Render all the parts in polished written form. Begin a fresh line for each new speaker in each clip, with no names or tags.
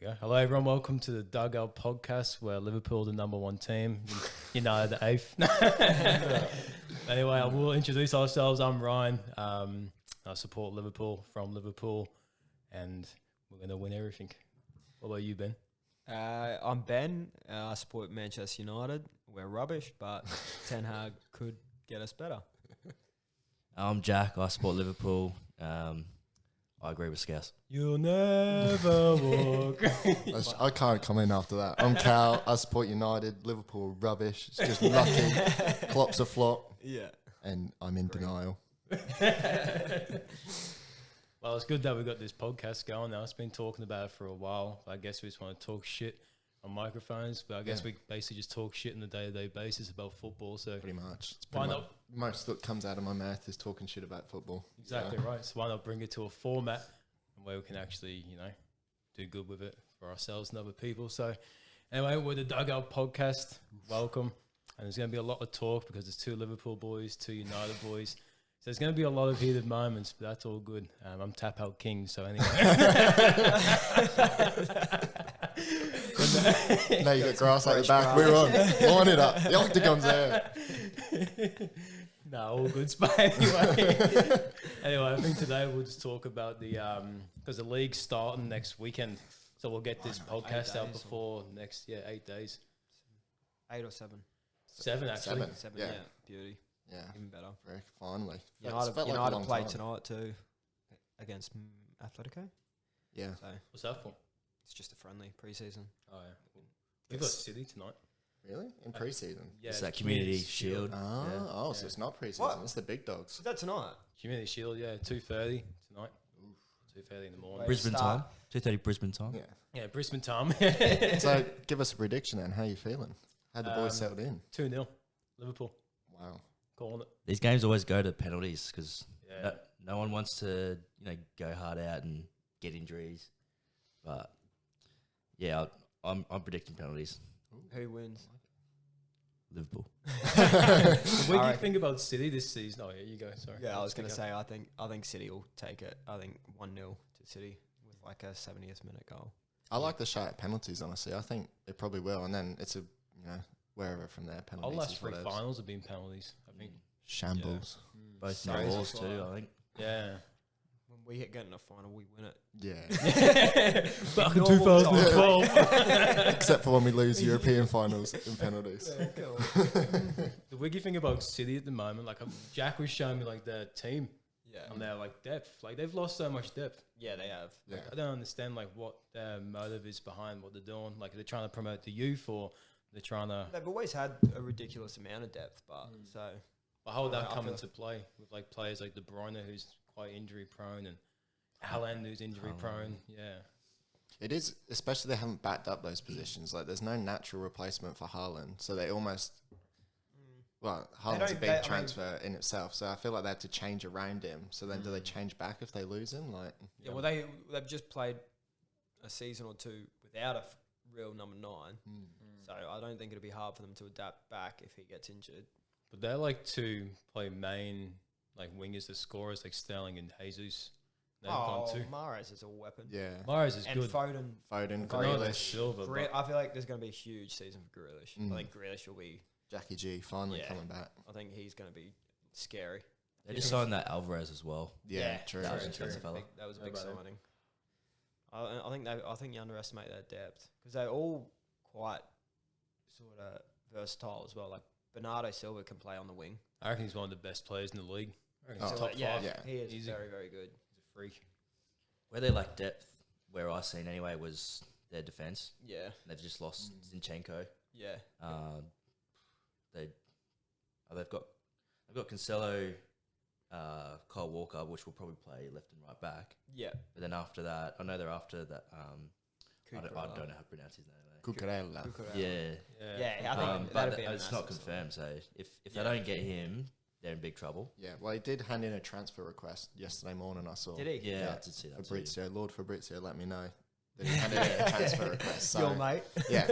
Yeah. Hello, everyone. Welcome to the Dugout Podcast, where Liverpool the number one team, United the eighth. Anyway, we'll introduce ourselves. I'm Ryan. I support Liverpool from Liverpool, and we're going to win everything. What about you, Ben?
I'm Ben. I support Manchester United. We're rubbish, but Ten Hag could get us better.
I'm Jack. I support Liverpool. I agree with Scouse.
You'll never walk.
I can't come in after that. I'm Cal. I support United. Liverpool rubbish. It's just lucky. Klopp's a flop.
Yeah.
And I'm in denial.
Well, it's good that we got this podcast going now. It's been talking about it for a while. I guess we just want to talk shit on microphones, but I guess we basically just talk shit on a day-to-day basis about football. So
Pretty much. It's
why
pretty
not?
much most that comes out of my mouth is talking shit about football.
Exactly right. So why not bring it to a format where we can actually, do good with it for ourselves and other people. So anyway, we're the Dugout Podcast. Welcome. And there's going to be a lot of talk because there's two Liverpool boys, two United boys. So there's going to be a lot of heated moments, but that's all good. I'm Tap Out King, so anyway.
Now you got grass at the back. We're on. Line it up. The octagon's there.
No, all good, but anyway. I think today we'll just talk about because the league's starting next weekend. So we'll get this podcast out before next, 8 days.
8 or 7.
7, actually.
7,
Yeah.
Beauty.
Yeah.
Even better.
Very finally.
United played tonight too against Atletico.
Yeah.
So
What's that for?
it's just a friendly pre-season.
Oh, yeah. We've got City tonight.
Really? In pre-season?
Yeah,
It's that Community Shield.
So it's not pre-season.
What?
It's the big dogs.
Is that tonight?
Community Shield, 2:30 tonight. 2:30 in the morning.
Wait.
Brisbane
Start.
time. 2:30 Brisbane time.
Yeah.
Yeah, Brisbane time.
So give us a prediction then. How you feeling? How the boys settled in?
2-0. Liverpool.
Wow.
Calling it.
These games always go to penalties because
Yeah.
no one wants to go hard out and get injuries. But yeah, I'm predicting penalties.
Who wins?
Liverpool.
What do you think about City this season? Oh, yeah, you go. Sorry.
Yeah, I was going to say I think City will take it. I think 1-0 to City with like a 70th minute goal.
I like the shot at penalties, honestly. I think it probably will. And then it's wherever from there,
Our
penalties.
last
is
3
whatever.
finals have been penalties, I think.
Shambles.
Both no
Crazy.
balls too, I think.
Yeah.
When we get in a final, we win it.
Yeah.
Back in
Normal
2012.
Except for when we lose European finals in penalties.
The wiggy thing about City at the moment, Jack was showing me their team
Yeah.
and their depth. They've lost so much depth.
Yeah, they have.
Yeah.
I don't understand what their motive is behind what they're doing. They're trying to promote the youth, or they're trying to.
They've always had a ridiculous amount of depth, but so
But how would that
I
come
feel-
into play with players like De Bruyne, who's quite injury prone, and Haaland, who's injury prone? Yeah.
It is, especially they haven't backed up those positions. There's no natural replacement for Haaland. So they almost, Haaland's a big transfer in itself. So I feel like they have to change around him. So then do they change back if they lose him?
yeah. Well, they've just played a season or two without a real number 9, so I don't think it'll be hard for them to adapt back if he gets injured.
But they like to play main wingers, the scorers like Sterling and Jesus. They've gone too.
Mahrez is a weapon.
Yeah.
Mahrez is
And
good.
Foden.
Foden,
Grealish,
Grealish,
Silva. but
I feel like there's going to be a huge season for Grealish. I think Grealish will be.
Jackie G finally
Yeah.
coming back.
I think he's going to be scary.
They just signed that Alvarez as well.
Yeah, true.
That was,
True.
that's a big, that was a big
How about
signing. I think you underestimate their depth because they're all quite sort of versatile as well. Like Bernardo Silva can play on the wing.
I reckon he's one of the best players in the league. I reckon he's
Oh,
top 5.
Yeah.
He is
Easy.
very, very good.
He's a freak.
Where they lack depth, where I seen anyway, was their defense.
Yeah,
They've just lost Zinchenko.
yeah.
They've got Cancelo, Kyle Walker, which will probably play left and right back.
Yeah.
But then after that, I know they're after that. I don't know how to pronounce his name.
Cucurella.
Yeah, I think
But
that'd be a
it's
massive
not confirmed. So if they don't get him, they're in big trouble.
Yeah, well, he did hand in a transfer request yesterday morning, I saw.
Did he?
Yeah, I did see that too.
Fabrizio, Lord Fabrizio, let me know. That he handed in a transfer request. So,
Your mate.
Yeah.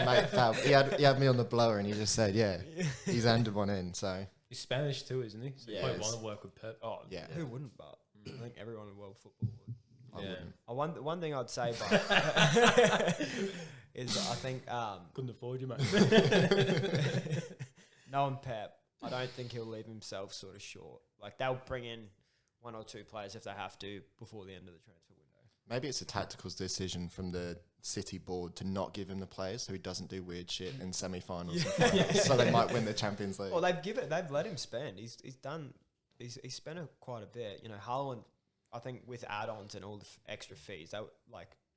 My mate, Fab, he had me on the blower and he just said, yeah, he's handed one in. So,
He's Spanish too, isn't he? So
Yeah,
he might
he
want
is.
to work with Pep.
Oh,
Yeah.
Who wouldn't? But I think everyone in world football would.
I
Yeah.
wouldn't.
One thing I'd say about is I think
Couldn't afford you, mate.
knowing Pep, I don't think he'll leave himself sort of short. Like they'll bring in 1 or 2 players if they have to before the end of the transfer window.
Maybe it's a tactical decision from the City board to not give him the players so he doesn't do weird shit in semi-finals. And finals, so they might win the Champions League.
Well, they've let him spend. He's spent quite a bit. You know, Haaland, I think with add-ons and all the extra fees, that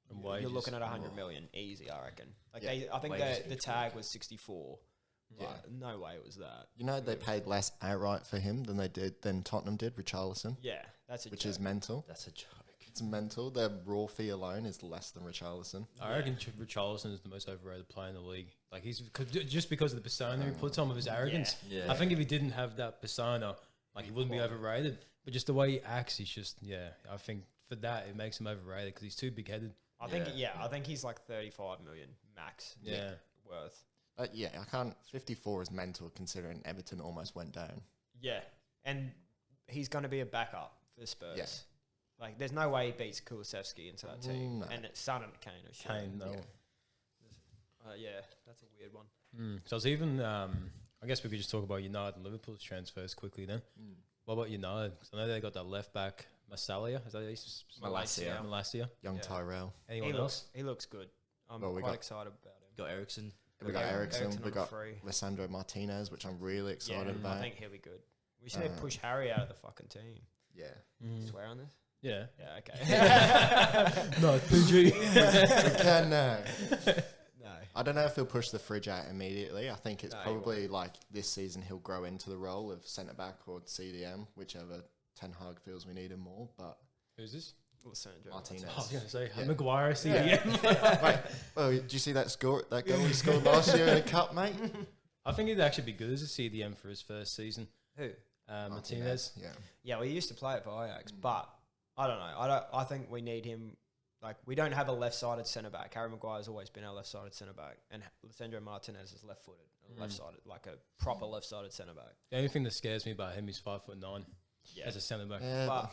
And
you're
wages.
looking at 100 million easy, I reckon. Like
Yeah.
I think
Wages
the tag was 64.
Yeah.
Like, no way it was that.
You know, they paid less outright for him than Tottenham did, Richarlison,
Yeah, that's a
which
joke.
is mental.
That's a joke.
It's mental. Their raw fee alone is less than Richarlison.
I reckon Richarlison is the most overrated player in the league. Like just because of the persona he puts on with his arrogance.
Yeah.
I think if he didn't have that persona, like he wouldn't be overrated. But just the way he acts, he's just I think for that it makes him overrated because he's too big-headed.
I think he's like 35 million max.
Yeah.
Worth.
I can't. 54 is mental considering Everton almost went down.
Yeah, and he's going to be a backup for the Spurs.
Yeah.
Like, there's no way he beats Kulusevski into that team.
No.
And it's Son and Kane. Are sure.
Kane, no.
Yeah, that's a weird one.
So it's even, I guess we could just talk about United and Liverpool's transfers quickly then. What about United? 'Cause I know they got that left back, Masalia. Is that how you
Malacia.
Malacia.
Young
Yeah.
Tyrell.
Anyone else?
He looks good. I'm
Well, we
quite
got-
excited about him.
Got Ericsson.
We got Ericsson. We
on
got
free.
Lissandro Martinez, which I'm really excited
I
about.
think he'll be good. We should push Harry out of the fucking team.
Yeah.
Swear on this?
Yeah.
Yeah, okay.
No, it's PG.
We can now.
No.
I don't know if he'll push the fridge out immediately. I think it's
No, he
probably like this season he'll grow into the role of centre back or CDM, whichever Ten Hag feels we need him more. But
Who's this?
Lissandro
Martinez.
I was going to say
Yeah.
Maguire, CDM.
Wait, well, did you see that goal he scored last year in a cup, mate?
I think he'd actually be good as a CDM for his first season.
Who?
Martinez.
Yeah.
Yeah, we used to play it for Ajax, but I don't know. I think we need him. Like, we don't have a left-sided centre-back. Harry Maguire's always been our left-sided centre-back. And Lissandro Martinez is left-footed. Left-sided, like a proper left-sided centre-back.
The only thing that scares me about him is 5'9"
Yeah.
as a centre back.
Yeah,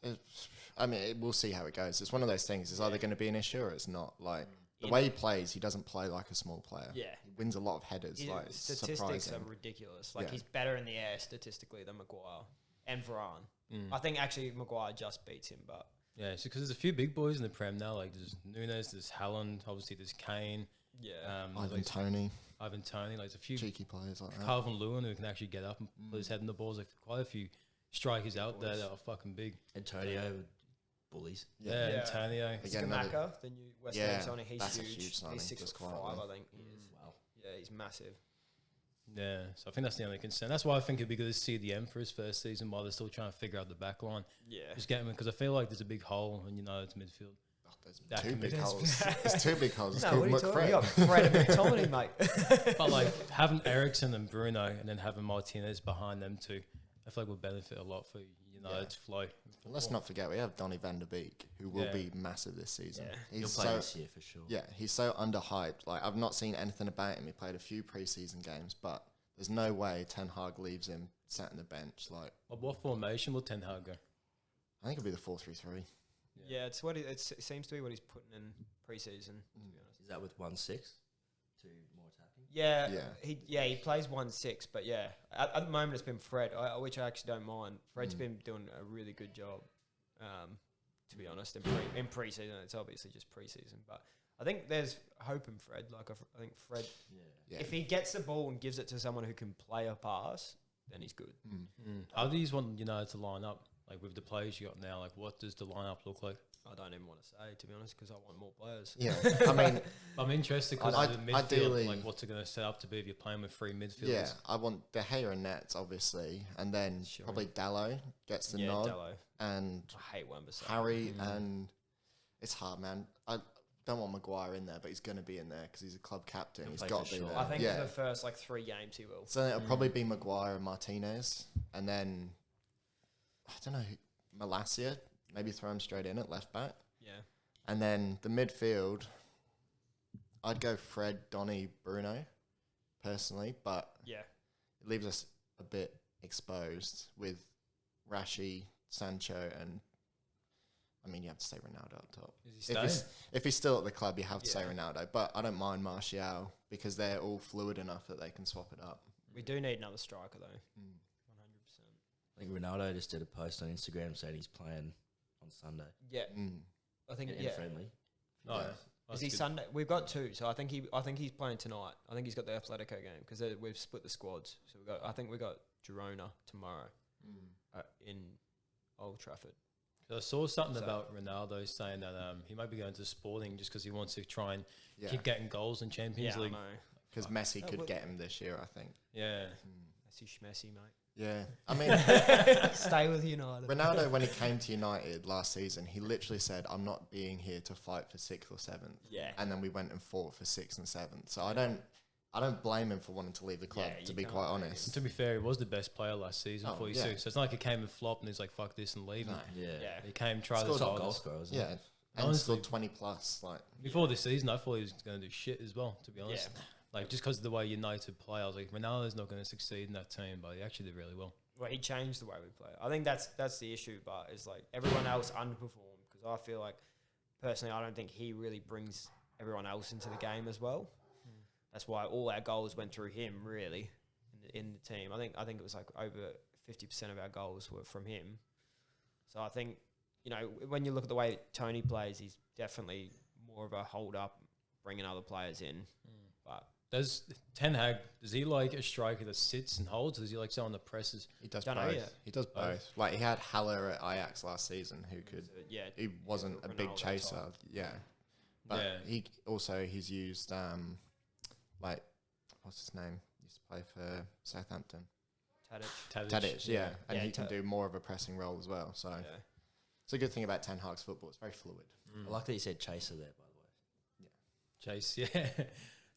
But
we'll see how it goes. It's one of those things. It's either going to be an issue or it's not. Like the way he plays, he doesn't play like a small player.
Yeah.
He wins a lot of headers.
his
Like it's
statistics
surprising.
are ridiculous. Like,
Yeah.
he's better in the air statistically than Maguire and Varane. I think actually Maguire just beats him, but
Yeah, it's because there's a few big boys in the Prem now. Like there's Nunes, there's Haaland, obviously there's Kane,
yeah.
Ivan
like
Toney,
Ivan Toney. Like there's a few
cheeky players like that.
Calvin Lewin who can actually get up and put his head in the balls. Like quite a few strikers out there that are fucking big.
Antonio. Bullies.
Yeah,
Yeah.
Antonio.
Again,
Skamaka, the new West
Yeah,
Ham signing, he's
that's a
huge.
huge signing,
He's
just
6'5",
quietly.
I think he is.
Wow.
Yeah, he's massive.
Yeah, so I think that's the only concern. That's why I think it'd be good to see the M for his first season while they're still trying to figure out the back line.
Yeah.
Just get him because I feel like there's a big hole in United's midfield.
Oh, there's
That
two
can be-
big holes. There's two big holes. It's
No,
called
what are you talking?
McFred.
You got Fred and McTominay, mate.
But like having Ericsson and Bruno and then having Martinez behind them too, I feel like would benefit a lot for United's flow.
And let's not forget we have Donnie Van Der Beek, who will
Yeah.
be massive this season.
Yeah.
He'll
He's
play
so
this year for sure.
yeah, he's so underhyped. Like I've not seen anything about him. He played a few preseason games, but there's no way Ten Hag leaves him sat on the bench. Like
What formation will Ten Hag go?
I think it'll be the 4-3-3.
Yeah, it's what it seems to be what he's putting in preseason. To be honest.
Is that with 1-6? Two more attacking?
Yeah, he plays 1-6, but yeah, at the moment it's been Fred, which I actually don't mind. Fred's been doing a really good job, to be honest. In preseason, it's obviously just preseason, but I think there's hope in Fred. Like I think Fred,
Yeah.
if he gets the ball and gives it to someone who can play a pass, then he's good.
How do you want United to line up? Like with the players you got now, like what does the lineup look like?
I don't even want to say, to be honest, because I want more players.
Yeah, I mean,
I'm interested because
I'd-
the midfield,
ideally-
like what's it going to set up to be if you're playing with three midfielders?
yeah, I want De Gea and Nets, obviously, and then
Sure.
probably Dallo gets the
Yeah,
nod,
Dello.
and
I hate Wan-Bissaka.
Harry, and it's hard, man. I don't want Maguire in there, but he's going to be in there because he's a club captain.
He'll
He's
play
got
for
to be
sure.
there.
I think
yeah.
for the first 3 games he will.
So it'll probably be Maguire and Martinez, and then I don't know, Malacia. Maybe throw him straight in at left back,
Yeah.
and then the midfield. I'd go Fred, Donny, Bruno, personally, but
Yeah.
it leaves us a bit exposed with Rashi, Sancho, and I mean, you have to say Ronaldo up top.
Is he staying?
If he's still at the club, you have to say Ronaldo. But I don't mind Martial because they're all fluid enough that they can swap it up.
We do need another striker though. 100%.
I think Ronaldo just did a post on Instagram saying he's playing on Sunday.
Yeah, I think
In friendly.
Oh, yeah.
Is he Sunday? We've got two, so I think he's playing tonight. I think he's got the Atletico game because we've split the squads. So I think we got Girona tomorrow in Old Trafford.
I saw something about Ronaldo saying that he might be going to Sporting just because he wants to try and keep getting goals in Champions League.
Because Messi could get him this year, I think.
Yeah.
Messi, mate.
Yeah. I mean,
stay with United.
Ronaldo, when he came to United last season, he literally said, I'm not being here to fight for 6th or 7th.
Yeah.
And then we went and fought for 6th and 7th. So I don't blame him for wanting to leave the club, to be quite honest.
And to be fair, he was the best player last season for you too. So it's not like he came and flopped and he's like, fuck this and leaving.
No.
Yeah.
He came, tried the
Top goal scorer, isn't
Yeah.
he?
And
Honestly,
scored 20 plus. Like
before this season, I thought he was going to do shit as well, to be honest.
Yeah.
Like, just because of the way United play, I was like, Ronaldo's not going to succeed in that team, but he actually did really well.
Well, he changed the way we play. I think that's the issue, but it's like everyone else underperformed because I feel like, personally, I don't think he really brings everyone else into the game as well. That's why all our goals went through him, really, in the team. I think it was like over 50% of our goals were from him. So I think, when you look at the way Tony plays, he's definitely more of a hold-up, bringing other players in. But
does Ten Hag, does he like a striker that sits and holds? Does he like someone that presses?
he does
Don't
both.
know yet.
He does both. Like he had Haller at Ajax last season who could... He wasn't a big
Ronaldo
chaser.
type.
Yeah. But he's used... what's his name? Used to play for Southampton. Tadic, yeah. And he can do more of a pressing role as well. So it's a good thing about Ten Hag's football. It's very fluid.
I like that you said chaser there, by the way.
Chase, yeah.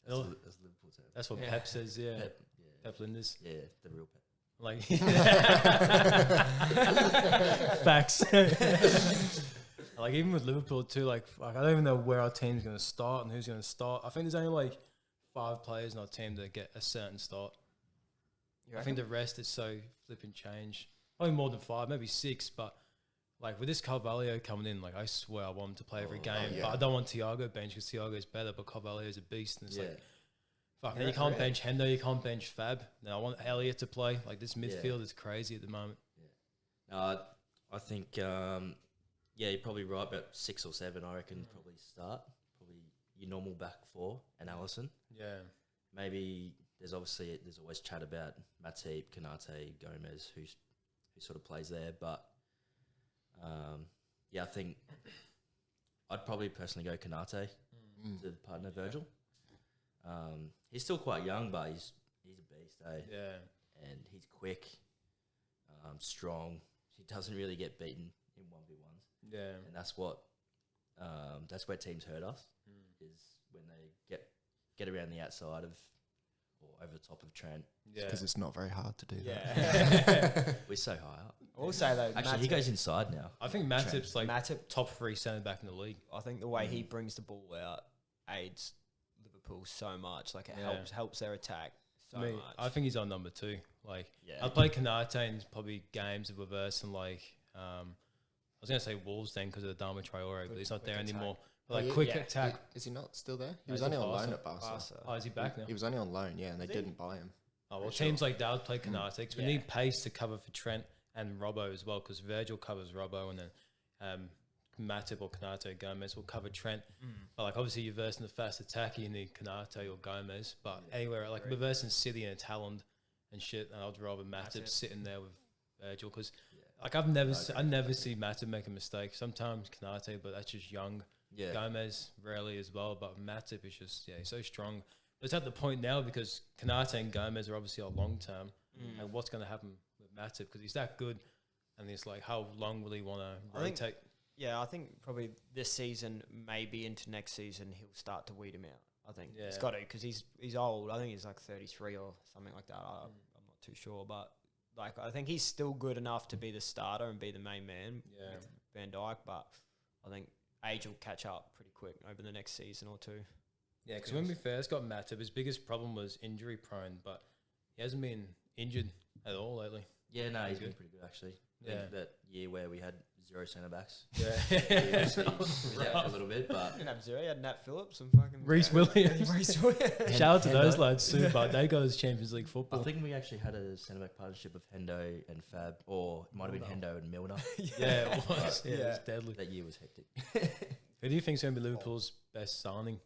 That's Liverpool term.
That's what Pep says, yeah. Pep Linders.
Yeah, the real Pep.
Like, facts. Like, even with Liverpool too, like I don't even know where our team's going to start and who's going to start. I think there's only like 5 players in our team that get a certain start. I think the rest is so flipping change. Probably more than 5, maybe 6, but like with this Carvalho coming in, like I swear I want him to play every game. But I don't want Thiago bench because Thiago's better, but Carvalho's a beast. And it's like, fuck, then you can't bench Hendo, you can't bench Fab. Now I want Elliott to play. Like this midfield is crazy at the moment.
No, I think, you're probably right, about 6 or 7, I reckon, probably start. Probably your normal back 4 and Alisson.
Yeah.
Maybe there's always chat about Matip, Kanate, Gomez, who sort of plays there, but I think I'd probably personally go Kanate to partner Virgil. He's still quite young, but he's a beast, eh?
Yeah.
And he's quick, strong. He doesn't really get beaten in 1v1s.
Yeah.
And that's where teams hurt us, is when they get around the outside of or over the top of Trent.
Yeah.
Because it's not very hard to do that.
Yeah.
We're so high up.
Also, though,
Actually, he goes inside now.
I think Matip's like
Matip,
top 3 centre back in the league.
I think the way he brings the ball out aids Liverpool so much. Like it helps their attack so much.
I think he's on number 2. Like I played Kanate in probably games of reverse and like I was gonna say Wolves then because of the Dama Traore, but he's not there anymore. But like quick attack.
Is he not still there? He
No,
was
he's
only
at
on loan
Barca.
at Barca.
Oh, is he back now?
He was only on loan, and they didn't buy him.
Oh well, teams like that would play Kanate because we
Yeah.
need pace to cover for Trent and Robbo as well because Virgil covers Robbo and then Matip or Kanate Gomez will cover Trent. But like obviously you're versing the fast attacker, you need Kanate or Gomez. But anywhere like we're versing City and Talent and shit, and I'd rather Matip sitting there with Virgil because like I never see Matip make a mistake. Sometimes Kanate, but that's just young.
Yeah.
Gomez rarely as well, but Matip is just he's so strong. But it's at the point now because Kanate and Gomez are obviously our long term. And what's going to happen with Matip because he's that good, and it's like how long will he want to rotate?
I think probably this season, maybe into next season, he'll start to weed him out. I think he's got to because he's old. I think he's like 33 or something like that. I'm not too sure, but like I think he's still good enough to be the starter and be the main man with Van Dijk. But I think age will catch up pretty quick over the next season or 2.
Yeah, because when we first got Matip, his biggest problem was injury prone, but he hasn't been injured at all lately.
Yeah, no, he's been pretty good actually. I think that year where we had 0 centre backs.
Yeah.
He was out for a little bit, but
Didn't have zero. He had Nat Phillips and fucking
Reece Williams.
Reece Williams.
Shout out to those
Hendo.
lads too, but they go to Champions League
I
football.
think we actually had a centre back partnership of Hendo and Fab, or it might have been Hendo and Milner.
Yeah, it was. Yeah, it was deadly.
That year was hectic.
Who do you think is going to be Liverpool's best signing?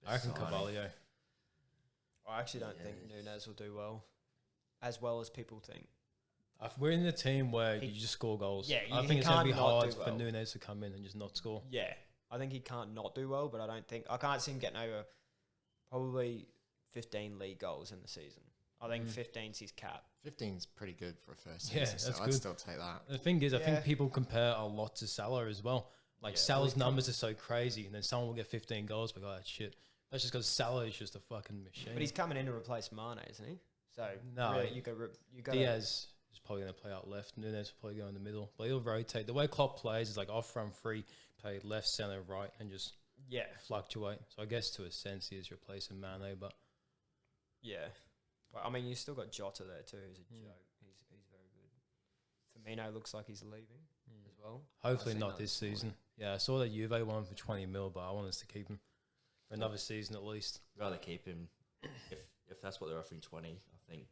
I reckon
Signing.
Carvalho.
I actually don't think Núñez will do well as people think.
If we're in the team where you just score goals.
Yeah,
I
he
think it's going to be
can't not
hard
do
for
well.
Núñez to come in and just not score.
Yeah, I think he can't not do well, but I can't see him getting over probably 15 league goals in the season. I think 15's his cap.
15's pretty good for a first
Yeah,
season, so
that's
I'd
good.
still take that.
The thing is, I
Yeah.
think people compare a lot to Salah as well. Like
Yeah,
Salah's
well,
numbers are so crazy, and then someone will get 15 goals, but oh, shit. That's just because Salah is just a fucking machine.
But he's coming in to replace Mane, isn't he? So
No,
really, you got
Diaz is probably going to play out left. Núñez will probably go in the middle. But he'll rotate. The way Klopp plays is like off front free, play left, centre, right, and just
yeah,
fluctuate. So I guess to a sense he is replacing Mane, but
yeah. But I mean, you still got Jota there too. Who's a joke. He's very good. Firmino looks like he's leaving as well.
hopefully
I've seen
not
that
this
morning.
season. Yeah, I saw that Juve won for 20 mil, but I want us to keep him for another season at least.
Rather keep him. If that's what they're offering 20, I think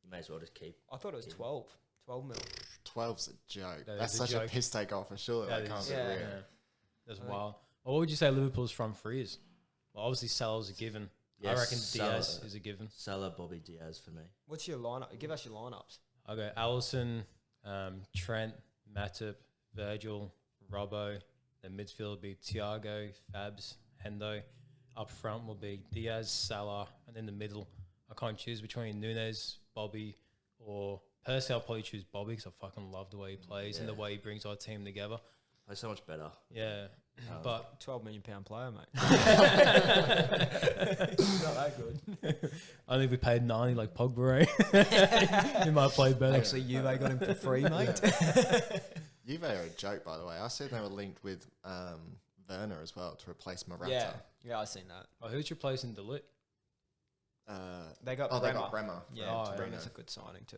you may as well just keep.
I thought it was
Yeah.
12 mil.
12's a joke.
That
That's
is a
such a
joke.
piss take off for sure.
That
That can't
is-
be
yeah.
real.
Yeah, that's
I think-
wild. What would you say Liverpool's front three is? Well, obviously Salah's a given. I
Yes,
reckon
Salah.
Diaz is a given.
Salah, Bobby, Diaz for me.
What's your lineup? Give us your lineups.
I'll go Alisson, Trent, Matip, Virgil, Robbo. Then midfield will be Thiago, Fabs, Hendo. Up front will be Diaz, Salah, and in the middle, I can't choose between Núñez, Bobby, or personally I'll probably choose Bobby because I fucking love the way he plays and the
Yeah.
way he brings our team together.
Play so much better.
Yeah, but
£12 million player, mate. He's not that good.
only if we paid 90 like Pogba, eh? He might play better.
Actually, Juve got him for free, mate.
Juve are a joke, by the way. I said they were linked with Werner as well to replace Morata.
Yeah, I've seen that.
Oh, who's replacing Delit?
They got
They
Bremer.
got Bremer.
Yeah,
Oh,
Bremer's
Bruno.
a good signing too.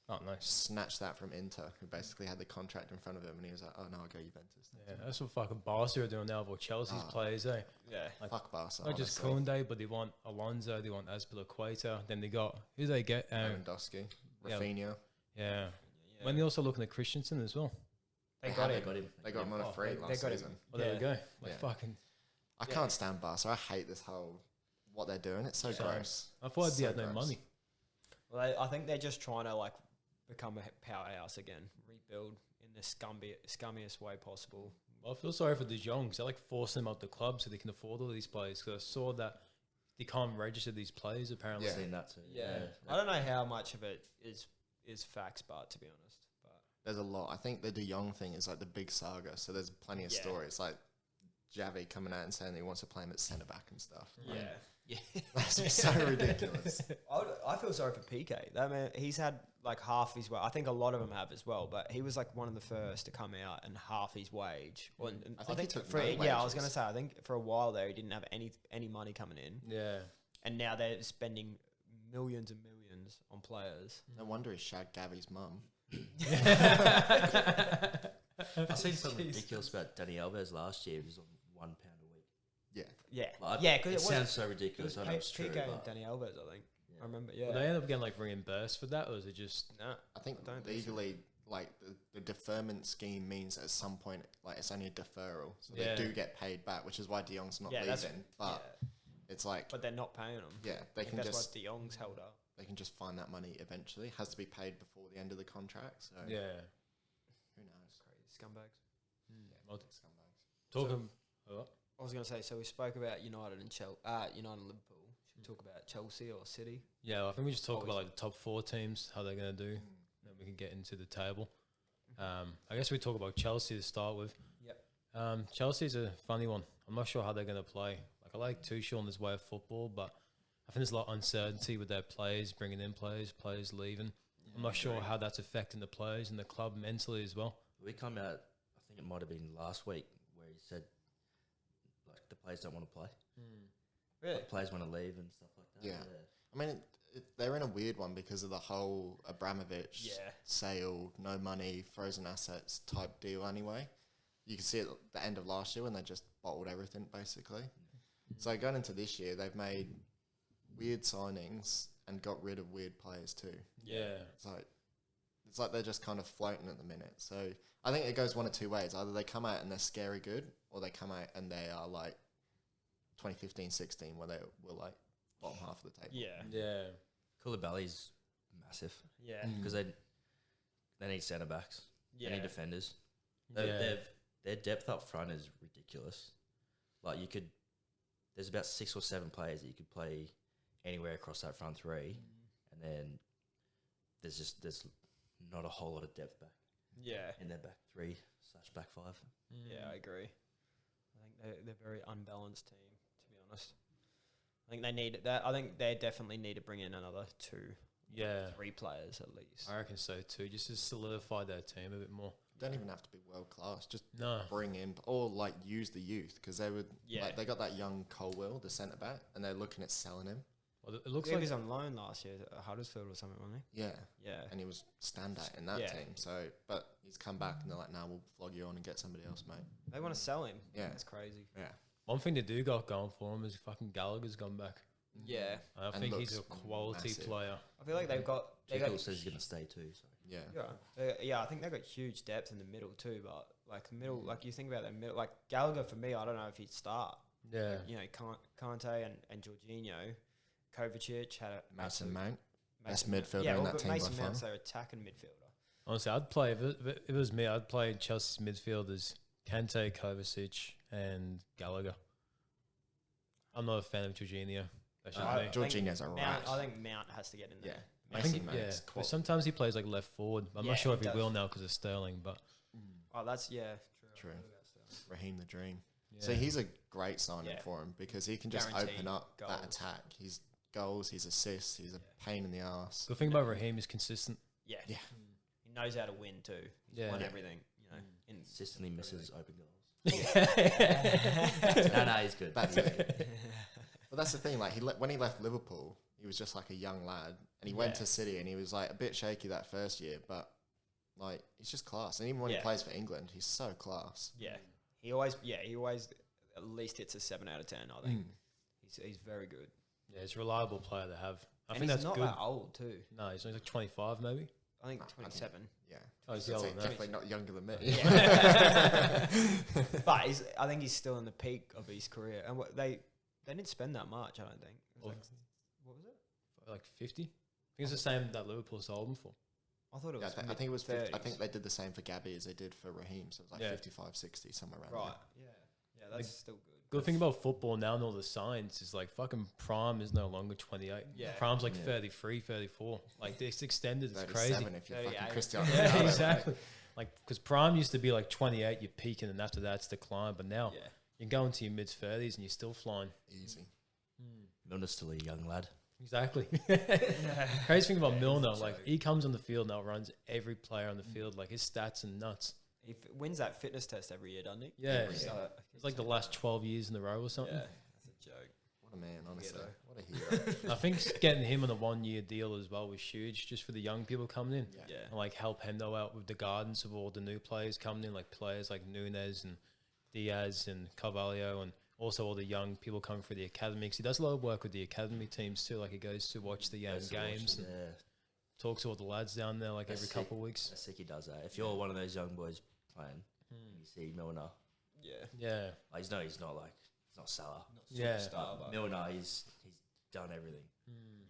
Oh, nice.
Snatched that from Inter, who basically had the contract in front of him, and he was like, "Oh no, I'll go Juventus."
Yeah, that's what fucking Barca are doing now with Chelsea's players, eh?
Yeah.
Like,
Fuck Barca.
not just
honestly.
Koundé, but they want Alonso, they want Azpilicueta. Then they got who they get?
Lewandowski,
yeah.
Rafinha.
Yeah. When they also looking at Christensen as well.
They
They
got
have
him.
Got him.
They got him on a
Oh,
free
they
last
got him.
season.
Well, there we go. Like
Yeah.
fucking.
I
Yeah.
can't stand Barca. I hate this whole what they're doing. It's so
Sorry.
gross.
I thought they
So
had no
gross.
money.
Well, I think they're just trying to like become a powerhouse again, rebuild in the scummiest way possible.
I feel sorry for the Jong because they like forcing them out the club so they can afford all these players. Because I saw that they can't register these players apparently.
I've seen that too.
Yeah. I don't know how much of it is facts, but to be honest,
There's a lot. I think the De Jong thing is like the big saga. So there's plenty of
Yeah.
stories like Javi coming out and saying he wants to play him at centre back and stuff.
yeah.
That's so ridiculous.
I feel sorry for PK. That man, he's had like half his wage. I think a lot of them have as well, but he was like one of the first to come out and half his wage. Well, and
I think he took
for
no
yeah, I was
wages.
gonna say I think for a while there he didn't have any money coming in,
Yeah.
and now they're spending millions and millions on players.
No wonder he shagged Gavi's mum.
I seen something ridiculous about Danny Alves last year. He was on £1 a week.
Yeah.
Yeah,
Like,
yeah, because
it
it was
sounds so ridiculous. I know it's true,
PK and
but
Danny Alves. I think I remember. Yeah,
Will they end up getting like reimbursed for that, or is it just?
no,
I think
I don't think so.
legally, like the deferment scheme means at some point, like it's only a deferral, so
Yeah.
they do get paid back, which is why De Jong's not
Yeah, that's-
leaving. But
yeah.
it's like,
But they're not paying them.
yeah, they
I think
can
that's
just
why De Jong's held up.
they can just find that money eventually. It has to be paid before the end of the contract. So
Yeah.
who knows?
Crazy scumbags.
Well,
Scumbags.
talking. Oh,
I was going to say, so we spoke about United and United and Liverpool. Should we talk about Chelsea or City?
yeah, I think we just talk about
Always.
like the top 4 teams, how they're gonna do. Then we can get into the table. I guess we talk about Chelsea to start with.
Yep.
Chelsea's a funny one. I'm not sure how they're gonna play. Like I like Tuchel in his way of football, but I think there's a lot of uncertainty with their players, bringing in players leaving. I'm not sure how that's affecting the players and the club mentally as well.
we come out, I think it might have been last week, where he said like the players don't want to play.
Really?
Like, players want to leave and stuff like that.
Yeah. I mean, they're in a weird one because of the whole Abramovich sale, no money, frozen assets type deal anyway. You can see it at the end of last year when they just bottled everything, basically. So going into this year, they've made weird signings and got rid of weird players too.
Yeah.
It's like they're just kind of floating at the minute. So I think it goes one of two ways. Either they come out and they're scary good, or they come out and they are like 2015-16 where they were like bottom half of the table.
Yeah.
Koulibaly's massive.
Yeah.
Because they need centre backs.
Yeah.
They need defenders.
Yeah.
Their depth up front is ridiculous. Like there's about 6 or 7 players that you could play anywhere across that front three, and then there's not a whole lot of depth back.
Yeah.
In their back 3/back 5.
Yeah, I agree. I think they're a very unbalanced team, to be honest. I think they need that. I think they definitely need to bring in another 2, 3 players at least.
I reckon so too, just to solidify their team a bit more.
Don't even have to be world class. Just
No.
bring in or like use the youth because they would. Like, they got that young Colwell, the centre back, and they're looking at selling him.
Well, it looks
He
like
was on loan last year at Huddersfield or something, wasn't he?
Yeah,
Yeah.
and he was standout in that team. So, but he's come back and they're like, "Nah, we'll flog you on and get somebody else, mate."
They want to sell him.
Yeah.
That's crazy.
Yeah,
one thing they do got going for him is fucking Gallagher's gone back.
Yeah.
I
And
think he's a
looks
quality
massive.
player.
I feel like they've got...
Tuchel says he's going to stay too. So.
yeah.
I think they've got huge depth in the middle too, but like middle, like you think about that middle, like Gallagher for me, I don't know if he'd start.
Yeah.
Like, you know, Kante and Jorginho, Kovacic had a
Mason Mount, best
Mount.
midfielder
Yeah,
in
well,
that
but
team
Mason
by
Mount's
far.
their attacking midfielder.
Honestly, I'd play, if it was me, I'd play Chelsea's midfielders, Kante, Kovacic, and Gallagher. I'm not a fan of Jorginho. That's just me.
Jorginho's a rat.
I think Mount has to get in there.
Yeah.
I think,
Mason Mount's
but sometimes he plays like left forward. I'm
Yeah,
not sure
he
if he
does.
will now because of Sterling, but
Oh, that's true.
True. Raheem the Dream.
yeah.
So he's a great signing
Yeah.
for him because he can just
Guaranteed
open up that
goals.
attack. He's goals, he's assists, he's a pain in the ass.
Good thing about Raheem is consistent.
Yeah.
Yeah.
He knows how to win too. He's
Yeah.
won
Yeah.
everything, you know.
Consistently misses open goals.
yeah.
No, he's good.
That's it. But that's the thing. Like when he left Liverpool, he was just like a young lad, and he went to City, and he was like a bit shaky that first year, but like he's just class. And even when he plays for England, he's so class.
Yeah. He always at least hits a 7 out of 10, I think. He's very good.
Yeah, it's a reliable player to have. I
And
think
he's
that's
not
good.
that old too.
No, he's only like 25 maybe.
I think 27.
Yeah.
Oh, he's
I'd say
older than that.
definitely not younger than me.
Yeah. But I think he's still in the peak of his career. And they didn't spend that much, I don't think. It was what was it?
Like 50? I think it's the same that Liverpool sold him for.
I thought it was
I think it was 50, I
30s.
think they did the same for Gabby as they did for Raheem, so it was like
Yeah.
55, 60, somewhere around
Right. Yeah, that's still good.
Good thing about football now and all the signs is like fucking prime is no longer 28.
Yeah.
Prime's like 33, 34. Like this extended is
there.
crazy.
37 if you're fucking
38.
Cristiano
Yeah,
Ronaldo.
exactly. Like, because prime used to be like 28, you're peaking, and after that, it's decline. But now
Yeah.
you go into your mid 30s and you're still flying.
Easy.
Milner's still a young lad.
Exactly. Crazy thing about Milner, like he comes on the field now, runs every player on the field. Like his stats are nuts.
He wins that fitness test every year, doesn't he?
Yeah,
Every
yeah.
year.
It's like the last 12 years in a row or something.
Yeah, that's a joke.
What a man, honestly.
Weirdo.
What a hero.
I think getting him on a 1-year deal as well was huge, just for the young people coming in.
Yeah.
And like help Hendo out with the guidance of all the new players coming in, like players like Nunez and Diaz and Carvalho, and also all the young people coming through the academy. 'Cause he does a lot of work with the academy teams too. Like he goes to watch the games and talks to all the lads down there like
That's
every
sick.
couple of weeks.
That's sick he does that. If you're one of those young boys playing, you see Milner,
Yeah.
Yeah,
like he's not like, he's not Salah.
yeah.
Superstar, but
Milner, he's done everything.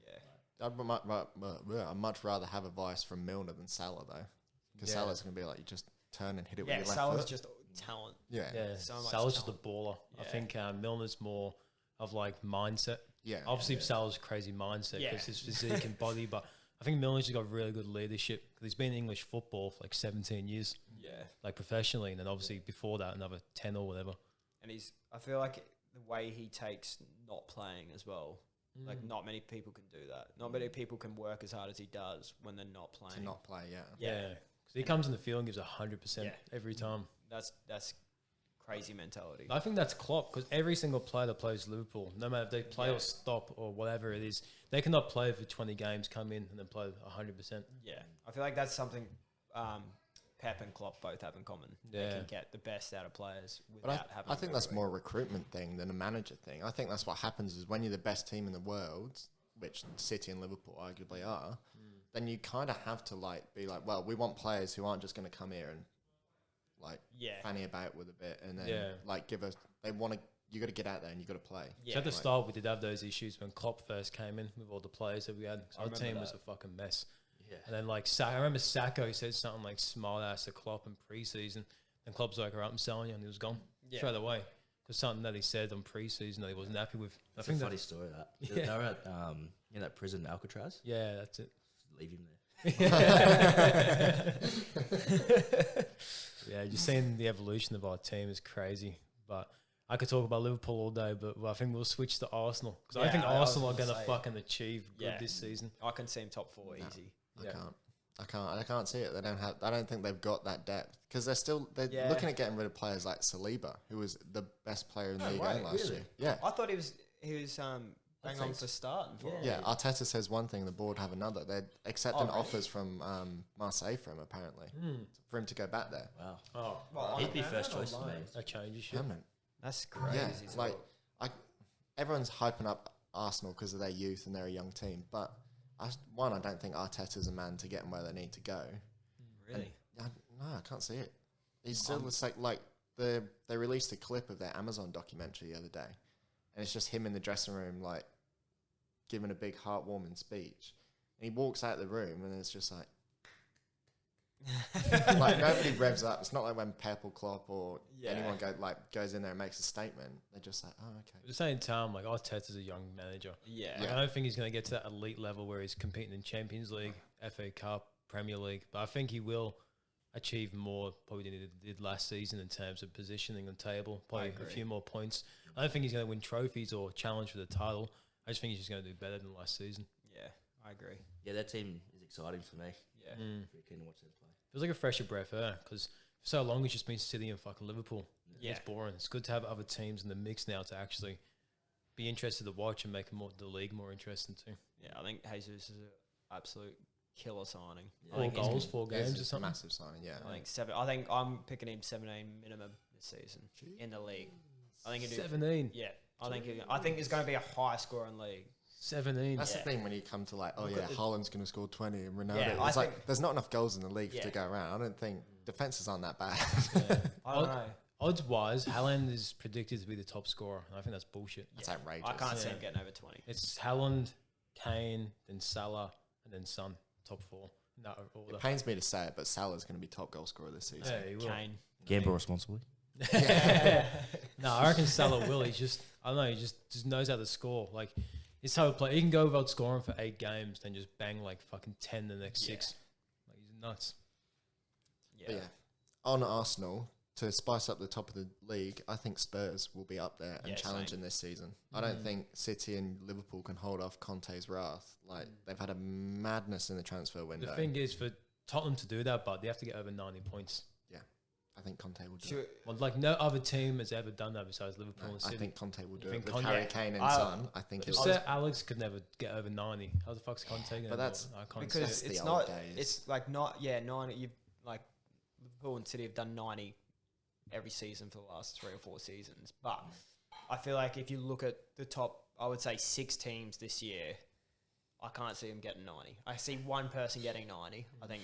yeah.
I'd much rather have advice from Milner than Salah, though. Because
Yeah.
Salah's going to be like, you just turn and hit it with
Yeah,
your left
Salah's
foot.
just talent.
Yeah.
Yeah,
So much
Salah's just a
talent.
baller. I
Yeah.
think Milner's more of like mindset.
Yeah.
Obviously, Salah's crazy mindset
Yeah.
because his physique and body, but I think Milner's just got really good leadership because he's been in English football for like 17 years,
Yeah.
like professionally, and then obviously before that another 10 or whatever.
And I feel like the way he takes not playing as well, like not many people can do that. Not many people can work as hard as he does when they're not playing.
To not play, yeah.
Yeah, because he comes in the field and gives 100%
Yeah.
every time.
That's crazy mentality.
I think that's Klopp because every single player that plays Liverpool, no matter if they play or stop or whatever it is, they cannot play for 20 games, come in and then play 100%.
Yeah, I feel like that's something Pep and Klopp both have in common. They can get the best out of players without having.
I think that's more a recruitment thing than a manager thing. I think that's what happens is when you're the best team in the world, which City and Liverpool arguably are, then you kind of have to be like, well, we want players who aren't just going to come here and fanny about with a bit and then give us. They want to. You got to get out there and you got to play.
Yeah. So at the start, we did have those issues when Klopp first came in with all the players that we had. Our team was a fucking mess. Yeah. And then I remember Sacco said something like smart ass to Klopp in pre-season, and Klopp's like, "All right, I'm selling you," and he was gone straight away because something that he said on pre-season that he wasn't happy with.
It's a funny story that. They were at that prison Alcatraz.
Yeah, that's it.
Leave him there.
Yeah, just seeing the evolution of our team is crazy. But I could talk about Liverpool all day, but I think we'll switch to Arsenal because I think Arsenal are going to fucking achieve good this season.
I can see them top 4 easy.
I can't see it. They don't have. I don't think they've got that depth because they're looking at getting rid of players like Saliba, who was the best player in the league last year. Yeah,
I thought he was bang on for starting.
Arteta says one thing, the board have another. They're accepting offers from Marseille for him apparently for him to go back there.
Wow. He'd be first choice for me.
That changes shit.
That's crazy.
Yeah, everyone's hyping up Arsenal because of their youth and they're a young team, but. I don't think Arteta's a man to get them where they need to go.
Really?
No, I can't see it. He's still they released a clip of their Amazon documentary the other day, and it's just him in the dressing room, giving a big heartwarming speech. And he walks out the room, and it's just nobody revs up. It's not like when Pep or Klopp or anyone goes in there and makes a statement. They're just like, oh, okay.
At the same time, Arteta's a young manager.
Yeah.
I don't think he's going to get to that elite level where he's competing in Champions League, FA Cup, Premier League. But I think he will achieve more probably than he did last season in terms of positioning on the table, probably a few more points. I don't think he's going to win trophies or challenge for the title. I just think he's just going to do better than last season.
Yeah, I agree.
Yeah, that team is exciting for me.
Yeah.
Pretty keen to watch them play.
Feels like a fresher breath air because for so long it's just been City and fucking Liverpool. Yeah. It's boring. It's good to have other teams in the mix now to actually be interested to watch and make the league more interesting too.
Yeah, I think Jesus is an absolute killer signing.
Yeah. 4 goals, 4 games or something.
Massive signing, yeah.
I think 7. I think I'm picking him 17 minimum this season in the league. I think
17.
Yeah, I think it's going to be a high scoring league.
17.
That's the thing when you come to Haaland's going to score 20 and Ronaldo. It's there's not enough goals in the league to go around. I don't think defenses aren't that bad.
I don't know.
Odds-wise, Haaland is predicted to be the top scorer. I think that's bullshit.
That's outrageous.
I can't see him getting over 20.
It's Haaland, Kane, then Salah, and then Son, top 4. No, order.
It pains me to say it, but Salah's going to be top goal scorer this season.
Yeah, he will.
Kane.
Gamble responsibly.
No, I reckon Salah will. He just knows how to score. It's how to play. He can go without scoring for 8 games, then just bang fucking 10 the next 6. He's nuts.
Yeah.
But on Arsenal, to spice up the top of the league, I think Spurs will be up there and challenging this season. I don't think City and Liverpool can hold off Conte's wrath. They've had a madness in the transfer window.
The thing is, for Tottenham to do that, but they have to get over 90 points.
I think Conte will do it.
Well, no other team has ever done that besides Liverpool and City.
I think Conte will do it. With
Conte?
Harry Kane and Son, I think
if Sir Alex could never get over 90, how the fuck's Conte going to do it?
I can't
because it's not. It's 90. You've Liverpool and City have done 90 every season for the last 3 or 4 seasons. But I feel like if you look at the top, I would say 6 teams this year, I can't see them getting 90. I see one person getting 90, I think,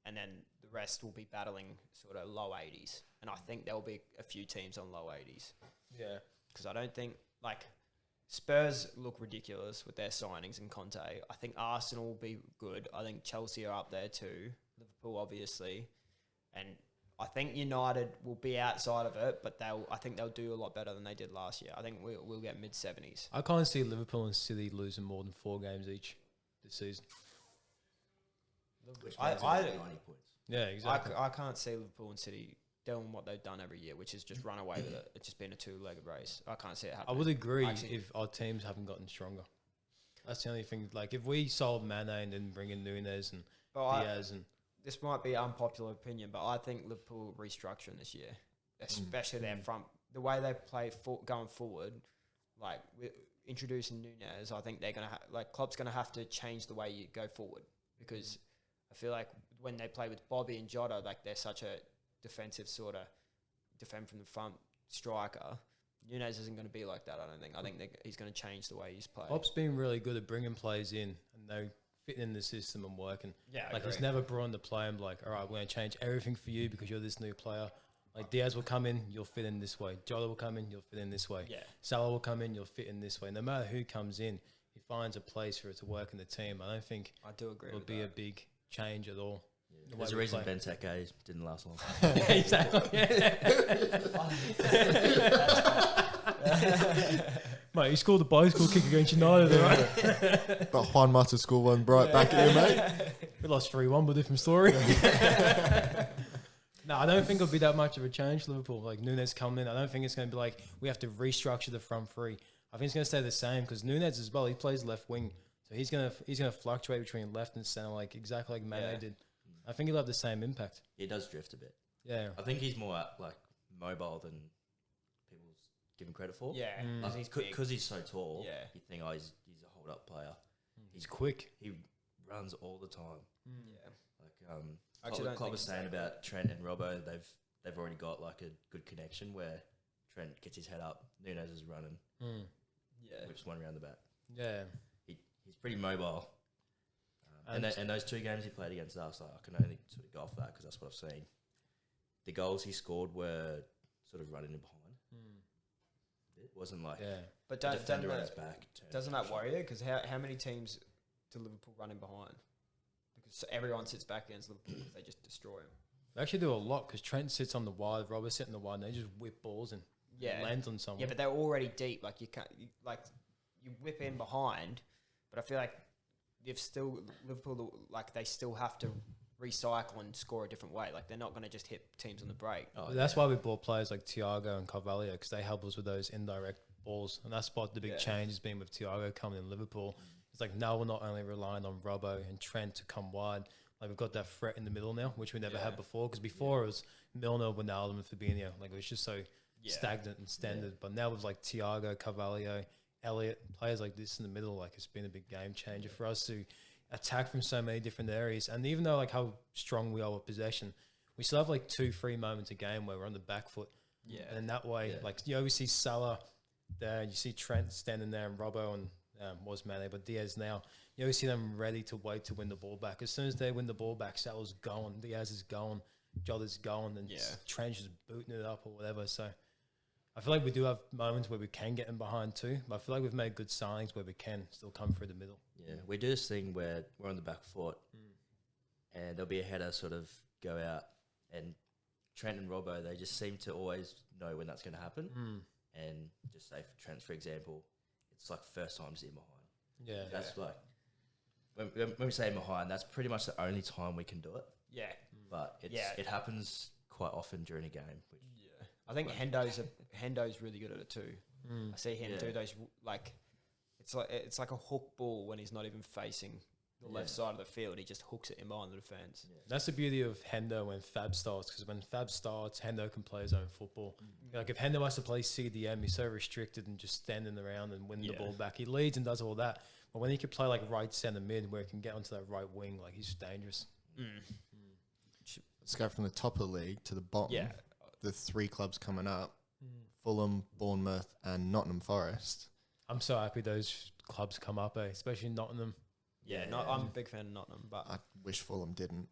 and then the rest will be battling sort of low 80s. And I think there will be a few teams on low 80s.
Yeah.
Because I don't think, Spurs look ridiculous with their signings and Conte. I think Arsenal will be good. I think Chelsea are up there too. Liverpool, obviously. And I think United will be outside of it, but I think they'll do a lot better than they did last year. I think we'll get mid-70s.
I can't see Liverpool and City losing more than 4 games each this season.
Which means 90 points.
Yeah, exactly.
I can't see Liverpool and City doing what they've done every year, which is just run away with it. It's just been a 2-legged race. I can't see it happening.
I would agree if our teams haven't gotten stronger. That's the only thing. If we sold Mane and then bring in Nunez and Diaz and...
This might be an unpopular opinion, but I think Liverpool restructuring this year. especially their front, the way they play going forward, like introducing Nunez, I think they're gonna Klopp's gonna have to change the way you go forward, because I feel like when they play with Bobby and Jota, like they're such a defensive sort of defend from the front striker. Nunez isn't going to be like that, I don't think. I think he's going to change the way he's played.
Klopp's been really good at bringing players in and they fit in the system and working.
Yeah,
like he's never brought in the player and like, all right, we're going to change everything for you because you're this new player. Like Diaz will come in, you'll fit in this way. Jota will come in, you'll fit in this way.
Yeah.
Salah will come in, you'll fit in this way. No matter who comes in, he finds a place for it to work in the team. I don't think
I do agree
it'll be a big change at all.
Yeah. There's a reason Benteke didn't last long.
Yeah, exactly. Mate, he scored the bicycle kick against United, right?
But Juan Mata scored one right back at you, mate.
We lost 3-1, but different story. No, I don't think it'll be that much of a change, Liverpool. Like, Nunez coming in, I don't think it's going to be like, we have to restructure the front three. I think it's going to stay the same, because Nunez as well, he plays left wing. So he's gonna fluctuate between left and centre, like exactly like Mane did. I think he'll have the same impact.
He does drift a bit.
Yeah.
I think he's more like mobile than people give him credit for.
Yeah,
because he's so tall.
Yeah,
you think he's a hold up player.
He's quick.
He runs all the time.
Yeah.
Like Klopp was saying about Trent and Robbo, they've already got like a good connection where Trent gets his head up, Nunez is running, whips one around the back.
Yeah.
He's pretty mobile. And those two games he played against us, like, I can only sort of go off that because that's what I've seen. The goals he scored were sort of running in behind. It wasn't like
but
a defender on his back.
Doesn't that worry you? Because how many teams do Liverpool run in behind? Because everyone sits back against Liverpool because they just destroy him.
They actually do a lot because Trent sits on the wide, Robert's sitting on the wide, and they just whip balls and lands on someone.
Yeah, but they're already deep. Like you whip in behind, but I feel like Liverpool, like they still have to recycle and score a different way. Like they're not going to just hit teams on the break.
That's why we bought players like Thiago and Carvalho, because they help us with those indirect balls, and that's what the big change has been with Thiago coming in Liverpool. It's like now we're not only relying on Robbo and Trent to come wide. Like we've got that threat in the middle now, which we never had before. Because before it was Milner, Wijnaldum, and Fabinho. Like it was just so stagnant and standard. But now with like Thiago, Carvalho, Elliott, players like this in the middle, like it's been a big game changer for us to attack from so many different areas. And even though like how strong we are with possession, we still have like 2-3 moments a game where we're on the back foot. Yeah. And in that way, like you always see Salah there, you see Trent standing there, and Robbo and was Mane, but Diaz now, you always see them ready to wait to win the ball back. As soon as they win the ball back, Salah's gone, Diaz is gone, Jota's gone, and Trent's just booting it up or whatever. So I feel like we do have moments where we can get in behind too, but I feel like we've made good signings where we can still come through the middle.
Yeah, we do this thing where we're on the back foot and there'll be a header sort of go out, and Trent and Robbo, they just seem to always know when that's going to happen. And just say for Trent, for example, it's like first time he's in behind.
Yeah.
That's like, when we say in behind, that's pretty much the only time we can do it.
Yeah.
But it happens quite often during a game. Which
I think Hendo's really good at it too. I see him do those, like, it's like a hook ball when he's not even facing the left side of the field. He just hooks it in behind the defence.
Yeah. That's the beauty of Hendo when Fab starts, because when Fab starts, Hendo can play his own football. Like if Hendo has to play CDM, he's so restricted and just standing around and winning the ball back. He leads and does all that. But when he can play like right centre mid, where he can get onto that right wing, like he's dangerous.
Let's go from the top of the league to the bottom.
Yeah.
The 3 clubs coming up, Fulham, Bournemouth and Nottingham Forest.
I'm so happy those clubs come up, especially Nottingham.
Yeah, I'm a big fan of Nottingham, but
I wish Fulham didn't.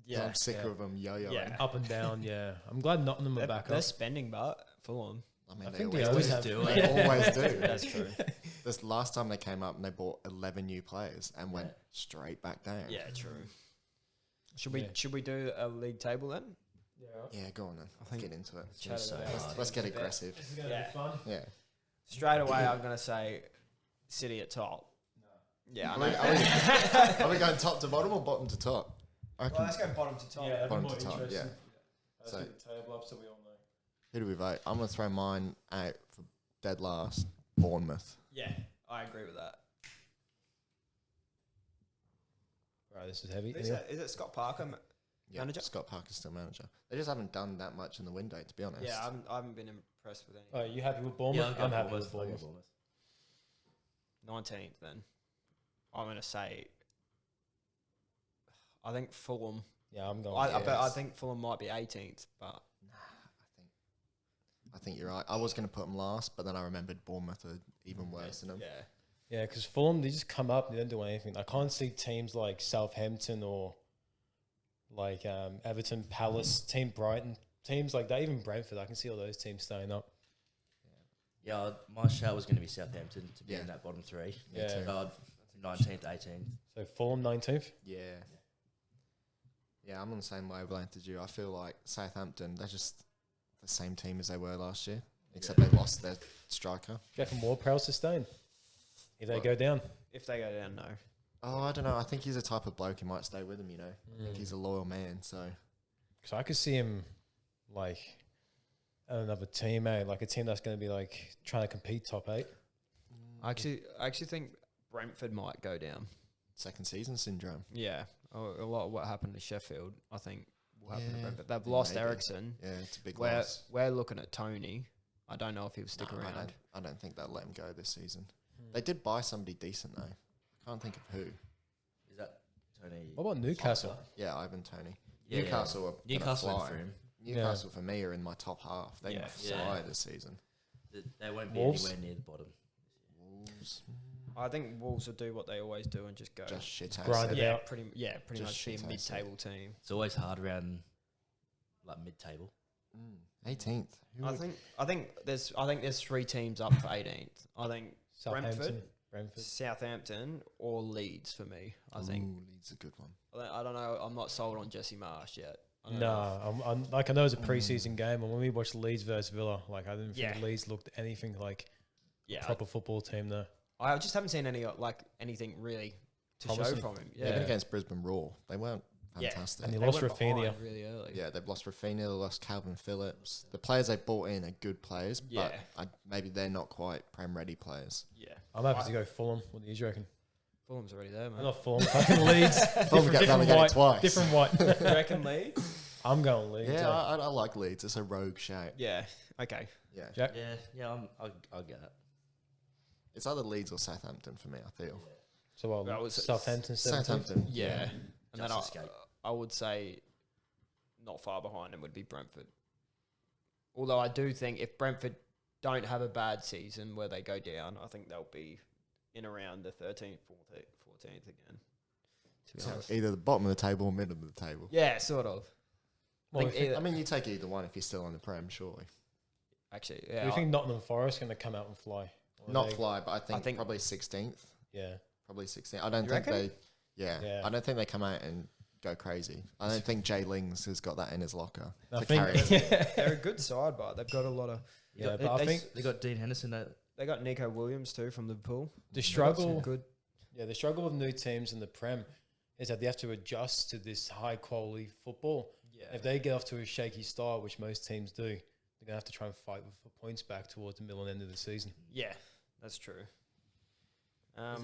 Yeah,
I'm sick of them yo-yoing.
Yeah.
Up and down, I'm glad Nottingham are back
they're
up.
spending, but Fulham.
I mean,
I
they
think
always
they always
do.
do.
They always do.
That's true.
This last time they came up and they bought 11 new players and went straight back down.
Yeah, true. Should we do a league table then?
Yeah, go on then. Let's get into it.
Let's
get aggressive.
This is going to be fun.
Yeah.
Straight away, I'm going to say City at top. No. Yeah,
Are we going top to bottom or bottom to top?
Let's go bottom to top.
Yeah,
bottom to top, yeah.
Let's get the table up so we all know.
Who do we vote? I'm going to throw mine out for dead last. Bournemouth.
Yeah, I agree with that.
Right, this is heavy.
Is it Scott Parker?
Yeah,
manager.
Scott Parker's still manager. They just haven't done that much in the window, to be honest.
Yeah, I haven't been impressed with any.
Oh, you happy with Bournemouth?
Yeah,
I'm happy with Bournemouth.
19th then. I'm going to say, I think Fulham.
Yeah, I'm going.
I think Fulham might be 18th, but
I think you're right. I was going to put them last, but then I remembered Bournemouth are even worse than them.
yeah.
Yeah, because Fulham, they just come up, they don't do anything. I can't see teams like Southampton or like Everton, Palace, Team Brighton, teams like that, even Brentford. I can see all those teams staying up.
Yeah, my shout was going to be Southampton to be
Yeah.
in that bottom three.
Yeah.
So 19th, 18th.
So Fulham 19th.
Yeah. Yeah, I'm on the same wavelength as you. I feel like Southampton, they're just the same team as they were last year, except they lost their striker.
Do you reckon Ward-Prowse sustain if they
What?
go down?
If they go down, no.
Oh, I don't know. I think he's a type of bloke who might stay with him, you know. I think he's a loyal man, so...
Because I could see him like at another team, like a team that's going to be like trying to compete top 8.
I actually think Brentford might go down.
Second season syndrome.
Yeah. A lot of what happened to Sheffield, I think, will happen to
Yeah,
Brentford. They've lost
maybe.
Ericsson.
Yeah, it's a big
We're
loss.
looking at Tony. I don't know if he'll stick
No,
around.
I don't think they'll let him go this season. They did buy somebody decent, though. I can't think of who.
Is that Tony?
What about Newcastle?
Yeah, Ivan Toney.
Yeah,
Newcastle are
Newcastle
gonna
went
fly.
for him.
Newcastle, for me, are in my top half. They're going to
Yeah.
fly
Yeah.
this season.
They won't be
Wolves?
anywhere near the bottom.
Wolves,
I think Wolves will do what they always do and just go.
just shit house.
Grind it
yeah,
out.
pretty
Just
much be a
shit house,
mid-table team.
It's always hard around like mid-table.
18th. Who
I
would-
think there's 3 teams up for 18th. I think
Southampton, Brentford.
Southampton or Leeds for me. I think.
Ooh, Leeds a good one.
I don't know. I'm not sold on Jesse Marsh yet. I don't
No,
know
I'm like I know it's a preseason game, and when we watched Leeds versus Villa, like I didn't think
Yeah.
Leeds looked anything like
yeah,
a proper football team there.
I just haven't seen anything really to
Promising.
show from him.
Yeah.
Even against Brisbane Raw, they weren't
Yeah.
fantastic.
And
Yeah,
they lost
went
Rafinha.
behind really early.
they've lost Rafinha, they lost Calvin Phillips. The players they bought in are good players,
Yeah.
but maybe they're not quite Prem-ready players.
Yeah.
I'm happy to go Fulham. What do you reckon?
Fulham's already there, man.
Not Fulham, fucking Leeds.
Fulham got relegated
white.
twice.
Different white.
You reckon Leeds?
I'm going Leeds.
Yeah, I like Leeds. It's a rogue shout.
Yeah. Okay.
Yeah.
Jack?
Yeah, I'll get it.
It's either Leeds or Southampton for me, I feel.
So what?
That was-
Southampton, 17th?
Southampton.
Yeah. And then
Just escape.
I would say not far behind him would be Brentford. Although I do think if Brentford don't have a bad season where they go down, I think they'll be in around the 13th, 14th again. To be
So
honest.
either the bottom of the table or middle of the table.
Yeah, sort of.
Well,
think
if you-
either-
I mean, you take either one if you're still on the Prem, surely.
Actually,
do
yeah.
you think Nottingham Forest going to come out and fly? Or
Not
they-
fly, but I think,
think-
probably 16th.
Yeah.
Probably 16th. I don't
You
think
reckon?
they... Yeah,
Yeah.
I don't think they come out and go crazy. I don't think Jay Lings has got that in his locker
I
to
think-
carry him.
They're a good side, but they've got a lot of.
Yeah,
They-
but I
they-
think
They got Dean Henderson.
They got Nico Williams too from Liverpool.
the
They've got some
struggle,
good.
yeah, the struggle of new teams in the Prem is that they have to adjust to this high quality football.
Yeah.
If they get off to a shaky start, which most teams do, they're gonna have to try and fight for points back towards the middle and end of the season.
Yeah, that's true.
Or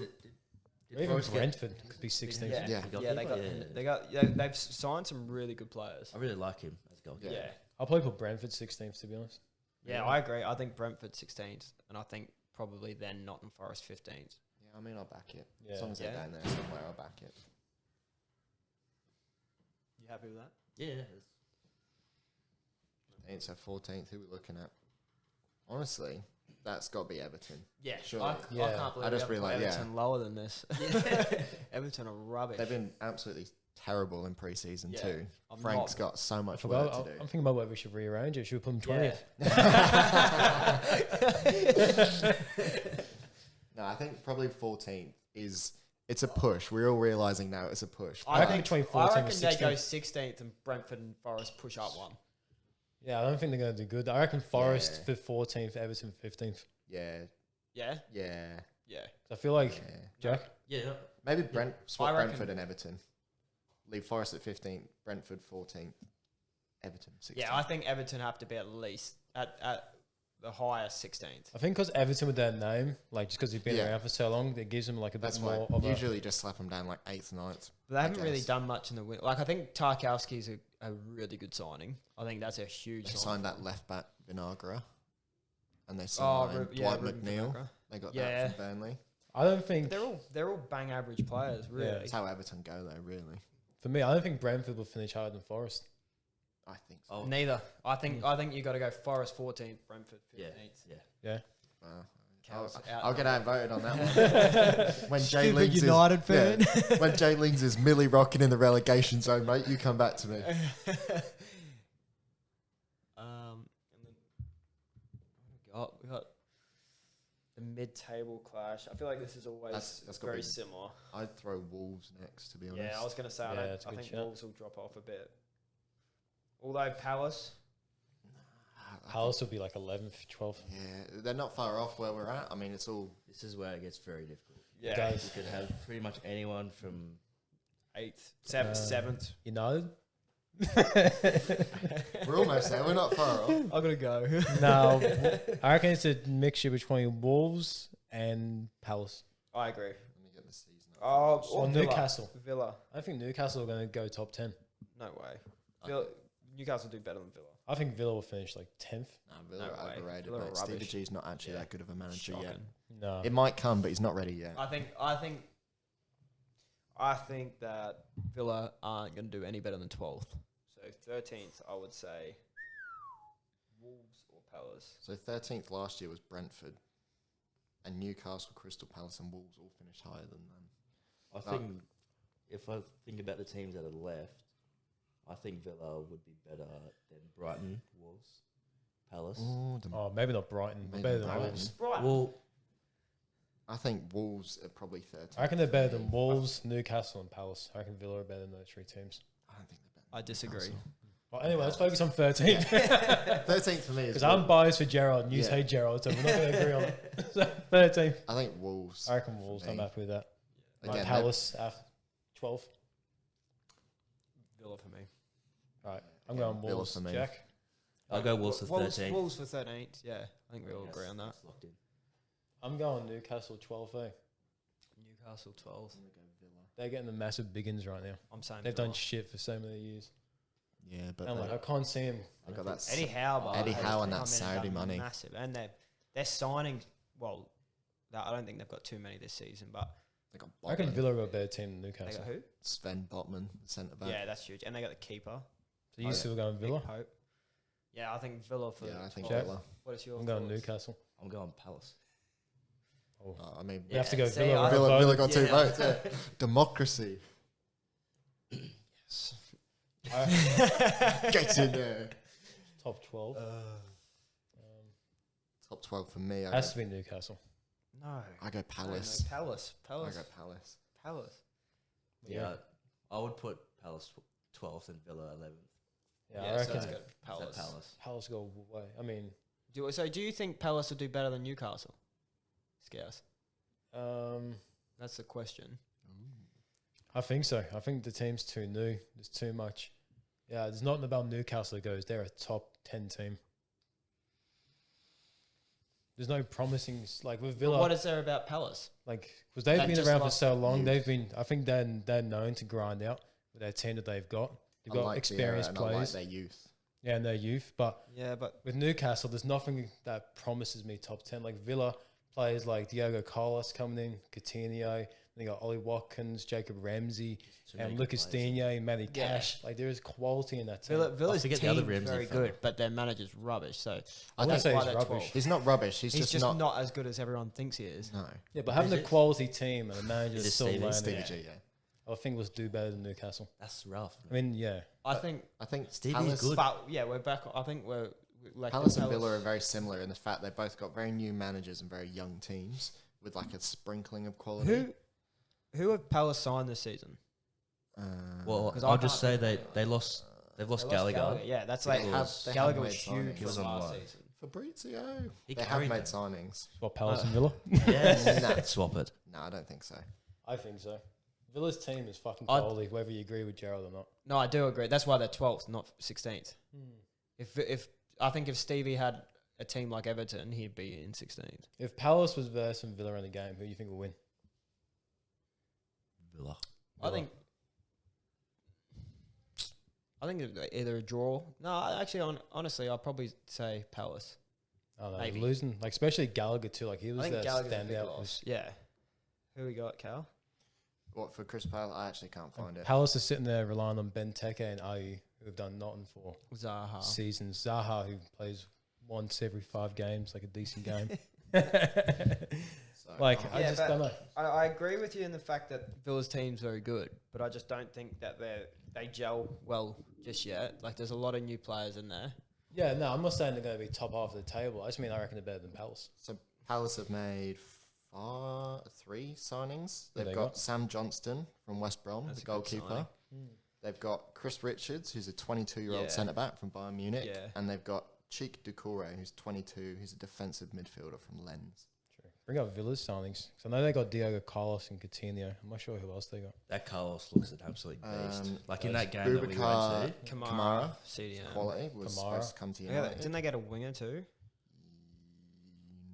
even Brentford could be 16th.
Yeah,
Yeah.
they've signed some really good players.
I really like him as a goalkeeper.
Yeah.
I'll probably put Brentford 16th to be honest.
Yeah, I agree. I think Brentford 16th, and I think probably then Nottingham Forest 15th.
Yeah, I mean, I'll back it.
Yeah.
As long as they're
Yeah.
down there somewhere, I'll back it.
You happy with that?
Yeah.
And so 14th, who are we looking at? Honestly, that's got to be Everton.
Yeah,
Surely.
I
Yeah.
can't believe
I just
we haven't
realised,
put
yeah.
Everton lower than this. Everton are rubbish.
They've been absolutely terrible in pre-season
Yeah.
too.
I'm
Frank's
not-
got so
I
much
forgot,
work to
I'm
do.
thinking about whether we should rearrange it. Should we put them 20th?
No, I think probably 14th is... It's a push. We're all realising now it's a push.
I reckon between 14th
I
and
reckon they go
16th.
16th and Brentford and Forest push up one.
Yeah, I don't think they're going to do good. I reckon Forest
Yeah.
for 14th, Everton 15th.
Yeah,
Yeah?
yeah,
Yeah.
I feel like,
yeah.
Jack,
Yeah.
Maybe swap
I reckon-
Brentford and Everton. Leave Forest at 15th, Brentford 14th, Everton 16th.
Yeah, I think Everton have to be at least at the highest 16th.
I think because Everton with their name, like just because he's been around for so long, it gives them like a bit more of
usually just slap them down like 8th, 9th.
But they haven't really done much in the win. Like I think Tarkowski's a really good signing. I think that's a huge.
They signed that left back Vinagre, and they signed Dwight McNeil. They got that from Burnley.
I don't think
they're all bang average players. Really,
that's how Everton go though. Really,
for me, I don't think Brentford will finish higher than Forest.
I think so.
Neither. I think you got to go Forest 14th, Brentford 15th.
Yeah.
I'll get outvoted on that one. When Jay Lings
United fan.
When Jay Lings is Millie rocking in the relegation zone, mate, you come back to me.
We got the mid-table clash. I feel like this is always that's very similar.
I'd throw Wolves next, to be honest.
Yeah, I was going to say, I think Wolves will drop off a bit. Although Palace
will be like 11th, 12th.
Yeah, they're not far off where we're at. I mean, it's all...
This is where it gets very difficult.
Yeah.
You could have pretty much anyone from
8th, 7th.
United?
We're almost there. We're not far off.
I'm going to go.
No, I reckon it's a mixture between Wolves and Palace.
I agree.
Let me get the season up.
Or Newcastle.
Villa.
I think Newcastle are going to go top 10.
No way. Newcastle do better than Villa.
I think Villa will finish like 10th.
Villa are overrated.
Villa are
Stevie
rubbish.
G's not actually that good of a manager yet.
No.
It might come, but he's not ready yet.
I think that Villa aren't going to do any better than 12th. So 13th, I would say Wolves or Palace.
So 13th last year was Brentford, and Newcastle, Crystal Palace, and Wolves all finished higher than them.
I think if I think about the teams that are left, I think Villa would be better than Brighton, Wolves, Palace.
Maybe not Brighton, but better than Wolves.
Well,
I think Wolves are probably 13th.
I reckon they're better than Wolves, Newcastle, and Palace. I reckon Villa are better than those three teams.
I don't think they're better.
I disagree.
Well, anyway, let's focus on 13th.
13th for me is...
Because I'm biased for Gerrard, and you hate Gerrard, so we're not going to agree on it. So 13th.
I think Wolves.
I reckon Wolves. I'm happy with that.
Again,
Palace, 12th.
Villa for me.
Right, I'm going Wolves for me. Jack?
I'll go Wolves for 13th.
Wolves for 13th, yeah. I think we all agree on that.
Locked in.
I'm going Newcastle 12th, eh?
Newcastle 12th.
They're getting the massive biggins right now.
I'm saying
they've done shit for so many years.
Yeah, but
I'm like, I can't see him.
I got that
Eddie Howe
and that Saudi money.
Massive. And they're signing, well, I don't think they've got too many this season, but
they got
I reckon Villa are a better team than Newcastle.
They got who?
Sven Botman, the centre back.
Yeah, that's huge. And they got the keeper.
So you still going Villa?
Pope. Yeah, I think Villa for...
Yeah, I think
Jack?
Villa.
What is your
I'm going Newcastle.
I'm going Palace.
Oh, I mean...
You have to go
see,
Villa.
Villa got 2 votes. Yeah. Democracy.
Yes.
Get in there.
Top 12.
Top 12 for me.
Has to be Newcastle.
No.
I go Palace.
No, Palace.
I go Palace.
Palace.
Yeah, I would put Palace 12th and Villa 11th.
Yeah, I reckon
so Palace.
Palace go away. I mean...
Do you think Palace will do better than Newcastle? Scarce. That's the question.
I think so. I think the team's too new. There's too much. Yeah, there's nothing about Newcastle that goes, they're a top 10 team. There's no promising, like with Villa.
But what is there about Palace?
Like, because they've been around for so long, I think they're known to grind out with their team that they've got. They've got experienced players.
I like their youth.
Yeah, and their youth. But
but
with Newcastle, there's nothing that promises me top 10. Like Villa, players like Diogo Carlos coming in, Coutinho, then you got Ollie Watkins, Jacob Ramsey, and Lucas Digne, Matty Cash. Like there is quality in that team.
Villa's team is very good, but their manager's rubbish. So
I wouldn't say he's rubbish.
12.
He's not rubbish. He's just
not as good as everyone thinks he is.
No.
Yeah, but having a quality team and a manager that's still learning,
Stevie G,
I think was do better than Newcastle.
That's rough.
I mean, yeah.
I think
Stevie's good.
But yeah, we're back. I think we're like
Palace and Villa are very similar in the fact they both got very new managers and very young teams with like a sprinkling of quality.
Who have Palace signed this season?
Well, I'll just say they've lost Gallagher.
Yeah, that's
They
like Gallagher was huge
He was on
last
loan.
season.
Fabrizio.
He
They have
carried
made
them.
signings.
What, Palace and Villa?
Yes. Swap it.
No, I don't think so.
I think so. Villa's team is fucking quality, whether you agree with Gerald or not.
No, I do agree. That's why they're 12th, not 16th. If I think if Stevie had a team like Everton, he'd be in 16th.
If Palace was versus Villa in the game, who do you think will win?
Villa.
I think either a draw. No, actually, honestly, I'll probably say Palace.
I don't know,
Maybe.
losing. Like, especially Gallagher, too. Like, he
I
was
think
the
Gallagher's a big
standout.
loss. Yeah. Who we got, Cal?
What for Chris Palace? I actually can't find it.
Palace is sitting there relying on Benteke and Ayew, who have done nothing for
Zaha.
seasons. Zaha, who plays once every 5 games, like a decent game.
So,
Like,
oh,
I just don't know.
I agree with you in the fact that Villa's team's very good, but I just don't think that they gel well just yet. Like, there's a lot of new players in there.
Yeah, no, I'm not saying they're going to be top half of the table. I just mean I reckon they're better than Palace.
so Palace have made 3 signings.
Who
They've
they
got
got?
Sam Johnston from West Brom,
That's
the
a good
goalkeeper.
signing.
They've got Chris Richards, who's a 22-year-old
Yeah.
centre-back from Bayern Munich.
Yeah.
And they've got Cheek Doucouré, who's 22. He's a defensive midfielder from Lens.
True. Bring up Villa's signings. So I know they got Diogo Carlos and Coutinho. I'm not sure who else they got.
That Carlos looks an absolute beast. Like in that game that we
Boubacar
went to.
Kamara, CDM.
Quality was
Kamara.
supposed to come to
Yeah,
United.
didn't they get a winger too?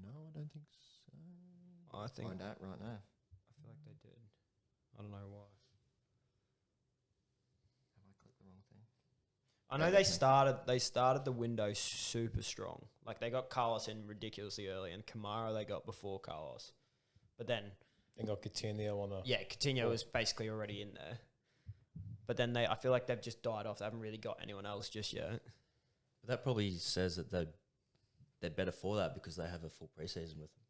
No, I don't think so.
I think.
Find out right now.
I feel like they did. I don't know why.
Have I clicked the wrong thing?
I know they started the window super strong. Like, they got Carlos in ridiculously early, and Kamara they got before Carlos. But then,
They got Coutinho on a...
yeah, Coutinho was basically already in there. But then I feel like they've just died off. They haven't really got anyone else just yet.
But that probably says that they're better for that because they have a full preseason with them.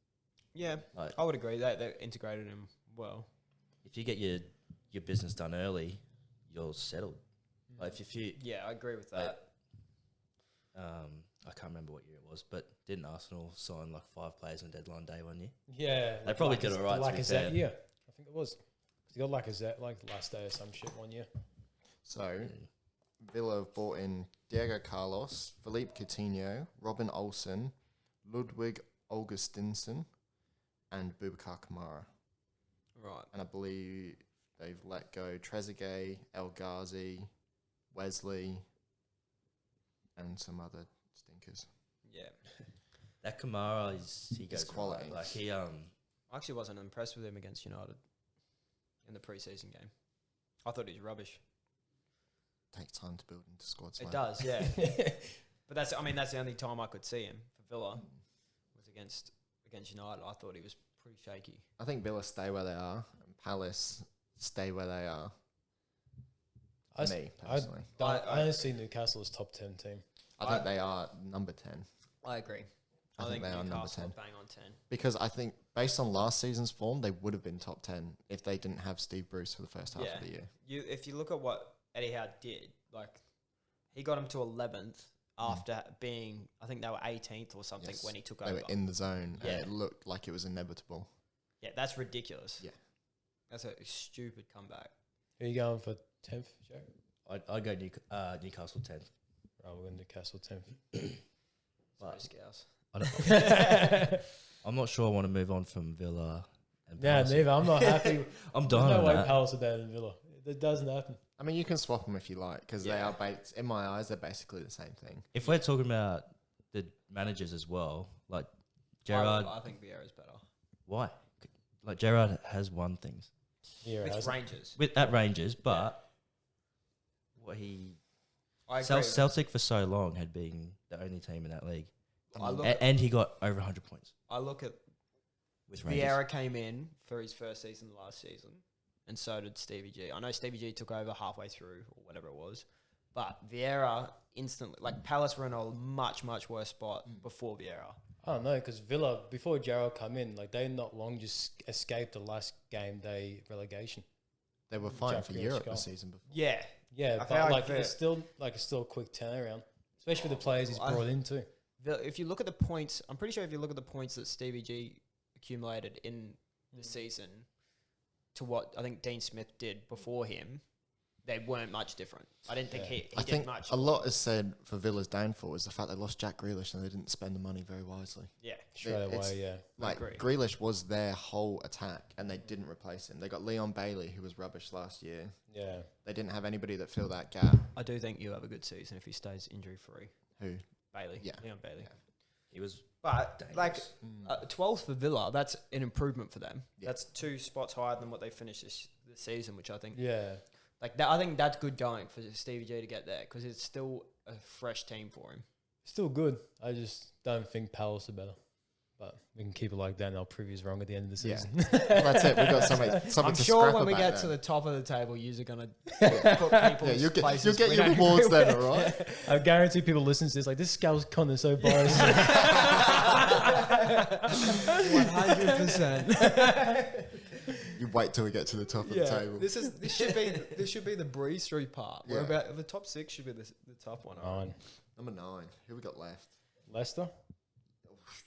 Yeah,
Like,
I would agree. They integrated him well.
if you get your business done early, you're settled. Like if you
Yeah, I agree with that.
I can't remember what year it was, but didn't Arsenal sign like 5 players on deadline day one year?
Yeah.
They probably did all right, to be fair.
Lacazette, yeah. I think it was. 'Cause they got Lacazette like last day or some shit one year.
So, Villa have bought in Diego Carlos, Philippe Coutinho, Robin Olsen, Ludwig Augustinsson, and Boubacar Kamara.
Right.
And I believe they've let go Trezeguet, El Ghazi, Wesley, and some other stinkers.
Yeah.
That Kamara he goes
quality.
right. Like he
I actually wasn't impressed with him against United in the preseason game. I thought he was rubbish.
Takes time to build into squads.
It
mate.
does, yeah. But that's the only time I could see him for Villa was against United. I thought he was pretty shaky.
I think Villa stay where they are, and Palace stay where they are.
I
Me, personally.
I don't see Newcastle as top 10 team.
I think they are number 10.
I agree.
I think they are number
Newcastle
10.
bang on 10.
Because I think, based on last season's form, they would have been top 10 if they didn't have Steve Bruce for the first half
Yeah.
of the year.
If you look at what Eddie Howe did, like he got him to 11th after being, I think they were 18th or something
Yes.
when he took
They
over.
were in the zone,
Yeah.
and it looked like it was inevitable.
Yeah, that's ridiculous.
Yeah.
That's a stupid comeback.
Who are you going for 10th, Joe?
I'd go Newcastle 10th.
Right, we're going to Newcastle 10th.
Sorry,
But
Scouse.
I don't, I'm not sure I want to move on from Villa. And
Yeah,
Palace.
neither. I'm not happy.
I'm
There's
dying
no
on
way
that.
Palace are better than Villa. It doesn't happen.
I mean, you can swap them if you like, because they
Yeah.
are, in my eyes, they're basically the same thing.
If we're talking about the managers as well, like Gerrard,
I think Vieira's better.
why? Like Gerrard has won things
Yeah,
With Rangers.
at Rangers, but what he
I agree.
Celtic for so long had been the only team in that league,
I look,
and he got over 100 points
I look at
with Rangers.
Vieira came in for his first season last season, and so did Stevie G. I know Stevie G took over halfway through or whatever it was, but Vieira instantly, like Palace were in a much, much worse spot before Vieira.
I don't know, because Villa, before Gerrard come in, like they not long just escaped the last game day relegation.
They were fighting
Jack
for
Grealish
Europe
goal.
the season before.
Yeah,
Yeah,
I
but
feel
like
like
it's still a quick turnaround, especially with the players he's brought in too.
if you look at the points, I'm pretty sure if you look at the points that Stevie G accumulated in the season to what I think Dean Smith did before him, they weren't much different. I didn't think he
I
did
think
much.
a lot is said for Villa's downfall is the fact they lost Jack Grealish and they didn't spend the money very wisely.
Yeah,
Straight
it's-
away, yeah.
Like,
agree.
Grealish was their whole attack, and they didn't replace him. They got Leon Bailey, who was rubbish last year.
Yeah.
They didn't have anybody that filled that gap.
I do think you have a good season if he stays injury free.
Who?
Bailey,
Yeah.
Leon Bailey.
Yeah.
He was,
But
dangerous.
12th for Villa, that's an improvement for them.
Yeah.
That's 2 spots higher than what they finished this season, which I think
Yeah.
like that. I think that's good going for Stevie G to get there because it's still a fresh team for him.
Still good. I just don't think Palace are better. But we can keep it like that and I'll prove he's wrong at the end of the
Yeah.
season.
Well, that's it. We've got something
I'm
to
sure
scrap
when we
about
get
then.
to the top of the table, you're going to put people's
you'll
places
get
we
your
don't
rewards
agree
then,
with.
all right?
I guarantee people listening to this like, this Scouse Connor's so biased.
100%.
You wait till we get to the top of the table.
This should be the breeze through part.
Yeah.
We're about the top 6 should be the tough one.
9.
Number 9. Who we got left?
Leicester?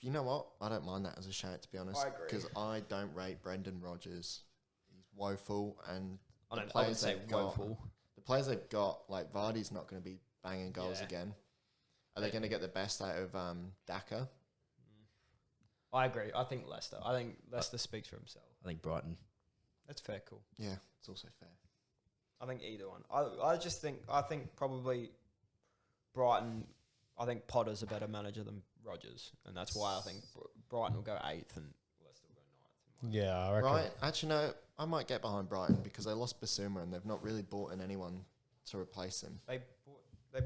You know what? I don't mind that as a shout, to be honest.
I agree.
Because I don't rate Brendan Rodgers. He's woeful, and
I
the
would
players
say
they've got,
woeful.
the players they've got, like Vardy's not going to be banging goals
Yeah.
again. Are they going to get the best out of Daka?
I agree. I think Leicester. I think Leicester speaks for himself.
I think Brighton.
That's fair. Cool.
Yeah, it's also fair.
I think either one. I think probably Brighton. I think Potter's a better manager than Rodgers, and that's why I think Brighton will go 8th and Leicester will go 9th.
Yeah, I reckon.
Right. Actually, no, I might get behind Brighton because they lost Basuma and they've not really brought in anyone to replace him.
They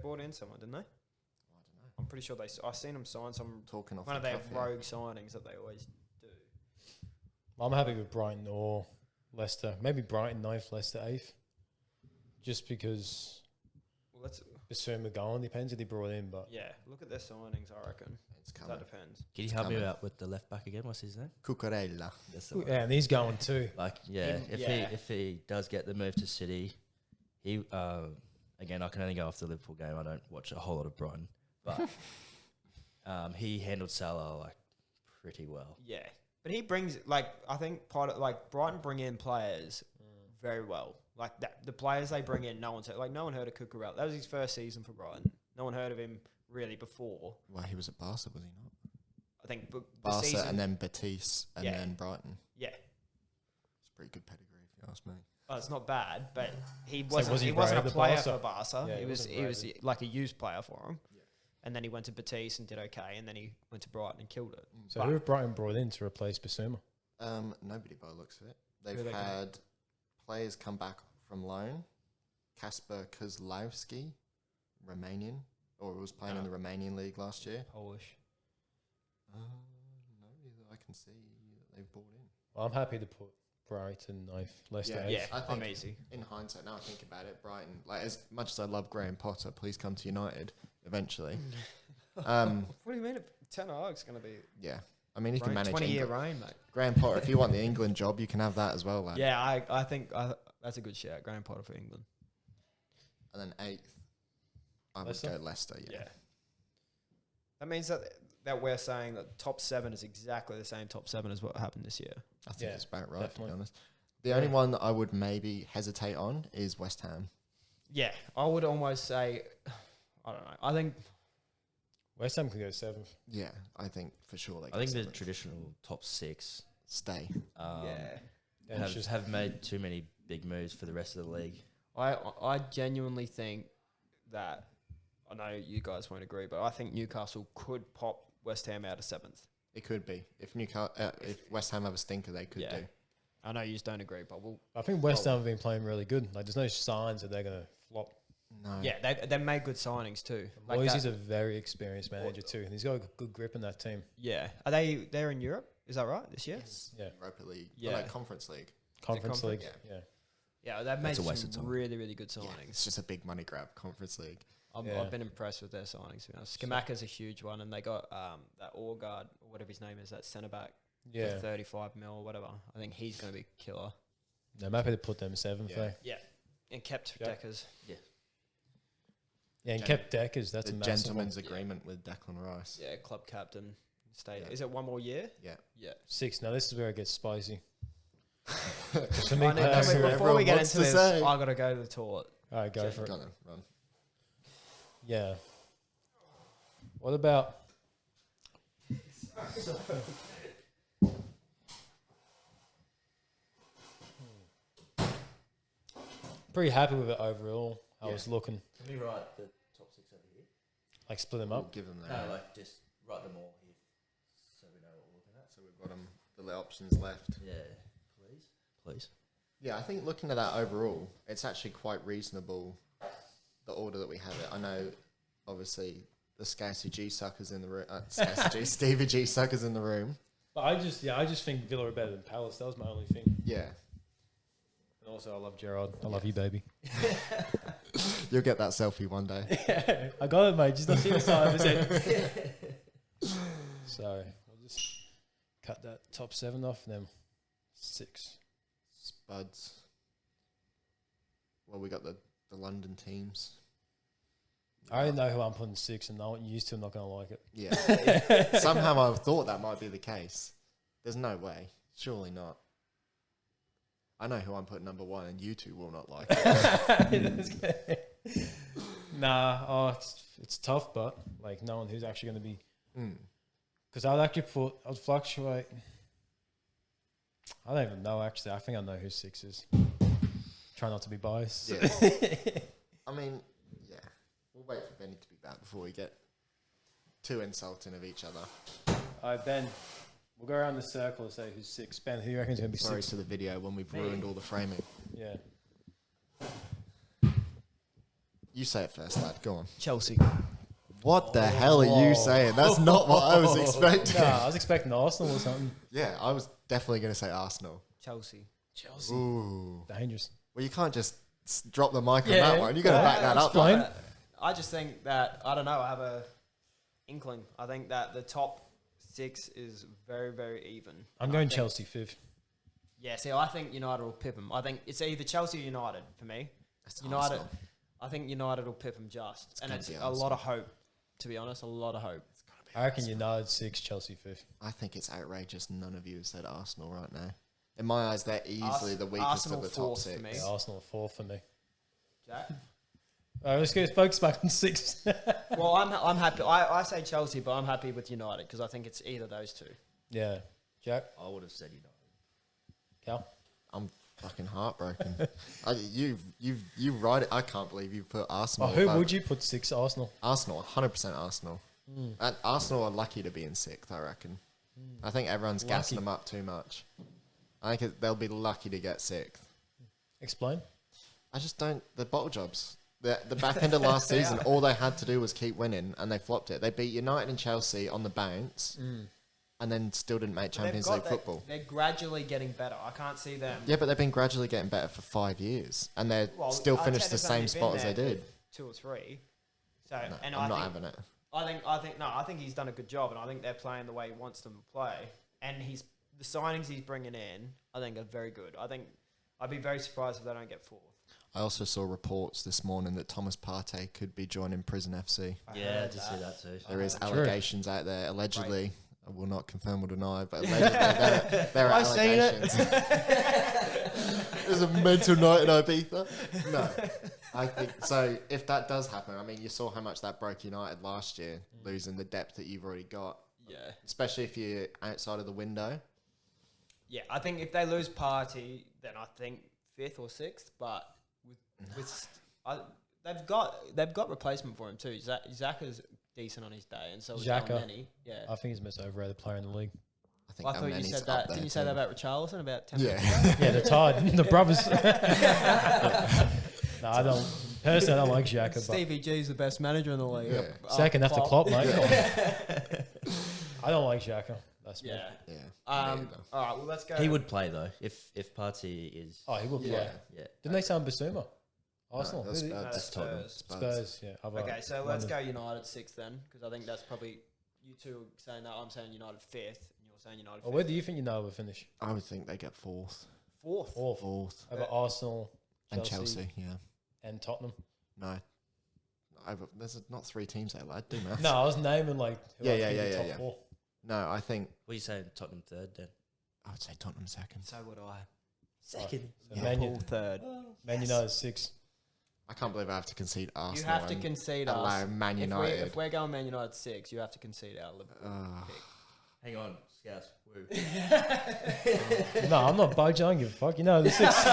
bought in someone, didn't they?
I don't know.
I'm pretty sure I seen them sign some
Talking off
one of
the
their
cuff here.
rogue signings that they always do.
I'm happy with Brighton or Leicester. Maybe Brighton 9th, Leicester 8th. Just because
Well, let's
Basuma going depends if they brought in, but
look at their signings. I reckon
It's coming.
that depends.
Can you help
coming.
me out with the left back again? What's his name?
Cucurella.
That's the one.
yeah, and he's going too.
Like, yeah,
Him-
if
yeah.
he does get the move to City, he again, I can only go off the Liverpool game. I don't watch a whole lot of Brighton, but he handled Salah like pretty well.
Yeah, but he brings I think Brighton bring in players very well. Like that, the players they bring in, no one heard of Cucurella. That was his first season for Brighton. No one heard of him really before.
Well, he was at Barca, was he not?
I think the
Barca
season,
and then Betis and
Yeah.
then Brighton.
yeah,
It's pretty good pedigree, if you ask me.
oh, it's not bad, but he
So
wasn't.
was he
he wasn't a
rated at
player
Barca?
for Barca.
Yeah,
he
he
was.
wasn't
He was
rated.
like a used player for him. And then he went to Betis and did okay, and then he went to Brighton and killed it.
So who have Brighton brought in to replace Basuma?
Nobody by the looks of it.
Who
They've
they got?
had players come back from loan. Kasper Kozlowski, Romanian, or was playing in the Romanian league last year.
Polish.
Nobody that I can see that they've brought in.
Well, I'm happy to put Brighton 9th, Leicester 8th.
Yeah,
I
I'm
think-
easy.
In hindsight, now I think about it, Brighton, like as much as I love Graham Potter, please come to United eventually.
What do you mean? Ten Hag's going to be
Yeah, I mean, he can manage
20-year
England.
reign, mate.
Graham Potter, if you want the England job, you can have that as well, lad.
Yeah, I think that's a good shout. Graham Potter for England.
And then 8th, I would
Leicester?
go Leicester. Yeah.
That means that we're saying that top 7 is exactly the same top 7 as what happened this year.
I think
Yeah,
it's about right, to
definitely.
be honest. The only one that I would maybe hesitate on is West Ham.
Yeah, I would almost say, I don't know. I think
West Ham can go 7th.
Yeah, I think for sure they
I think the
the
traditional top 6
stay.
And it's just
have made too many big moves for the rest of the league.
I genuinely think that, I know you guys won't agree, but I think Newcastle could pop West Ham out of 7th.
It could be. If if West Ham have a stinker, they could do.
I know you just don't agree, but
I think West Ham have been playing really good. Like, there's no signs that they're going to flop.
No.
yeah, they made good signings too. Like
Moyes
that-
is a very experienced manager too, and he's got a good grip on that team.
yeah, they're in Europe? Is that right this year?
Yeah,
Europa League.
Yeah.
Yeah. No, Conference League.
Conference League.
Conference?
Yeah.
Yeah, they've made
That's a waste of
some
time.
really, really good
Yeah,
signings.
it's just a big money grab, Conference League.
Yeah.
I've been impressed with their signings. To be honest. Skamaka's a huge one, and they got that Orgard, or whatever his name is, that centre back,
Yeah.
for 35 mil or whatever. I think he's going to be killer.
I'm happy to put them 7th.
Yeah.
Yeah, and kept
Yeah.
Deckers.
Yeah, and
Gen-
kept Deckers. That's
the
a massive
gentleman's
one.
agreement with Declan Rice.
Yeah, club captain. Stayed.
Yeah.
Is it one more year?
Yeah.
Yeah.
6. Now, this is where it gets spicy. For
I
me
need-
personally.
before we
everyone
get
wants
into
to
this,
say.
I got to go to the toilet.
All right, go for it.
Go on then, run.
Yeah. What about... Pretty happy with it overall. How
Yeah.
it's looking.
Can we write the top 6 over here?
Like, split them
We'll
up.
give them that.
No, like just write them all here
bottom, the options left.
Yeah, please.
Yeah, I think looking at that overall, it's actually quite reasonable, the order that we have it. I know, obviously, the Scassy G suckers in the room. Stevie G suckers in the room.
But I just think Villa are better than Palace. That was my only thing.
Yeah.
And also, I love Gerrard. I love you, baby.
You'll get that selfie one day.
I got it, mate. Just not see the side of his head. So, we'll just cut that top 7 off, and then 6.
Spuds. Well, we got the London teams.
I already know who I'm putting 6, and no one used to. I'm not going to like it.
Yeah. Somehow I thought that might be the case. There's no way. Surely not. I know who I'm putting number 1, and you two will not like it.
Nah, it's tough, but like knowing who's actually going to be. Because I'd fluctuate. I don't even know, actually. I think I know who 6 is. Try not to be biased.
Yeah. I mean, yeah. We'll wait for Benny to be back before we get too insulting of each other.
All right, Ben. We'll go around the circle and say who's 6. Ben, who do you reckon's going to be 6?
Sorry to the video when we've ruined all the framing.
Yeah.
You say it first, lad. Go on.
Chelsea.
What the hell are you saying? That's not what I was expecting.
Nah, I was expecting Arsenal or something.
Yeah, I was definitely going to say Arsenal.
Chelsea.
Ooh.
Dangerous.
Well, you can't just drop the mic on that one. You got to back that up.
Explain.
I just think that, I don't know, I have a inkling. I think that the top 6 is very, very even.
I'm going Chelsea 5th.
Yeah, see, I think United will pip them. I think it's either Chelsea or United for me.
That's
United.
Arsenal.
I think United will pip them just. And
gotta
it's
be
a
Arsenal.
lot of hope, to be honest, a lot of hope.
I reckon United 6, Chelsea 5th.
I think it's outrageous none of you have said Arsenal right now. In my eyes, they're easily the weakest
Arsenal
of the top
fourth
6.
for me.
Yeah, Arsenal 4 for me.
Jack?
All right, let's get focus back on 6.
Well, I'm happy. I say Chelsea, but I'm happy with United because I think it's either those two.
Yeah. Jack?
I would have said United.
Cal?
I'm fucking heartbroken. You write it. I can't believe you put Arsenal.
Who would you put 6? Arsenal?
Arsenal, 100% Arsenal. And Arsenal are lucky to be in 6th, I reckon. I think everyone's gassing them up too much. I think they'll be lucky to get 6th.
Explain.
I just don't. The bottle jobs. The back end of last season, all they had to do was keep winning, and they flopped it. They beat United and Chelsea on the bounce, and then still didn't make Champions League football.
They're gradually getting better. I can't see them.
Yeah, but they've been gradually getting better for 5 years, and they're still finished the same spot as they did.
2 or 3. So,
No,
and
I'm
I
not
think,
having it.
I think he's done a good job, and I think they're playing the way he wants them to play. And the signings he's bringing in, I think, are very good. I think I'd be very surprised if they don't get 4th.
I also saw reports this morning that Thomas Partey could be joining Prison FC.
Yeah, I did see that too.
There is
True.
allegations out there, allegedly. I will not confirm or deny, but allegedly there are allegations. There's a mental night in Ibiza. No, I think so. If that does happen, I mean, you saw how much that broke United last year, losing the depth that you've already got.
Yeah.
Especially if you're outside of the window.
Yeah, I think if they lose Party, then I think 5th or 6th. But they've got replacement for him too. Xhaka's decent on his day, and so is
Xhaka.
Elneny. Yeah.
I think he's the most overrated player in the league.
I think
I thought you
Elneny's
said
up
that.
there
Didn't you say
too.
that about Richarlison about 10
Yeah.
minutes ago?
Yeah, they're tied. The brothers. No, I don't. Personally, I don't like Xhaka. But
Stevie G's the best manager in the league.
Yeah.
second after Klopp, mate. I don't like Xhaka. That's me.
Yeah.
Yeah.
All right. Well, let's go.
He would play though if Partey is.
Oh, he would play.
Yeah.
Yeah.
Didn't they sign Basuma? Arsenal.
that's
Who did he-
bad.
Just Tottenham.
Spurs. Yeah. Other
Okay, so let's
London.
go United 6th then, because I think that's probably you two are saying that. I'm saying United 5th, and you're saying United 5th.
Oh, where do you think United will finish?
I would think they get 4th.
4th.
Fourth. Over Arsenal,
And Chelsea, yeah.
and Tottenham.
No. There's not 3 teams there, lad. Do maths.
No, I was naming like who
Yeah,
I
yeah,
think
yeah,
the
yeah,
top
yeah.
4.
No, I think
What are you saying? Tottenham 3rd then?
I would say Tottenham 2nd.
So would I.
Second.
So
Yeah.
Man,
Liverpool 3rd.
Man United 6.
I can't believe I have to concede Arsenal.
You have to
and
concede
allow
us.
Man United.
If we're going Man United 6, you have to concede our Liverpool pick.
Hang on, Scouts. Woo.
No, I'm not budging. I don't give a fuck. You know the 6.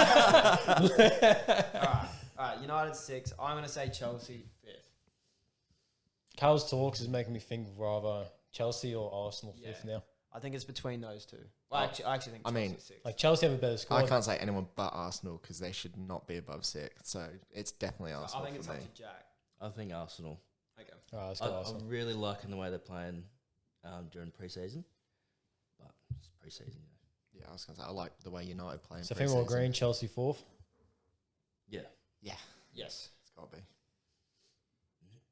All right. United 6. I'm going to say Chelsea 5th.
Carl's talks is making me think rather Chelsea or Arsenal 5th now.
I think it's between those two. Well, I actually think Chelsea's 6.
Like Chelsea have a better squad.
I can't say anyone but Arsenal because they should not be above 6. So it's definitely Arsenal.
I think it's
for
up
me.
to Jack.
I think Arsenal.
Okay.
All right, let's go Arsenal.
I'm really liking the way they're playing during pre-season, but it's pre-season.
Yeah, I was going to say, I like the way United play.
So I think we're agreeing Chelsea 4th.
Yeah.
Yeah.
Yes.
It's got to be.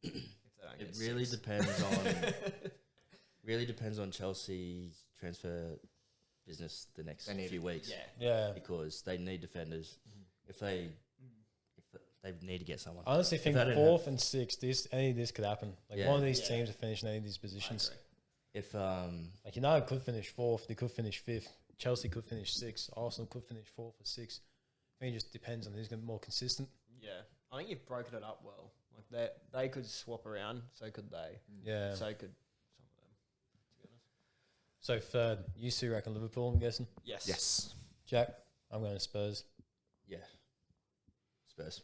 If they don't
It
get
really
6.
depends on Chelsea's transfer business the next few weeks.
Yeah.
Because they need defenders. If they need to get someone.
I honestly think
If they don't
4th and 6th, any of this could happen. Like
Yeah.
one of these teams are finishing any of these positions.
If
Like United could finish 4th, they could finish 5th. Chelsea could finish 6th. Arsenal could finish 4th or 6th. I think it just depends on who's going to be more consistent.
Yeah. I think you've broken it up well. Like they could swap around, so could they.
Yeah.
So could some of them, to be honest.
So third, you two reckon Liverpool, I'm guessing?
Yes.
Yes.
Jack, I'm going to Spurs.
yeah, Spurs.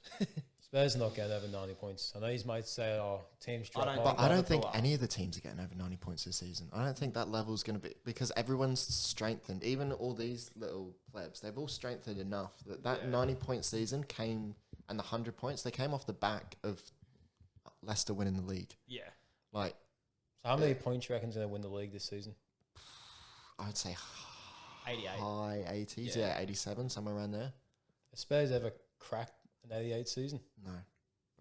Spurs are not getting over 90 points. I know you might say, teams drop
don't
off.
think
But I don't think
Liverpool are.
any of the teams are getting over 90 points this season. I don't think that level's going to be... Because everyone's strengthened. Even all these little plebs, they've all strengthened enough that 90-point season came... And the 100 points, they came off the back of Leicester winning the league.
Yeah.
Like...
So how many points do you reckon's going to win the league this season?
I would say
88.
high 80s.
Yeah.
Yeah, 87, somewhere around there.
Have Spurs ever cracked an 88 season?
No.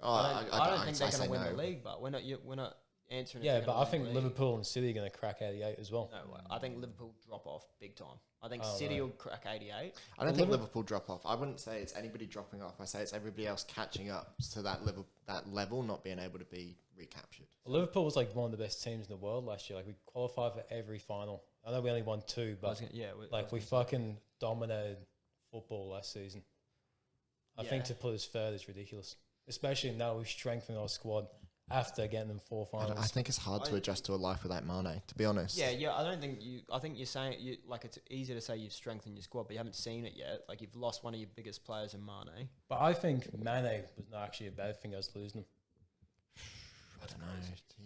I don't think they're
I'd
going
say
to win
no.
the league, but we're not answering. if
Yeah,
they're
but
gonna
I
win
think
the league.
Liverpool and City are going to crack 88 as well.
No way. I think Liverpool drop off big time. I think
Oh,
City
no.
will crack 88.
I don't
Well,
think Liverpool drop off. I wouldn't say it's anybody dropping off. I say it's everybody else catching up to that level, not being able to be recaptured.
Well, Liverpool was like one of the best teams in the world last year. Like we qualified for every final. I know we only won 2, but we fucking dominated football last season. I think to put us third is ridiculous, especially now we've strengthened our squad after getting them 4 finals.
I think it's hard to adjust to a life without Mane, to be honest.
Yeah. I don't think you. I think you're saying it's easy to say you've strengthened your squad, but you haven't seen it yet. Like you've lost one of your biggest players in Mane.
But I think Mane was not actually a bad thing us losing him.
I don't know.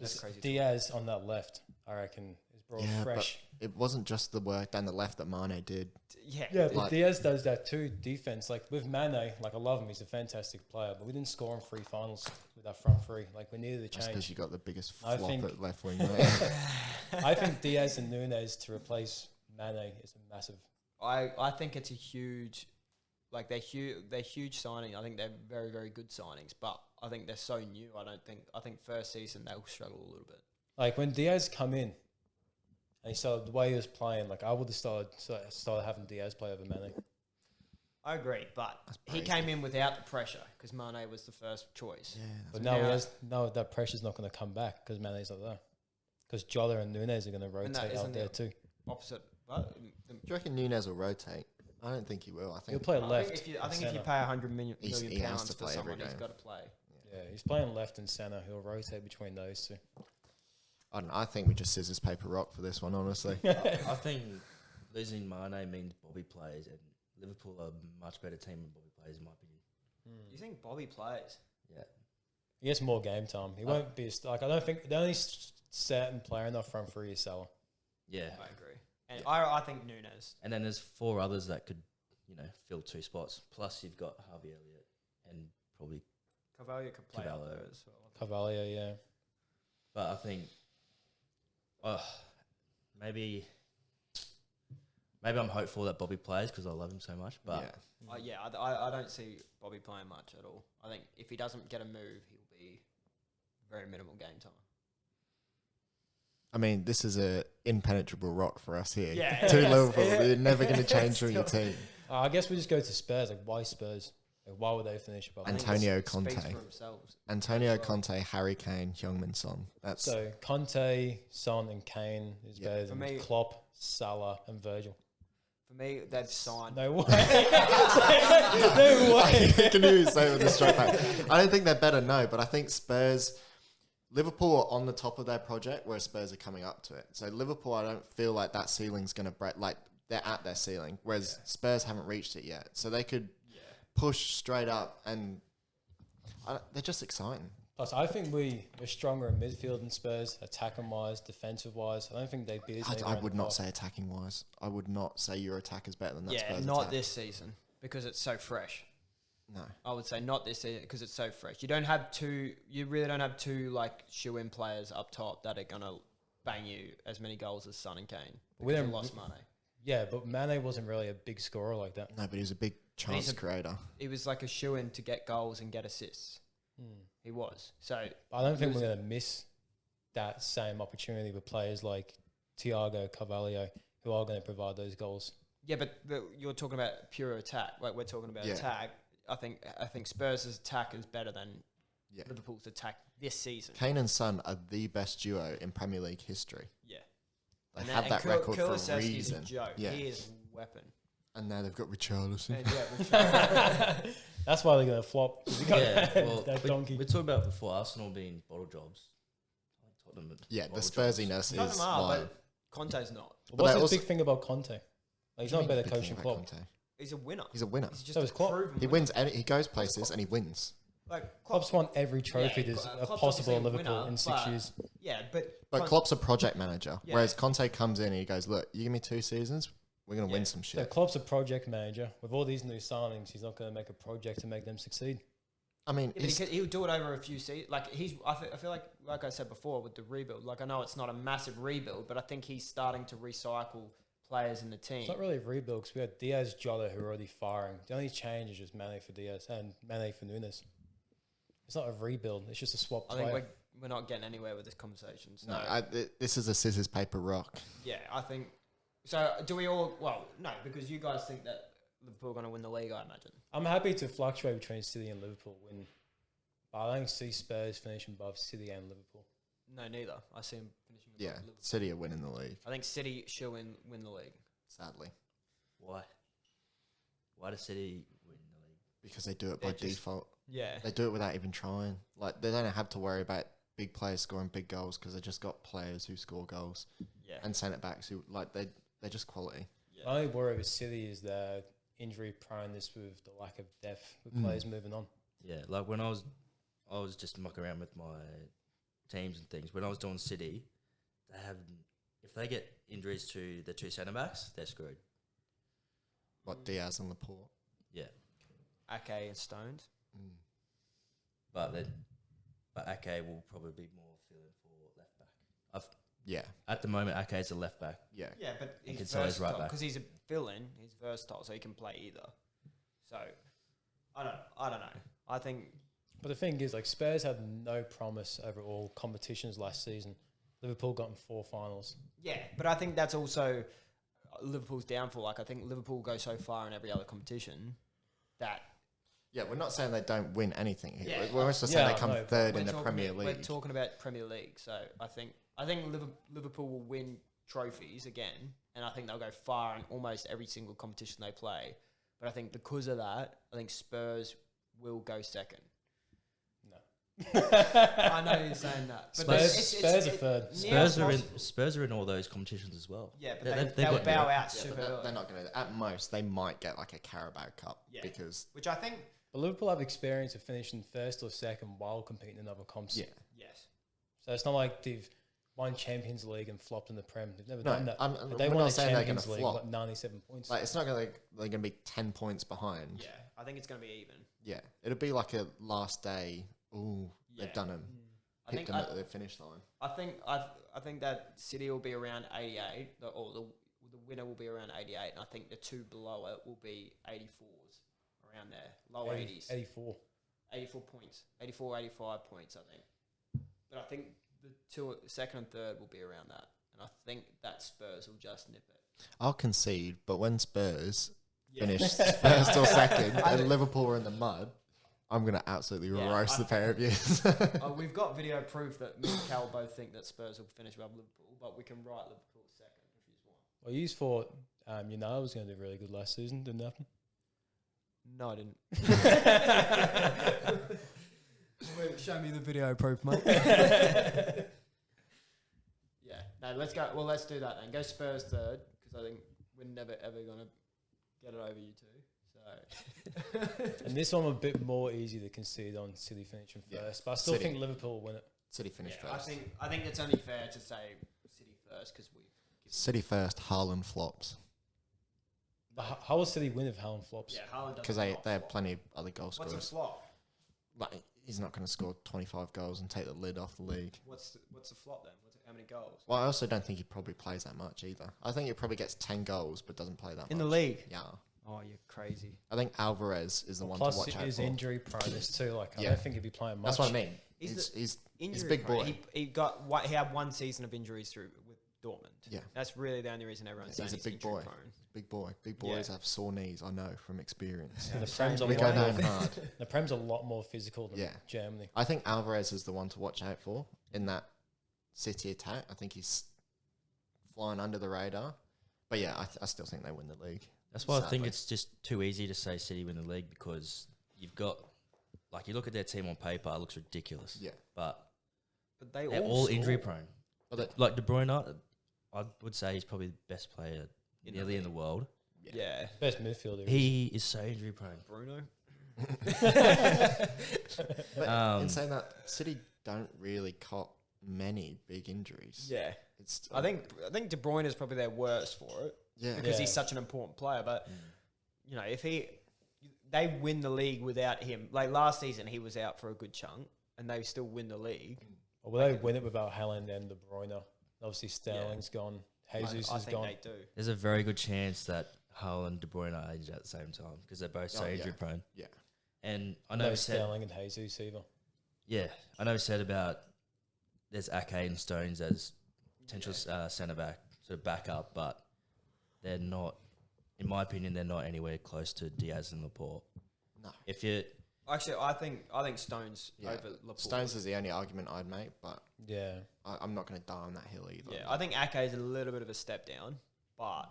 That's crazy.
Diaz on that left, I reckon, is brought fresh.
But it wasn't just the work down the left that Mane did.
Yeah.
Yeah, but
Like-
Diaz does that too, defense. Like with Mane, like I love him, he's a fantastic player, but we didn't score in 3 finals with our front 3. Like we needed a
That's because
change.
you got the biggest
I
flop
think-
at left wing. Mate.
I think Diaz and Nunes to replace Mane is a massive.
I think it's a huge, like they're huge signing. I think they're very, very good signings, but I think they're so new. I think first season they'll struggle a little bit.
Like when Diaz come in, and he started the way he was playing, like I would have started having Diaz play over Mane.
I agree, but he
crazy.
came in without the pressure because Mane was the first choice.
Yeah,
But
So
now that pressure's not going to come back because Mane's not there. Because Jota and Nunes are going to rotate
isn't
out there
it
too.
Opposite. But,
do you reckon Nunes will rotate? I don't think he will. I
He'll
think
play
I
left.
think if you
and
pay
centre.
100 million
He has
pounds
to
for
play every
someone, he's
game.
got to play.
Yeah, he's playing left and centre. He'll rotate between those two.
I don't know. I think we just scissors paper rock for this one, honestly.
I think losing Mane means Bobby plays, and Liverpool are a much better team than Bobby plays, in my opinion.
You think Bobby plays?
Yeah.
He gets more game time. He won't be I don't think the only certain player in the front 3 is Salah.
Yeah.
I agree. And I think Nunes.
And then there's 4 others that could, fill 2 spots. Plus you've got Harvey Elliott and probably
Carvalho could play out
Carvalho.
there as well.
Carvalho, yeah.
But I think, maybe I'm hopeful that Bobby plays because I love him so much. But
I don't see Bobby playing much at all. I think if he doesn't get a move, he'll be very minimal game time.
I mean, this is a impenetrable rock for us here.
Yeah.
2 Liverpool. You're never going to change from your team.
I guess we just go to Spurs. Like, why Spurs? Like, why would they finish above?
And
us?
Antonio
Speaks
Conte.
for themselves.
Antonio Conte, Harry Kane, Heung-min Son. That's
So Conte, Son, and Kane is
Yeah.
better
For
than
me-
Klopp, Salah, and Virgil.
For me, they've signed.
No way. No way.
Can you say with a straight face? I don't think they're better, no, but I think Liverpool are on the top of their project, whereas Spurs are coming up to it. So Liverpool, I don't feel like that ceiling's going to break. Like they're at their ceiling, whereas Spurs haven't reached it yet. So they could push straight up, and they're just exciting.
Plus, I think we're stronger in midfield than Spurs, attacking wise, defensive wise. I don't think they beat us.
I would not say attacking wise. I would not say your attack is better than that.
Yeah,
Spurs
not
attack.
this season because it's so fresh.
No,
I would say not this season because it's so fresh. You really don't have two like shoe-in players up top that are gonna bang you as many goals as Son and Kane.
We
Because you lost Mane.
Yeah, but Mane wasn't really a big scorer like that.
no, but he was a big chance creator.
He was like a shoe-in to get goals and get assists. He was. So
But I don't think we're going to miss that same opportunity with players like Thiago, Carvalho, who are going to provide those goals.
yeah, but you're talking about pure attack. Like we're talking about attack. I think Spurs' attack is better than Liverpool's attack this season.
Kane and Son are the best duo in Premier League history.
Yeah.
They have that record for a reason.
A joke.
Yeah.
He is a weapon.
And now they've got Richarlison.
That's why they're going to flop. You got that donkey.
We talked about before Arsenal being bottle jobs. Tottenham
Yeah, the
bottle
Spursiness
None of
is
them are,
wild.
but Conte's not.
What's the big thing about Conte? Like, he's not a better
Big
coach
thing
than
about
Klopp.
Conte.
He's a winner.
He's a winner.
He's just
So is Klopp.
proven
He
winner.
wins. He goes places and he wins.
Like
Klopp's won every trophy
Yeah,
there's
Klopp's
possible
obviously
in
a
Liverpool
winner,
in 6
but-
years.
Yeah, but
But Klopp's a project manager,
Yeah.
whereas Conte comes in and he goes, "Look, you give me 2 seasons, we're gonna win some
So
shit."
Klopp's a project manager. With all these new signings, he's not going to make a project to make them succeed.
I mean,
Yeah, but he'll do it over a few seasons. Like I feel like I said before with the rebuild. Like I know it's not a massive rebuild, but I think he's starting to recycle players in the team.
It's not really a rebuild because we had Diaz, Jota, who are already firing. The only change is just Mane for Diaz and Mane for Nunes. It's not a rebuild. It's just a swap
I think
player.
we're not getting anywhere with this conversation. So
no, this is a scissors paper rock.
yeah, I think. So do we all? Well, no, because you guys think that Liverpool are going to win the league. I imagine.
I'm happy to fluctuate between City and Liverpool. But I don't see Spurs finishing above City and Liverpool.
No, neither. I see him finishing. above
Yeah,
Liverpool.
City are winning the league.
I think City should win the league.
Sadly,
Why? Why does City win the league?
because they do it
They're
by
just-
default.
Yeah.
They do it without even trying. Like they don't have to worry about big players scoring big goals because they just got players who score goals
Yeah.
and centre backs who they're just quality.
Yeah.
My only worry with City is the injury proneness with the lack of depth with players moving on.
Yeah, like when I was just mucking around with my teams and things. When I was doing City, they have if they get injuries to the 2 centre backs, they're screwed.
What Diaz and Laporte.
Yeah,
Ake and Stones.
but Ake will probably be more feeling for left back.
Yeah,
At the moment, Ake is a left back.
yeah.
Yeah, but
And
he's
Cancelo's right
versatile
back.
because he's a villain. He's versatile, so he can play either. So I don't know. I think
But the thing is, like, Spurs had no promise over all competitions last season. Liverpool got in 4 finals.
yeah, but I think that's also Liverpool's downfall. Like I think Liverpool go so far in every other competition that
Yeah, we're not saying they don't win anything here.
Yeah.
We're also saying
Yeah,
they come
no,
third
we're
in the
talking
Premier
about-
League.
We're talking about Premier League, so I think Liverpool will win trophies again, and I think they'll go far in almost every single competition they play. But I think because of that, I think Spurs will go second.
No.
I know you're saying that. But
Spurs are third.
Spurs are in all those competitions as well.
Yeah, but
They've
they'll
got-
bow out
Yeah,
super
but
early.
they're not going to. At most, they might get like a Carabao Cup
Yeah.
because
Which I think,
But Liverpool have experience of finishing first or second while competing in other comps.
yeah.
yes.
So it's not like they've won Champions League and flopped in the Prem. They've never
No,
done that.
I'm-
If they
we're
won
not
the
saying they're gonna
Champions League,
flop.
got 97 points.
Like it's not going to. They're going to be 10 points behind.
Yeah, I think it's going to be even.
Yeah, it'll be like a last day. Ooh,
Yeah.
they've done them.
I
Hit
think
them at the finish line.
I think that City will be around 88, or the winner will be around 88, and I think the two below it will be 84s, around there, low 80s,
84.
84 points, 84, 85 points, I think. But I think the two, second and third will be around that, and I think that Spurs will just nip it.
I'll concede, but when Spurs
Yeah.
finished first or second and Liverpool were in the mud, I'm going to absolutely
Yeah,
roast the pair of you.
We've got video proof that me and Cal both think that Spurs will finish above Liverpool, but we can write Liverpool second if you want.
Well, you thought United was going to do really good last season. Didn't happen.
No, I didn't. Wait, show me the video proof, mate. Yeah. No, let's go. Well, let's do that then. Go Spurs third, because I think we're never ever gonna get it over you two. So,
And this one a bit more easy to concede on City finishing first, but I still
City.
think Liverpool will win it.
City finished
yeah,
first.
I think it's only fair to say City first because we.
City first, Haaland flops.
But how will City win if Haaland flops?
Yeah, Haaland
Because they have plenty of other goal
What's
scorers.
a flop?
Like, he's not going to score 25 goals and take the lid off the league.
What's the flop then? How many goals?
Well, I also don't think he probably plays that much either. I think he probably gets 10 goals but doesn't play that much.
In the league?
Yeah.
Oh, you're crazy.
I think Alvarez is the one
Plus,
to watch out
he's
for.
injury prone too. Like, I
Yeah.
don't think he'd be playing much.
That's what I mean.
He's
He's a
Injury
big
prone.
boy.
He had one season of injuries through with Dortmund.
Yeah.
That's really the only reason everyone's saying
He's a big
injury
boy.
prone.
Big boy. Big boys have sore knees, I know, from experience.
And the Prem's a
We
lot
go
more.
down hard.
The Prem's a lot more physical than
Yeah.
Germany.
I think Alvarez is the one to watch out for in that City attack. I think he's flying under the radar. But yeah, I still think they win the league.
That's why I think
Sadly.
it's just too easy to say City win the league because you've got, like, you look at their team on paper, it looks ridiculous.
Yeah.
But
But they
they're
all
all injury
score.
prone.
But they-
Like De Bruyne, I would say he's probably the best player
In
nearly
the
in the world.
Yeah.
Best midfielder.
He is so injury prone.
Bruno.
But in saying that, City don't really cop many big injuries.
Yeah.
It's
I think De Bruyne is probably their worst for it
yeah.
because
Yeah.
he's such an important player. But you know, if they win the league without him. Like last season, he was out for a good chunk, and they still win the league.
Or will they win it without Haaland and De Bruyne? Obviously, Sterling's gone. Jesus
I
is
think
gone.
they do.
There's a very good chance that Hull and De Bruyne are injured at the same time because they're both so
Oh, yeah.
injury prone.
Yeah.
And I know
No
we said,
Sterling and Jesus either.
yeah, I know we said about there's Ake and Stones as potential centre back, sort of backup, but they're not, in my opinion, they're not anywhere close to Diaz and Laporte.
No.
If you
Actually, I think Stones
Yeah.
over Laporte.
Stones is the only argument I'd make, but
Yeah.
I'm not going to die on that hill either.
Yeah, I think Ake is a little bit of a step down, but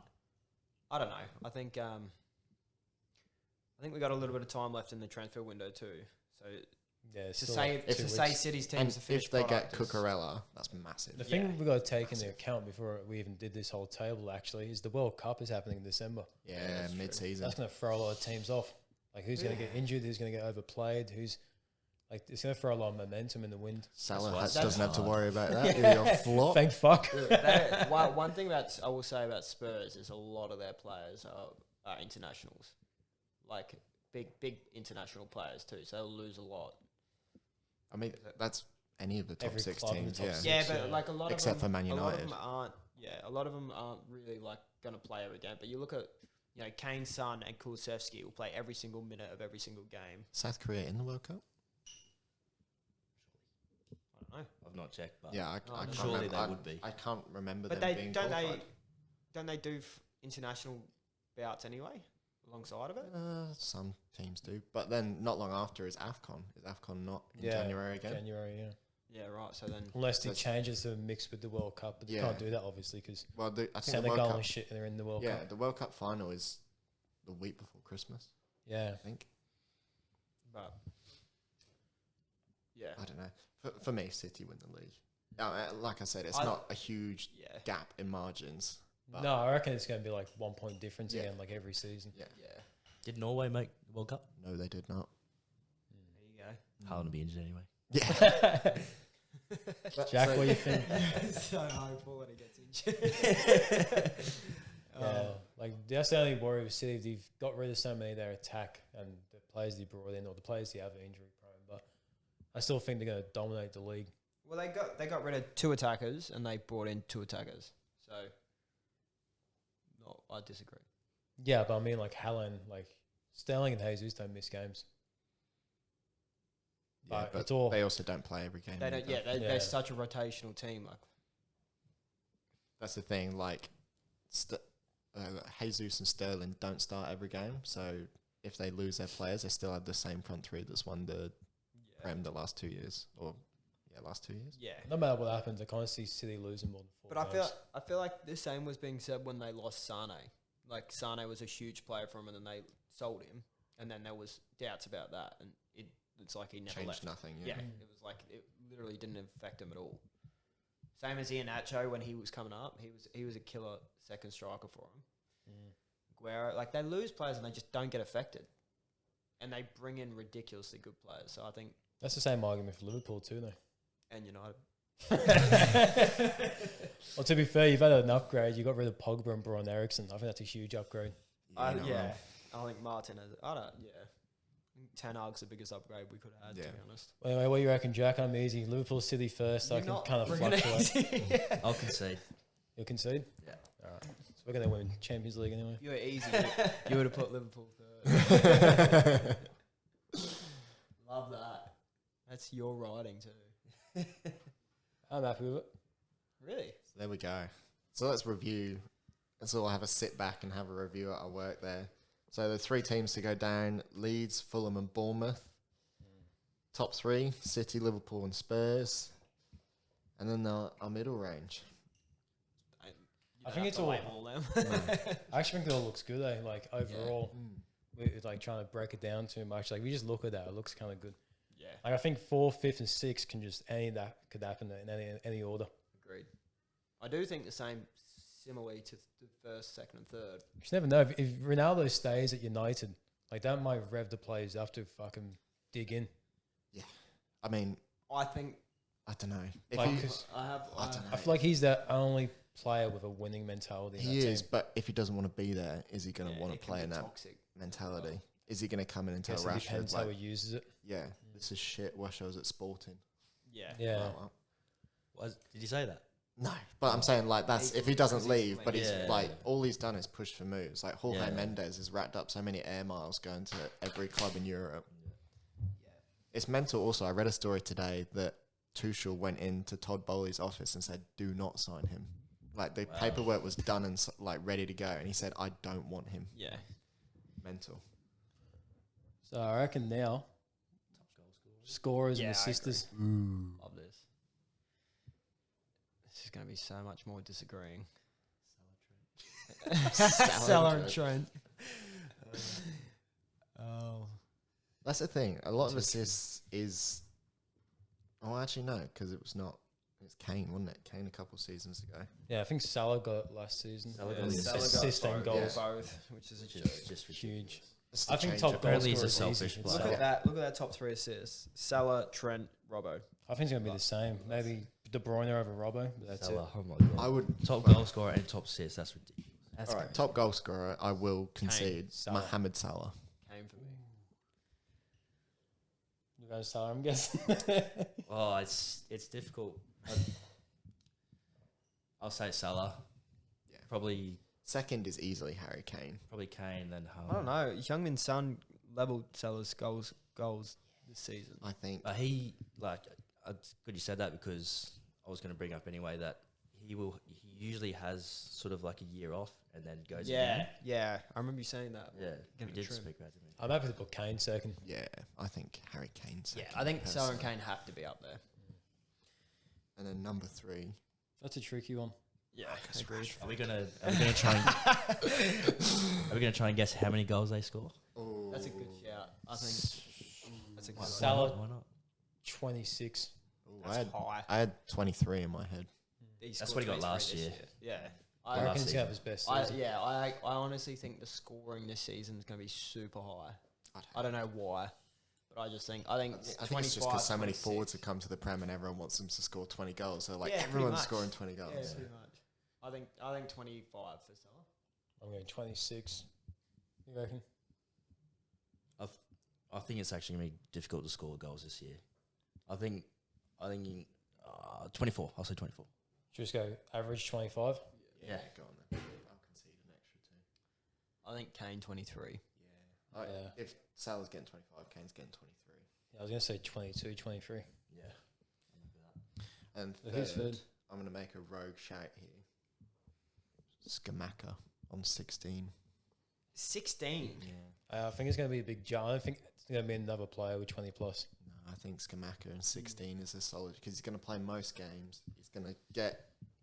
I don't know. I think we got a little bit of time left in the transfer window too. So
Yeah.
to
still
say
like
to
2
say
weeks.
City's team
And
is a finished
if they get
product is-
Cucurella, that's massive.
The thing
Yeah.
we got to take into account before we even did this whole table actually is the World Cup is happening in December.
Yeah,
that's true.
mid-season.
That's going to throw a lot of teams off. Like who's going to get injured? Who's going to get overplayed? Who's like it's going to throw a lot of momentum in the wind.
Salah
That's
doesn't have to
hard.
worry about that. You're flop.
Thank fuck.
One thing I will say about Spurs is a lot of their players are internationals, like big international players too. So they'll lose a lot.
I mean, that's any of the top
Every
6
club in the
teams,
top
yeah.
six.
Yeah, but
yeah.
like a lot
Except
of
for
them,
Man
A lot of
United.
them aren't. Yeah, a lot of them aren't really like going to play every game. But you look at Kane's son and Kulusevski will play every single minute of every single game.
South Korea in the World Cup?
I don't know.
I've not checked, but
Yeah, I
no.
can't
Surely
remember.
they would be.
I can't remember
But
them
they
being
don't
qualified.
they do international bouts anyway alongside of it.
Some teams do. But then not long after is AFCON. Is AFCON not in
Yeah,
January again?
January, yeah.
Yeah, right. So then
Unless it
That's-
changes to mix with the World Cup, but they
Yeah.
can't do that obviously because
Well, I think the
Senegal
World Cup...
and shit they're in the World
Yeah,
Cup.
the World Cup final is the week before Christmas,
Yeah.
I think.
but yeah,
I don't know. For me, City win the league. Like I said, it's
I-
not a huge
yeah,
gap in margins. But
No, I reckon it's going to be like 1 point difference
Yeah.
again, like every season.
Yeah.
yeah.
did Norway make the World Cup?
No, they did not.
There you go.
Haaland will be injured anyway.
Yeah.
Jack,
So-
what do you think?
So hopeful that he gets injured.
Yeah, like that's the only worry with City. They've got rid of so many of their attack and the players they brought in, or the players they have are injury prone. But I still think they're going to dominate the league.
Well, they got rid of 2 attackers and they brought in 2 attackers. So, no, I disagree.
Yeah, but I mean, like Haaland, like Sterling and Jesus don't miss games.
Yeah,
But
but
it's all-
they also don't play every game.
They don't.
either.
Yeah,
Yeah.
they're such a rotational team. Like,
That's the thing. Like, Jesus and Sterling don't start every game. So if they lose their players, they still have the same front three that's won the Prem the last 2 years. Last 2 years.
yeah.
No matter what happens, I can't see City losing more than 4
But
games.
I feel like the same was being said when they lost Sane. Like Sane was a huge player for them, and then they sold him, and then there was doubts about that, and it's like he never
Changed
left.
nothing.
Yeah,
Mm.
it was like it literally didn't affect him at all. Same as Iheanacho when he was coming up, he was a killer second striker for him.
Mm.
Aguero. Like, they lose players and they just don't get affected. And they bring in ridiculously good players. So I think...
That's the same argument for Liverpool too, though.
And United.
Well, to be fair, you've had an upgrade. You got rid of Pogba and Brian Eriksson. I think that's a huge upgrade.
I think Martin has... I think Ten Hag's the biggest upgrade we could have had, to be honest.
Well, anyway, what do you reckon, Jack? I'm easy. Liverpool City first. So I can kind of fluctuate.
Yeah.
I'll concede.
You'll concede?
Yeah.
All right. So we're going to win Champions League anyway.
You were easy. You would have put Liverpool third. Love that. That's your writing too.
I'm happy with it.
Really?
So there we go. So let's review. Let's all have a sit back and have a review at our work there. So the 3 teams to go down: Leeds, Fulham and Bournemouth. Top 3, City, Liverpool and Spurs. And then our middle range.
I think it's all...
them.
I actually think it all looks good, eh? Like, overall. We're like trying to break it down too much. Like, we just look at that. It looks kind of good.
Yeah.
Like, I think 4th, 5th and 6th can just... that could happen in any order.
Agreed. I do think the same... Similarly to the 1st, 2nd and 3rd.
You just never know. If Ronaldo stays at United, like, that might rev the players up to fucking dig in.
Yeah. I mean...
I think...
I don't know.
Like, I feel like he's the only player with a winning mentality in
he
that
is,
team.
but if he doesn't want to be there, is he going to want to play in that
toxic
mentality? Is he going to come in and tell
Guess it
Rashford,
depends
like,
how he uses it.
yeah, this is shit, wish I was at Sporting?
Yeah.
Yeah.
Oh, well.
Did you say that?
No, but I'm saying, like, that's if he doesn't leave, but he's
Yeah.
like, all he's done is push for moves. Like, Jorge
Yeah.
Mendes has racked up so many air miles going to every club in Europe. It's mental. Also, I read a story today that Tuchel went into Todd Bowley's office and said, "Do not sign him." Like, the paperwork was done and like ready to go, and he said, "I don't want him."
Yeah.
Mental.
So I reckon now, scorers and assisters.
Love this. This is going to be so much more disagreeing. Salah and Trent. Oh.
That's the thing. A lot of assists is... Oh, actually, no, because it was not... It's Kane, wasn't it? Kane a couple seasons ago.
Yeah, I think Salah got it last season.
Salah got the
assist and goals.
Both, which is a
Just
Huge.
It's the
I think
change
top
up.
goal
Apparently he's
scorer
a
is
selfish
easy.
player.
Look at that. Look at that top 3 assists. Salah, Trent, Robbo.
I think it's going to be the same. Maybe De Bruyne over Robbo, but that's
Salah,
it.
oh my God.
I would...
Top goal scorer and top assists. That's ridiculous.
That's
All right, top goal scorer, I will concede.
Salah.
Mohamed Salah.
Kane for me.
You guys Salah, I'm guessing.
Oh, it's difficult. I'll say Salah.
Yeah.
Probably
Second is easily Harry Kane.
Kane, then Haaland.
I don't know. Youngmin Son leveled Salah's goals this season.
I think.
He it's good you said that because I was going to bring up anyway that he usually has sort of like a year off and then goes again.
Yeah. I remember you saying that.
Yeah,
Give
we
it a
did
trim.
speak about it.
I'm happy to put Kane second.
Yeah, I think Harry Kane second.
Yeah, I think Salah and
personally.
Kane have to be up there.
And then number 3.
That's a tricky one.
Yeah,
agreed.
Are we gonna try and guess how many goals they score?
Oh,
that's a good shout. I think that's a good
Salah.
Why not?
26.
That's high.
I had 23 in my head.
That's what he got last year.
Yeah.
I
Last
reckon he's
season.
going to have his best season.
I honestly think the scoring this season is going to be super high. I don't know why, but I think
I think it's just because so many forwards have come to the Prem and everyone wants them to score 20 goals. So, like,
Yeah, pretty
everyone's
much.
scoring 20 goals.
Yeah, pretty much. I think 25 for Salah.
I'm going 26. You reckon?
I think it's actually going to be difficult to score goals this year. I think 24. I'll say 24.
Should we just go average 25?
Yeah.
Go on then. I'll concede an extra 2.
I think Kane 23.
Yeah.
Yeah.
If Salah's getting 25, Kane's getting 23.
Yeah, I was going to say 22, 23.
Yeah.
And
So who's
third,
third?
I'm going to make a rogue shout here. Skamaka on 16.
16.
Yeah.
I think it's going to be a big jump. I don't think it's going to be another player with 20 plus.
No, I think Skamaka in 16 is a solid because he's going to play most games. He's going to get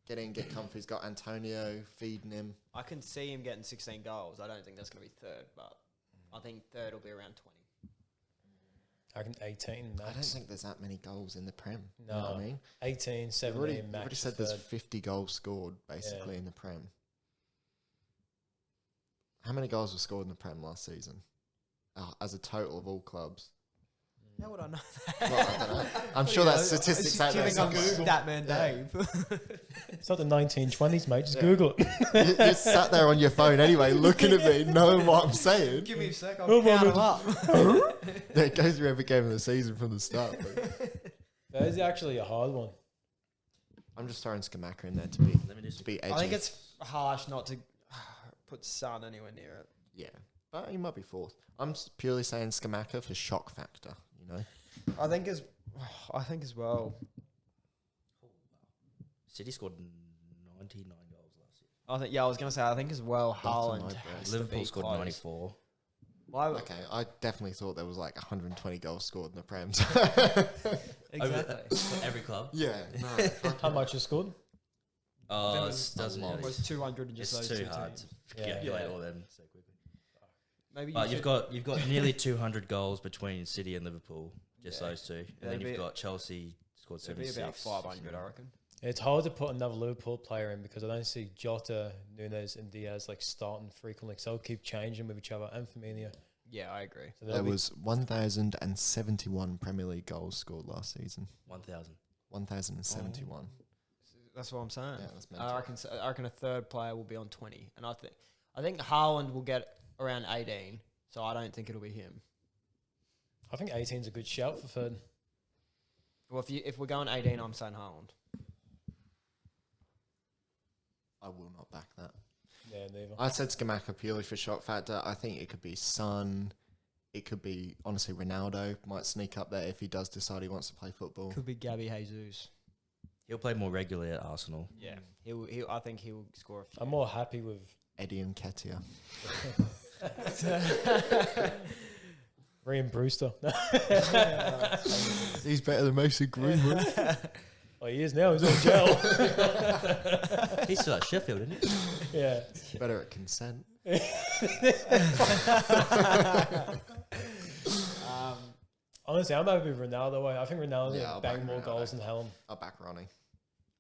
in, get comfy. He's got Antonio feeding him.
I can see him getting 16 goals. I don't think that's going to be third, but I think third will be around 20.
I reckon 18 max.
I don't think there's that many goals in the Prem.
No.
You know what I mean?
18,
You've
17
already,
max.
already said
for
there's
third.
50 goals scored basically in the Prem. How many goals were scored in the Prem last season? As a total of all clubs.
How would I know
Well, I don't know. I'm sure that statistics out there.
Statman Dave.
It's not the 1920s, mate. Just Google it.
You sat there on your phone anyway, looking at me, knowing what I'm saying.
Give me a sec, I'll count them up.
Yeah, it goes through every game of the season from the start.
That is actually a hard one.
I'm just throwing Skamaka in there to be edgy.
I think it's harsh not to put Son anywhere near it.
Yeah, but he might be fourth. I'm purely saying Skamaka for shock factor, you know?
I think as well.
City scored 99 goals last year.
I was gonna say I think as well. Haaland.
Liverpool scored 94.
Why?
Okay, I definitely thought there was like 120 goals scored in the Prem.
Exactly.
Every club.
Yeah, no.
How much is scored?
Oh, it doesn't.
Almost 200 in just
It's
those
too
two
hard
teams.
to calculate all them so quickly.
Maybe
You've got nearly 200 goals between City and Liverpool, just those two, and then you've got Chelsea scored 76.
It'd be about 500, I reckon.
It's hard to put another Liverpool player in because I don't see Jota, Nunes, and Diaz like starting frequently. So they'll keep changing with each other, and Firmino.
Yeah, I agree.
So
There was 1,071 Premier League goals scored last season.
1,000.
1,071.
That's what I'm saying.
Yeah, that's mental.
I reckon a third player will be on 20, and I think Haaland will get around 18. So I don't think it'll be him.
I think 18 is a good shout for third.
Well, if we're going 18, I'm saying Haaland.
I will not back that.
Yeah, neither.
I said Skamaka purely for shock factor. I think it could be Son. It could be, honestly, Ronaldo might sneak up there if he does decide he wants to play football.
Could be Gabby Jesus.
He'll play more regularly at Arsenal.
Yeah, I think he'll score a few.
I'm more happy with
Eddie and Ketia.
Ryan Brewster.
He's better than Mason Greenwood.
Well, he is now. He's on jail.
He's still at Sheffield, isn't he?
Yeah.
Better at consent.
Honestly, I'm happy with Ronaldo. I think Ronaldo's
Yeah,
going
I'll
to bang
back
more
Ronaldo.
goals than Helen.
I'll back Ronnie.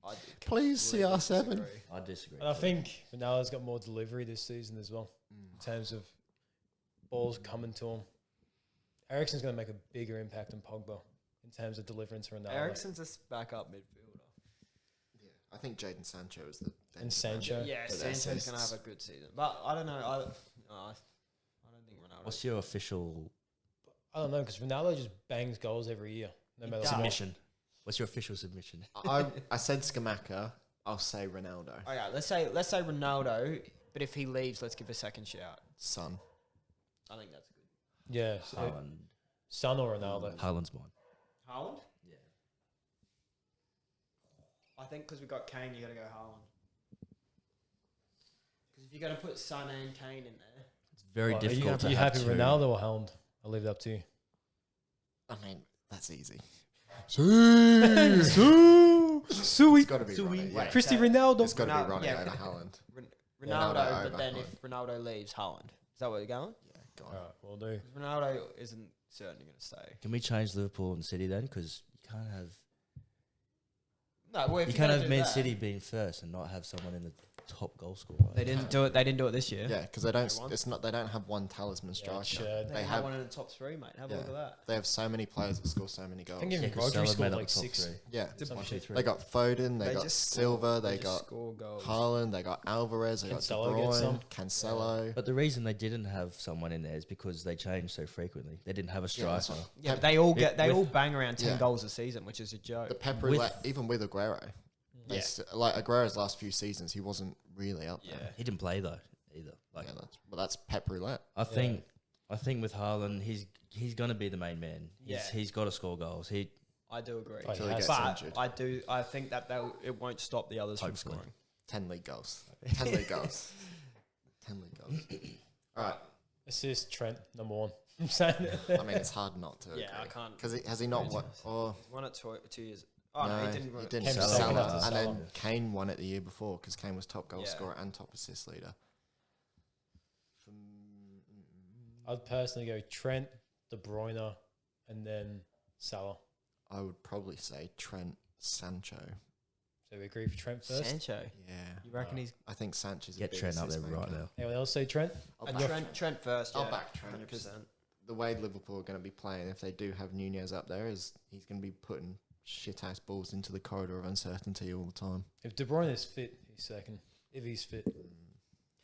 I
Please,
completely
CR7.
disagree.
I disagree.
And I think Ronaldo's got more delivery this season as well in terms of balls coming to him. Eriksen's going to make a bigger impact than Pogba in terms of delivering to Ronaldo.
Eriksen's a backup midfielder.
Yeah, I think Jadon Sancho is the
And Sancho.
Yeah,
For the
Sancho's going
assists.
to have a good season. But I don't know. I don't think Ronaldo.
What's your official
I don't know, because Ronaldo just bangs goals every year, no matter what.
submission? What's your official submission?
I said Skamaka. I'll say Ronaldo.
Okay, let's say Ronaldo. But if he leaves, let's give a second shout.
Son.
I think that's good.
Yeah. So
Haaland.
Son or Ronaldo.
Haaland's mine.
Haaland?
Yeah.
I think because we got Kane, you got to go Haaland. Because if you're going to put Son and Kane in there,
It's very
Well,
difficult
Are you
to have
happy
two.
with Ronaldo or Haaland? I'll leave it up to you.
I mean, that's easy.
Sweet.
It's got to be Ronnie. Yeah.
Wait.
Christy
Okay.
Ronaldo.
It's got to
Ronaldo-
be Ronnie
yeah.
over Haaland.
Ronaldo,
Ronaldo
but
over
then
Haaland.
if Ronaldo leaves, Haaland. Is that where you're going?
Yeah, go on.
All right, we'll do.
Ronaldo isn't certainly going to stay.
Can we change Liverpool and City then? Because you can't have
No, well, if
you
you're
can't
gonna
have
do
Man
that-
City being first and not have someone in the top goal scorer.
They didn't do it. They didn't do it this year.
Yeah, because they don't.
Everyone.
It's not. They don't have one talisman
Yeah,
striker.
Chad.
They
have-
have one in the top three, mate. Have a look at that.
They have so many players that score so many
I
goals.
think
Yeah,
even
'cause
Rodri
Salah
scored
made up
like
the top
6.
three.
Yeah,
Some
1, 2,
shit.
3.
they got Foden, they got
just
Silva,
score-
they
just
got
score goals.
Haaland, they got Alvarez, they got De
Cancelo gets some.
Bruyne, Cancelo.
But the reason they didn't have someone in there is because they changed so frequently. They didn't have a
Yeah, that's
striker.
right.
Yeah, but they all
With-
all bang around 10
Yeah.
goals a season, which is a joke.
The pep
With-
roulette, even with Aguero,
Yeah.
like Aguero's last few seasons, he wasn't really up there.
Yeah.
He didn't play though either. Like
Yeah, that's pep roulette.
I think with Haaland, he's gonna be the main man. He's got to score goals.
I do agree.
Oh,
Till he
has
gets
to.
injured.
I think that it won't stop the others from
Hopefully.
scoring.
10 league goals. 10 league goals. 10 league goals. All right.
Assist Trent, number 1. I'm saying it.
I mean, it's hard not to.
Yeah, I can't.
Because has he not won? Oh,
He's won it 2 years. Oh no, he didn't.
He
win it.
didn't.
Came
Salah.
second after
And
Salah.
then Kane won it the year before because Kane was top goal
Yeah.
scorer and top assist leader.
I'd personally go Trent, De Bruyne, and then Salah.
I would probably say Trent, Sancho.
So we agree for Trent first.
Sancho.
Yeah.
You reckon he's
I think Sancho's
Get Trent up there right now.
Anyone else say Trent?
Trent first?
I'll
Yeah,
back Trent.
100%.
The way Liverpool are going to be playing, if they do have Nunez up there, is he's going to be putting shit ass balls into the corridor of uncertainty all the time.
If De Bruyne is fit, he's second. If he's fit.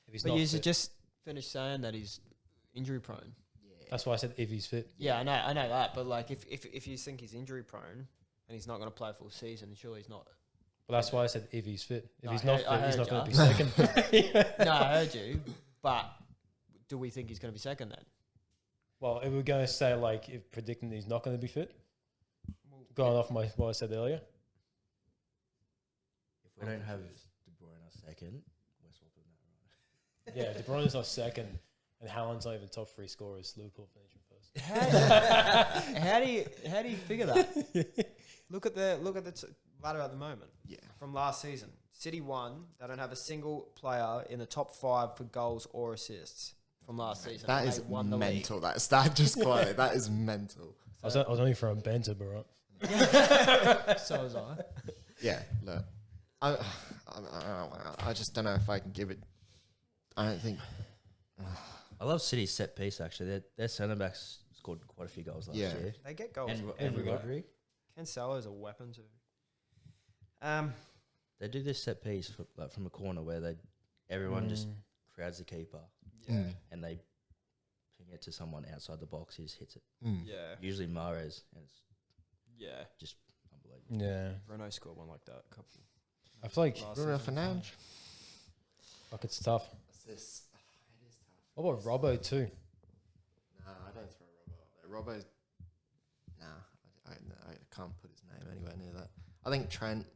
If he's
But
not
you
fit.
just finished saying that he's injury prone.
Yeah.
That's why I said if he's fit.
Yeah, I know that. But like, if you think he's injury prone and he's not going to play a full season, surely he's not.
Well, that's why I said if he's fit. If
No,
he's
I
not
heard- I
fit, he's
heard
not going to be
ya.
second.
No, I heard you. But do we think he's going to be second then?
Well, if we're going to say, like, if predicting he's not going to be fit, going off what I said earlier.
If we don't have De Bruyne second, we're swapping that right.
Yeah, De Bruyne's not second, and Haaland's not even top 3 scorers. Liverpool finishing first.
How do you figure that? Look at the ladder at the moment.
Yeah.
From last season, City won. They don't have a single player in the top 5 for goals or assists from last season.
That
and
is
they won the league.
mental. That stat just quietly. That is mental.
I was only throwing banter, bro.
So was I.
Yeah, look. I just don't know if I can give it. I don't think.
I love City's set piece, actually. Their centre backs scored quite a few goals last
Yeah.
year.
They get goals.
And
everywhere.
Rodri.
Cancelo's a weapon too.
They do this set piece from a corner where everyone just crowds the keeper
Yeah.
and they ping it to someone outside the box. He just hits it.
Yeah.
Usually Mahrez, and it's
Yeah.
just unbelievable.
Yeah.
Renault scored one like that. A couple.
I feel like,
Last
Bruno
season.
Fernandes.
like it's tough.
It is tough.
What about Robbo too?
No, I don't throw Robbo up there. Robbo's. Nah, I can't put his name anywhere near that. I think Trent.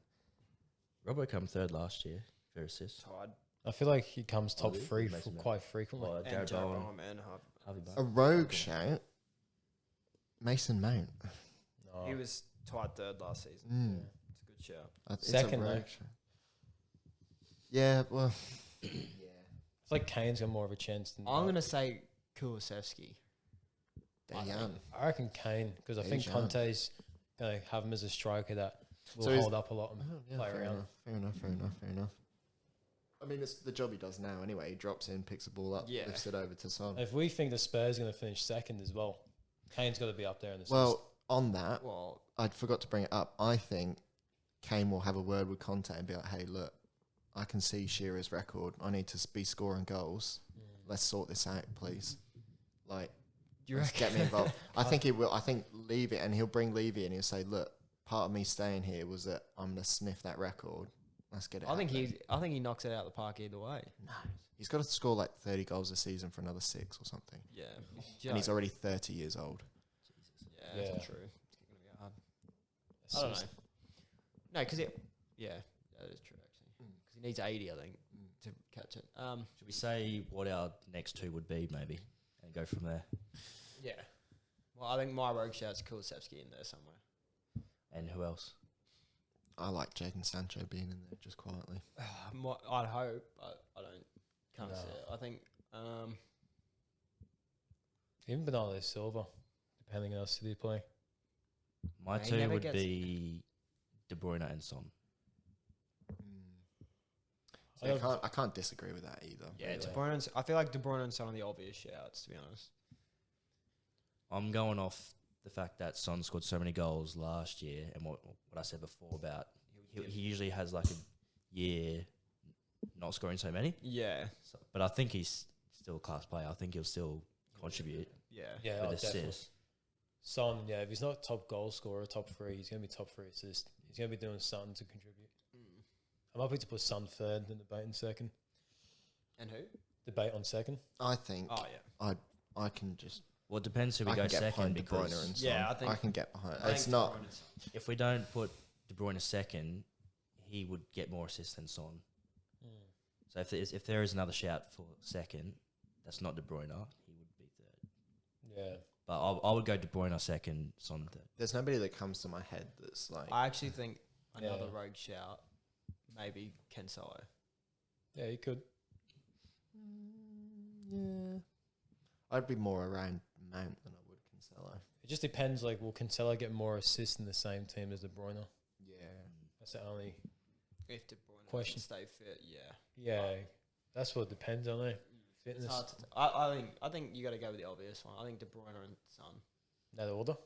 Robbo come third last year for assists.
Tied.
I feel like he comes top
really?
3
Mason Mount.
quite frequently.
Or
And
Jared
Jared
Bowen,
Bowen and
Harvey
A
Barnes.
rogue shout. Mason Mount.
No.
He was tied third last season.
Mm.
It's a good shout.
It's a
Second,
rogue
though.
shout. Yeah, well.
I feel like Kane's got more of a chance than
I'm gonna say Kulusevski.
They're young.
I reckon Kane, because I think
He's young.
Conte's going to have him as a striker that will
So he's-
hold up a lot and play
fair
around.
enough. Fair enough. I mean, it's the job he does now anyway. He drops in, picks the ball up,
Yeah.
lifts it over to Son.
If we think the Spurs are going to finish second as well, Kane's got to be up there in the
Well, on that,
Well,
I forgot to bring it up. I think Kane will have a word with Conte and be like, hey, look, I can see Shearer's record. I need to be scoring goals. Let's sort this out, please. Like,
do you
let's
reckon?
get me involved. I think he will. I think Levy, and he'll bring Levy and he'll say, look, part of me staying here was that I'm going to sniff that record. Let's get it
I think
happening.
he knocks it out of the park either way.
No. He's got to score like 30 goals a season for another 6 or something.
Yeah.
And he's already 30 years old.
Yeah,
Yeah.
that's true. It's gonna be hard. I don't know. No, because that is true actually. Because he needs 80, I think, to catch it.
Should we say what our next 2 would be, maybe, and go from there?
Yeah. Well, I think my rogue shout's Kulusevski in there somewhere.
And who else?
I like Jadon Sancho being in there just quietly.
I'd hope, but I can't
No.
see it. I think.
Even Bernardo Silva, depending on how City play.
My
he
2
never
would
gets-
be De Bruyne and Son.
I can't disagree with that either.
Yeah,
Really?
De Bruyne. I feel like De Bruyne and Son are the obvious shouts, to be honest.
I'm going off the fact that Son scored so many goals last year, and what I said before about he usually has like a year not scoring so many.
Yeah.
So, but I think he's still a class player. I think he'll still contribute
Yeah.
Yeah,
with
definitely.
assists.
Son, yeah, if he's not top goal scorer, top 3, he's going to be top 3 assist. He's going to be doing something to contribute. I'm happy to put Son third and debate in second.
And who?
Debate on second.
I think
Oh yeah.
I can just
Well, it depends who we
I
go
can get
second
behind De Bruyne
because
and Son.
Yeah, I think-
I can get behind.
I
It's
think
not.
De Bruyne's-
if we don't put De Bruyne second, he would get more assists than Son. So if there is another shout for second, that's not De Bruyne, he would be third.
Yeah.
But I would go De Bruyne second, Son third.
There's nobody that comes to my head that's like.
I actually think another
Yeah.
rogue shout, maybe Cancelo.
Yeah, he could.
Yeah. I'd be more around Mount than I would Cancelo.
It just depends, like, will Cancelo get more assists in the same team as De Bruyne?
Yeah.
That's the only...
If De Bruyne
Question.
can stay fit, yeah.
Yeah, that's what it depends on. Fitness.
It's hard to I think you got to go with the obvious one. I think De Bruyne and Son.
That order.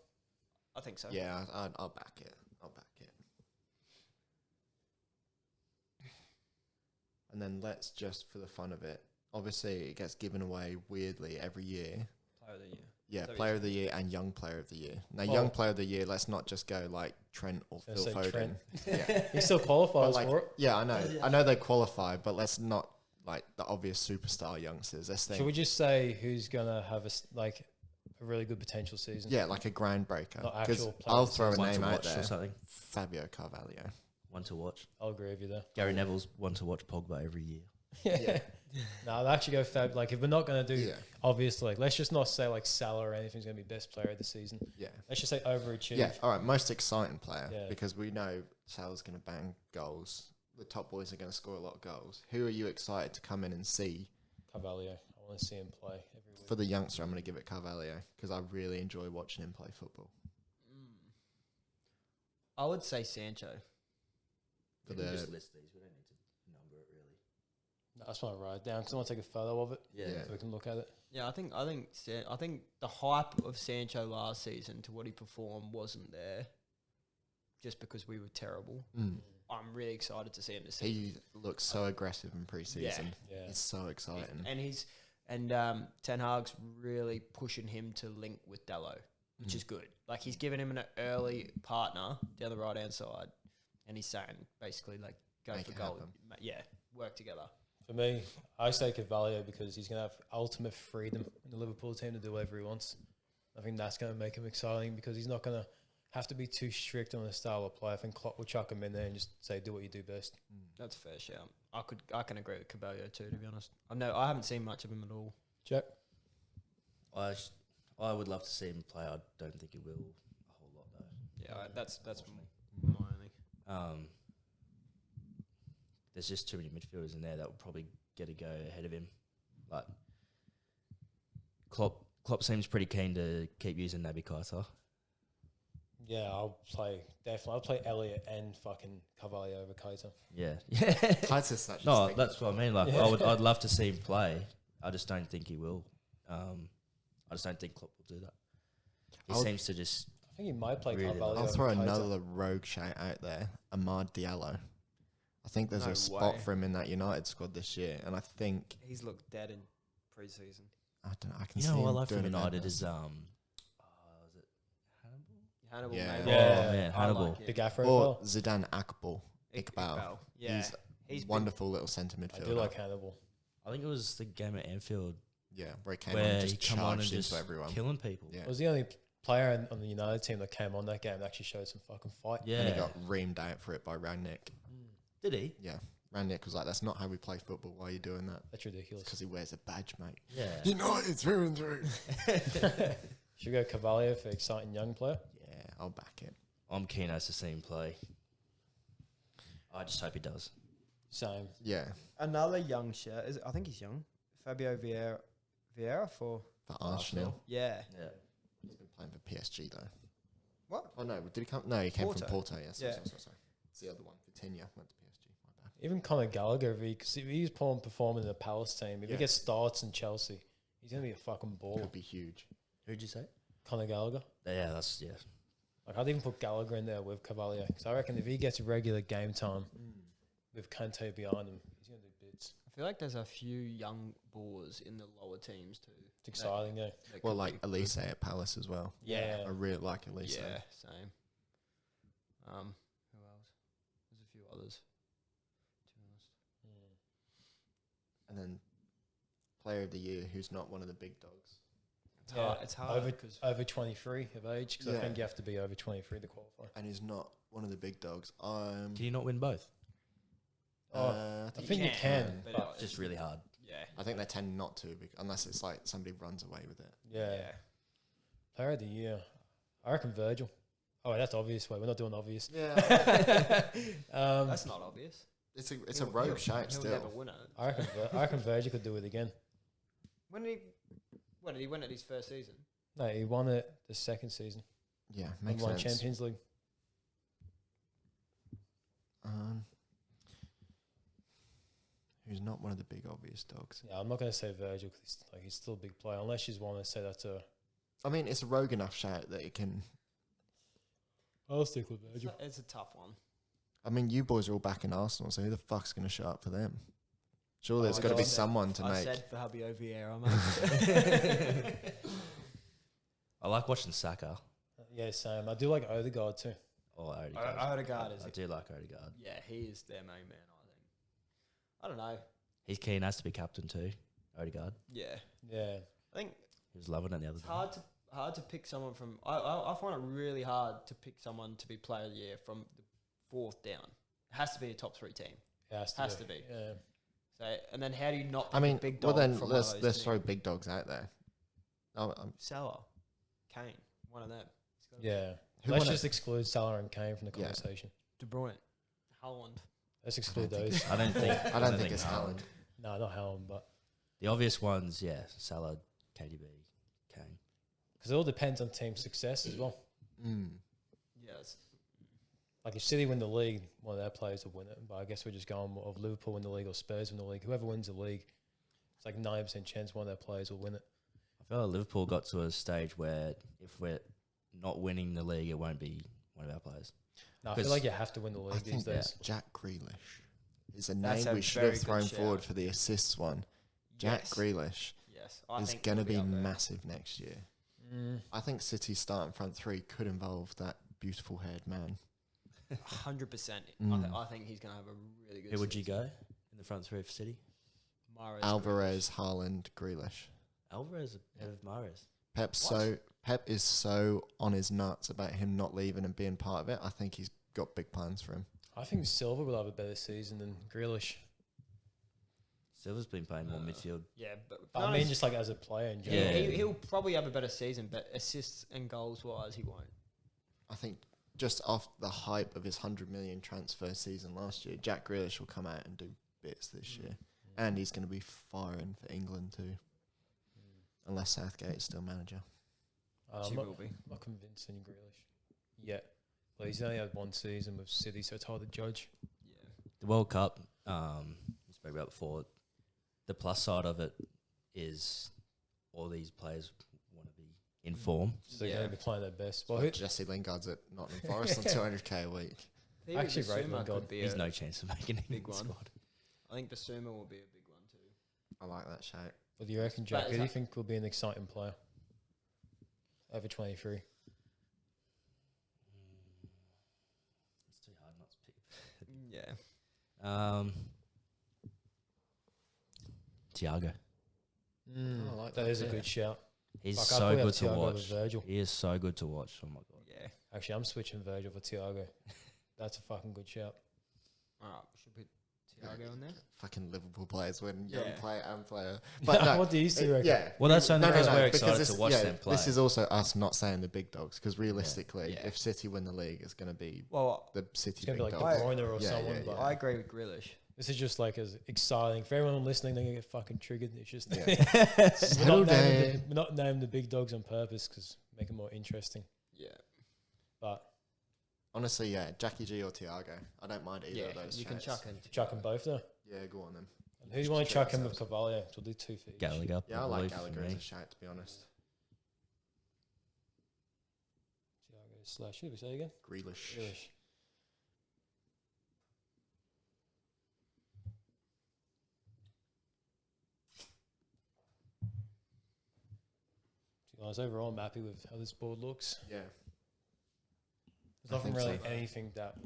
I think so.
Yeah, I'll back it. And then let's just, for the fun of it, obviously it gets given away weirdly every year.
Player of the year.
Yeah,
So
player of the year and young player of the year. Now, young player of the year, let's not just go like Trent or Phil Foden.
Trent.
Yeah,
He still qualifies
like,
for it.
yeah, I know they qualify, but let's not like the obvious superstar youngsters. Let's think.
Should we just say who's gonna have a really good potential season?
Yeah, like a groundbreaker.
Not
Because
actual player
I'll
of the
throw a
One
name
to
out
watch
there.
or something.
Fabio Carvalho.
One to watch.
I'll agree with you there.
Gary Neville's one to watch Pogba every year.
Yeah. No, I'll actually go Fab. Like, if we're not going to do,
Yeah.
obviously, like, let's just not say, like, Salah or anything's going to be best player of the season.
Yeah.
Let's just say overachieve.
Yeah, all right, most exciting player,
Yeah.
because we know Salah's going to bang goals. The top boys are going to score a lot of goals. Who are you excited to come in and see?
Carvalho. I want to see him play every week.
For the youngster, I'm going to give it Carvalho, because I really enjoy watching him play football.
I would say Sancho.
For
We can
the
just list these. We don't need to number it really.
No, I just want to write it down because I want to take a photo of it
Yeah.
Yeah.
so we can look at it.
Yeah, I think the hype of Sancho last season to what he performed wasn't there, just because we were terrible. I'm really excited to see him this season.
He looks so aggressive in pre-season.
Yeah.
It's so exciting.
And Ten Hag's really pushing him to link with Dallo, which is good. Like, he's giving him an early partner down the right hand side, and he's saying basically like go
Make
for
it
goal.
happen.
Yeah, work together.
For me, I say Carvalho because he's going to have ultimate freedom in the Liverpool team to do whatever he wants. I think that's going to make him exciting because he's not going to have to be too strict on the style of play. I think Klopp will chuck him in there and just say, do what you do best.
That's a fair shout. I can agree with Cabello too, to be honest. I haven't seen much of him at all.
Jack?
I would love to see him play. I don't think he will a whole lot though.
Yeah, that's my only.
There's just too many midfielders in there that would probably get a go ahead of him. Like Klopp seems pretty keen to keep using Naby Keita.
Yeah, I'll play Elliot and fucking Carvalho over Keita.
Yeah,
Keita's such
no,
a
that's what I mean. Like I'd love to see him play. I just don't think he will. I just don't think Klopp will do that. He seems to just.
I think he might play
Really
Carvalho
I'll
over
throw
Keita.
another rogue shout out there. Amad Diallo. I think there's
No
a spot
way.
for him in that United squad this year, and I think
He's looked dead in pre-season.
I don't know. I can
You
see
know,
him
what I like from
doing a
United
madness.
is was it Hannibal?
Hannibal.
Yeah.
maybe.
Yeah.
Oh man,
I
Hannibal.
like it.
Big Afro
Or
fella.
Zidane Iqbal.
Iqbal. Yeah,
He's
big.
wonderful little centre
I
midfielder.
do like Hannibal.
I think it was the game at Anfield
Yeah, where he came on
where
and
he
just
come on and
charged
just
into everyone.
killing people.
Yeah.
I was the only player on the United team that came on that game and actually showed some fucking fight.
Yeah.
And he got reamed out for it by Rangnick.
Did he?
Yeah. Rangnick was like, that's not how we play football. Why are you doing that?
That's ridiculous.
Because he wears a badge, mate.
Yeah.
United through and through.
Should we go Carvalho for exciting young player?
Yeah, I'll back it.
I'm keen as to see him play. I just hope he does.
Same.
Yeah,
Another young shout. I think he's young. Fabio Vieira for.
for Arsenal.
Yeah.
Yeah.
He's been playing for PSG, though.
What?
Oh, no. Did he come? No, he came
Porto.
from Porto, yes.
Yeah.
Sorry. It's the other one. Coutinho went to PSG. My bad.
Even Conor Gallagher, if he's performing in the Palace team, if he
Yeah.
gets starts in Chelsea, he's going to be a fucking baller.
Could be huge.
Who'd you say?
Conor Gallagher.
Yeah, that's
Like, I'd even put Gallagher in there with Carvalho because I reckon if he gets regular game time with Kante behind him, he's going to do bits.
I feel like there's a few young boars in the lower teams too.
It's exciting, yeah.
that
Well,
could
like
be
Elise
good.
at Palace as well.
Yeah.
I really like Elise.
Yeah, same. Who else? There's a few others. To be honest.
And then player of the year who's not one of the big dogs.
It's hard because
Over 23 of age because I
Yeah.
think you have to be over 23 to qualify.
And he's not one of the big dogs.
Can you not win both?
I think you can,
but
but
Just really hard.
yeah.
I think they tend not to, unless it's like somebody runs away with it.
yeah. Player of the year, I reckon Virgil. Oh, that's obvious. Wait, we're not doing obvious.
Yeah,
That's not obvious.
it's a rogue shout
He'll
still.
never win it.
I reckon Virgil could do it again.
When did he win it his first season?
No, he won it the second season.
Yeah,
He
makes
won
sense.
Champions League.
who's not one of the big obvious dogs.
Yeah, I'm not going to say Virgil because he's still a big player, unless you want to say that to.
I mean, it's a rogue enough shout that it can.
I'll stick with Virgil.
It's a tough one.
I mean, you boys are all back in Arsenal, so who the fuck's going to show up for them? Surely there's
I
got to be
said-
someone to
I
make.
said for Hubby Vieira, mate.
I like watching Saka.
Yeah, same. I do like Odegaard too.
Oh, Odegaard.
Odegaard is.
I do like Odegaard.
Yeah, he is their main man. I think. I don't know.
He's keen as to be captain too. Odegaard.
Yeah,
Yeah.
I think
He was loving it the other
it's
day.
hard to pick someone from. I find it really hard to pick someone to be player of the year from the fourth down. It has to be a top 3 team.
It has to be. Yeah.
So, and then how do you not pick
I mean,
a big
well
dog
then
from
let's
one of
let's
those
throw
teams?
big dogs out there. Oh,
Salah, Kane, one of them. It's gotta be
Yeah.
Who
Let's
won it?
just exclude Salah and Kane from the
Yeah.
conversation.
De Bruyne, Haaland.
Let's exclude
think
those.
I don't think.
I don't think it's Haaland.
No, not Haaland, but
The obvious ones, yeah, Salah, KDB, Kane.
because it all depends on team success as well.
Mm.
Yes.
Like if City win the league, one of their players will win it. But I guess we're just going of Liverpool win the league or Spurs win the league. Whoever wins the league, it's like 90% chance one of their players will win it.
I feel like Liverpool got to a stage where if we're not winning the league, it won't be one of our players.
No, I feel
'Cause
like you have to win the
I
league these
think
days.
Jack Grealish is a
That's
name
a
we should
very
have
good
thrown
shout.
forward for the assists one. Jack
Yes.
Grealish
Yes. I
is
think
going to
he'll
be
up there.
massive next year.
Mm.
I think City's starting front 3 could involve that beautiful haired man.
100%.
Mm.
I think he's going to have a really good.
Who would you
season.
go in the front 3 for City?
Mahrez,
Alvarez, Haaland, Grealish.
Alvarez ahead of Mahrez.
Pep is so on his nuts about him not leaving and being part of it. I think he's got big plans for him.
I think Silva will have a better season than Grealish.
Silva's been playing more midfield.
Yeah, but
I mean, just like as a player in
yeah,
general.
Yeah.
he'll probably have a better season, but assists and goals wise, he won't.
I think just off the hype of his 100 million transfer season last year, Jack Grealish will come out and do bits this year. And he's going to be firing for England too. Unless Southgate is still manager.
I'm
She
not,
will be.
not convinced in Grealish yet. But he's only had one season with City, so it's hard to judge.
Yeah.
The World Cup, we spoke about before, the plus side of it is all these players want to be in form.
So they're
Yeah.
going to be playing their best. Well,
Well, Jesse Lingard's at Nottingham Forest on 200k a week.
He
Actually,
Basuma
right, Lingard.
could be
He's
a
no chance of making it in
big
the
one.
squad.
I think Basuma will be a big one too.
I like that shout.
what do you reckon, Jack?
But
Who do you
it's
think will be an exciting player? Over 23.
It's too hard not to pick.
Yeah.
Thiago.
I like
that
that
is a
too.
good shout.
He's
Fuck, I'd
so
probably have
good to
Thiago over
watch.
Virgil.
He is so good to watch. Oh my god.
Yeah.
Actually, I'm switching Virgil for Thiago. That's a fucking good shout.
All right. Should put Thiago on there.
Fucking Liverpool players when young
Yeah.
player and player. But no,
What do you two reckon?
yeah.
Well, that's only because we're excited
this-
to watch them play.
This is also us not saying the big dogs because realistically,
Yeah.
if City win the league, it's going to be
Well,
the City
It's going
big
to be like
dogs.
De Bruyne or
Yeah,
someone.
yeah,
But
I agree with Grealish.
this is just like as exciting. For everyone listening, they're going to get fucking triggered. It's just
Yeah. Settle down.
we're not naming the big dogs on purpose because make it more interesting.
Yeah.
But
Honestly, yeah, Jackie G or Thiago. I don't mind either
Yeah.
of those.
You can
shouts.
chuck in.
chuck them both though.
Yeah, go on then.
And who do you
Just
want to
treat
chuck in with
ourselves.
Cavalier? We'll do 2 for each.
Gallagher.
Yeah, I like
probably
Gallagher
for
as
me.
a shout, to be honest.
Thiago / who did we say again?
Grealish.
Grealish. Guys, overall, I'm happy with how this board looks.
Yeah.
There's
I
nothing
think
really
so.
anything that,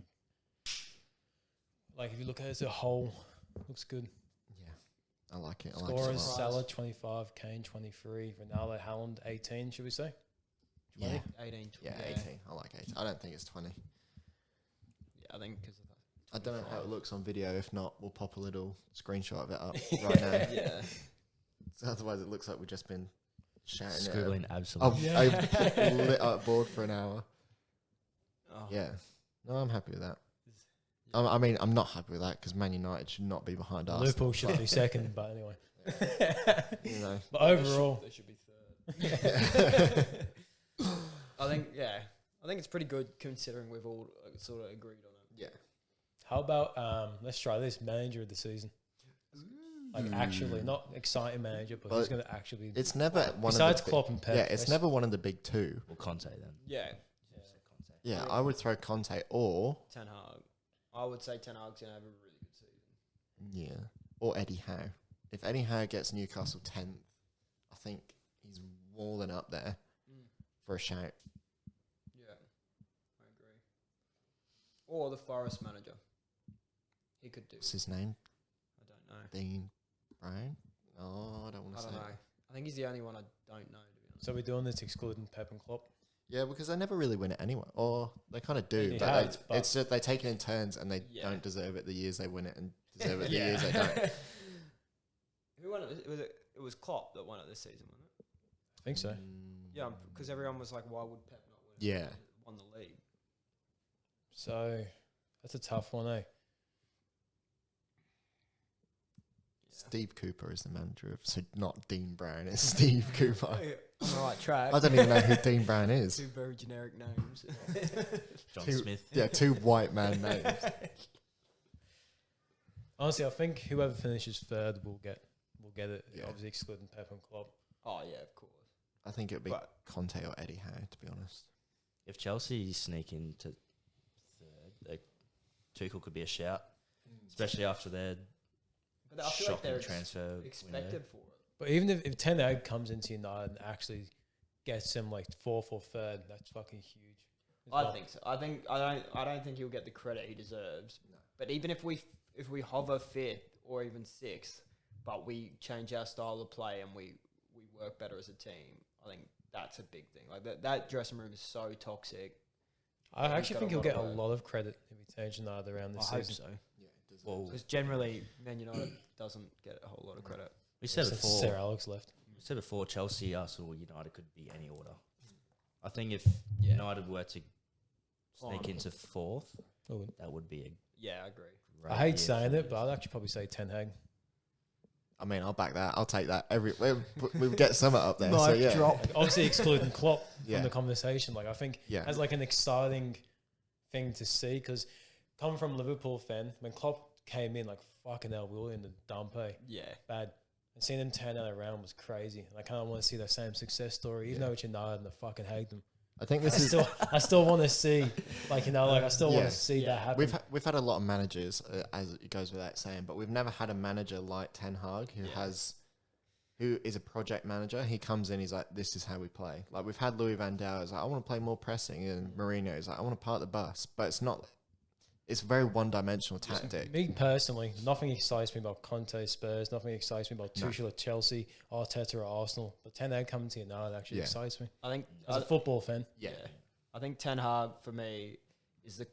like, if you look at it as a whole, looks good.
Yeah. I like it. I like it a
Scorers:
lot.
Salah 25, Kane 23, Ronaldo, Haaland 18. Should we say?
Yeah.
18.
Yeah, 18. I like 18. I don't think it's 20.
Yeah, I think because of that.
I don't know how it looks on video. If not, we'll pop a little screenshot of it up right now.
Yeah.
So otherwise, it looks like we've just been shouting
Scribbling
it.
absolutely.
A lit up board for an hour.
Oh.
Yeah. No, I'm happy with that. I mean, I'm not happy with that because Man United should not be behind us.
Liverpool should be second, but anyway.
You know.
But overall,
They should be third. I think it's pretty good considering we've all sort of agreed on it.
Yeah.
how about let's try this manager of the season? Like actually, not exciting manager, but who's going to actually?
It's never one
besides
of the
Klopp and Pep.
Yeah, it's never one of the big two.
Or Conte then.
Yeah.
Yeah, I would throw Conte or
Ten Hag. I would say Ten Hag's going to have a really good season.
yeah, or Eddie Howe. If Eddie Howe gets Newcastle 10th, I think he's more than up there for a shout.
Yeah, I agree. Or the Forest manager. He could do.
What's his name?
I don't know.
Dean Brown? Oh, I don't want
I
to say
don't know.
it.
I think he's the only one I don't know, to be honest.
So we're doing this excluding Pep and Klopp.
Yeah, because they never really win it anyway. Or they kind of do,
Maybe
but
has, but-
it's just they take it in turns and they
Yeah.
don't deserve it the years they win it and deserve it the years they don't.
Who won it? It was Klopp that won it this season, wasn't it?
I think so.
Yeah, because everyone was like, why would Pep not win it?
Yeah.
He won the league.
So that's a tough one, eh?
Steve Cooper is the manager of, so not Dean Brown, it's Steve Cooper.
On the right track.
I don't even know who Dean Brown is.
Two very generic names.
John
Two-
Smith.
Yeah, two white man names.
Honestly, I think whoever finishes third will get it.
Yeah.
Obviously, excluding Pep and Klopp.
Oh, yeah, of course.
I think it would be
But-
Conte or Eddie Howe, to be honest.
If Chelsea sneak into third, Tuchel could be a shout, especially after their
But I feel like
shocking
they're
transfer
expected for it.
But even if Ten Hag comes into United and actually gets him like fourth or third, that's fucking huge. as
I
well.
think so. I don't think he'll get the credit he deserves.
No.
But even if we hover fifth or even sixth, but we change our style of play and we work better as a team, I think that's a big thing. Like that dressing room is so toxic.
I
he's
actually
got
think
a
he'll
lot
get
of
a
work.
lot of credit if he turns United around this
I hope
season.
so.
Yeah, it does.
Well,
Because generally, Man United doesn't get a whole lot of credit.
we said
Since
before.
Sir Alex left.
We said before, Chelsea, Arsenal, United could be any order. I think if
Yeah.
United were to sneak
Fine.
into fourth,
Oh,
that would be a
Yeah, I agree.
great
I hate
year
saying
for
it, but
us.
I'd actually probably say Ten Hag.
I mean, I'll back that. I'll take that. We get Summit up there. So
Mic
yeah.
drop.
Obviously, excluding Klopp
Yeah.
from the conversation. Like I think
Yeah.
that's like an exciting thing to see because coming from a Liverpool fan, when Klopp came in, like fucking hell, we were in the dump, eh?
Yeah.
Bad. And seeing them turn that around was crazy. And I kind of want to see that same success story, even
Yeah.
though it's United and I fucking hate them.
I think
I
this is.
I still want to see, like I still want
Yeah.
to see
Yeah.
that happen.
We've had a lot of managers, as it goes without saying, but we've never had a manager like Ten Hag who is a project manager. He comes in, he's like, this is how we play. Like we've had Louis Van Gaal, he's like, I want to play more pressing, and Mourinho's like, I want to park the bus, but it's not. It's a very one-dimensional tactic.
Me personally, nothing excites me about Conte Spurs. Nothing excites me about
No.
Tuchel at Chelsea, Arteta at Arsenal. But Ten Hag coming to United actually
Yeah.
excites me
I think
as a football fan.
Yeah.
I think Ten Hag for me is the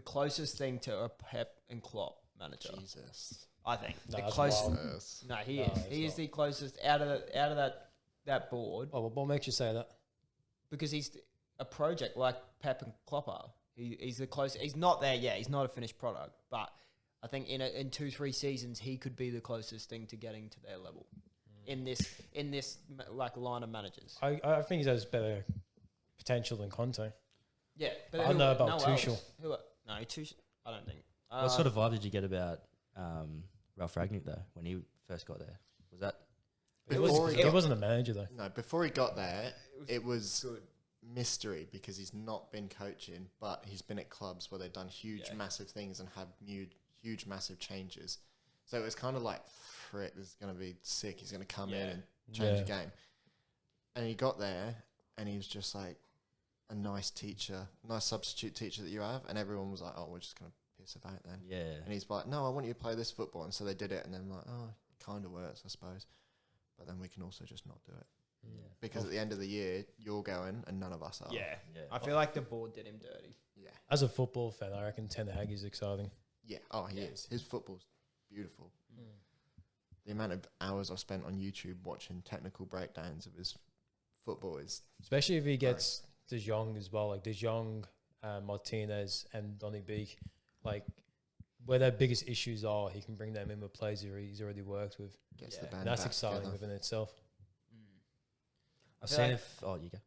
closest thing to a Pep and Klopp manager.
Jesus.
I think
No,
the
that's
closest.
wild.
Yes.
No, he
No,
is.
it's
He is
not.
the closest out of that board
Oh, well, what makes you say that?
because he's a project like Pep and Klopp are. He's the closest. He's not there yet. He's not a finished product, but I think in 2-3 seasons he could be the closest thing to getting to their level in this like line of managers.
I think he has better potential than Conte.
Yeah,
I don't know about Tuchel.
No, Tuchel. I don't think.
What sort of vibe did you get about Ralph Ragnick though when he first got there? Was that
He wasn't a manager though.
No, before he got there, it was
good?
mystery because he's not been coaching, but he's been at clubs where they've done huge,
Yeah.
massive things and have huge, massive changes. So it was kind of like, frick, this is going to be sick. He's going to come in
Yeah.
and change the
Yeah.
game. And he got there and he was just like a nice teacher, nice substitute teacher that you have. And everyone was like, oh, we're just going to piss about then.
yeah?
And he's like, no, I want you to play this football. And so they did it. And then like, oh, it kind of works, I suppose. But then we can also just not do it. Because at the end of the year, you're going and none of us are.
Yeah.
Yeah.
I feel like the board did him dirty.
Yeah.
As a football fan, I reckon Ten Hag is exciting.
Yeah. Oh, he
Yeah.
is. His football's beautiful. The amount of hours I've spent on YouTube watching technical breakdowns of his football is
Especially if he gets De Jong as well, like De Jong, Martinez, and Donnie Beek. Like where their biggest issues are, he can bring them in with players he's already worked with.
gets
Yeah.
the band
And that's
back
exciting
together.
within itself.
I've
feel
seen
like-
if. Oh, you go.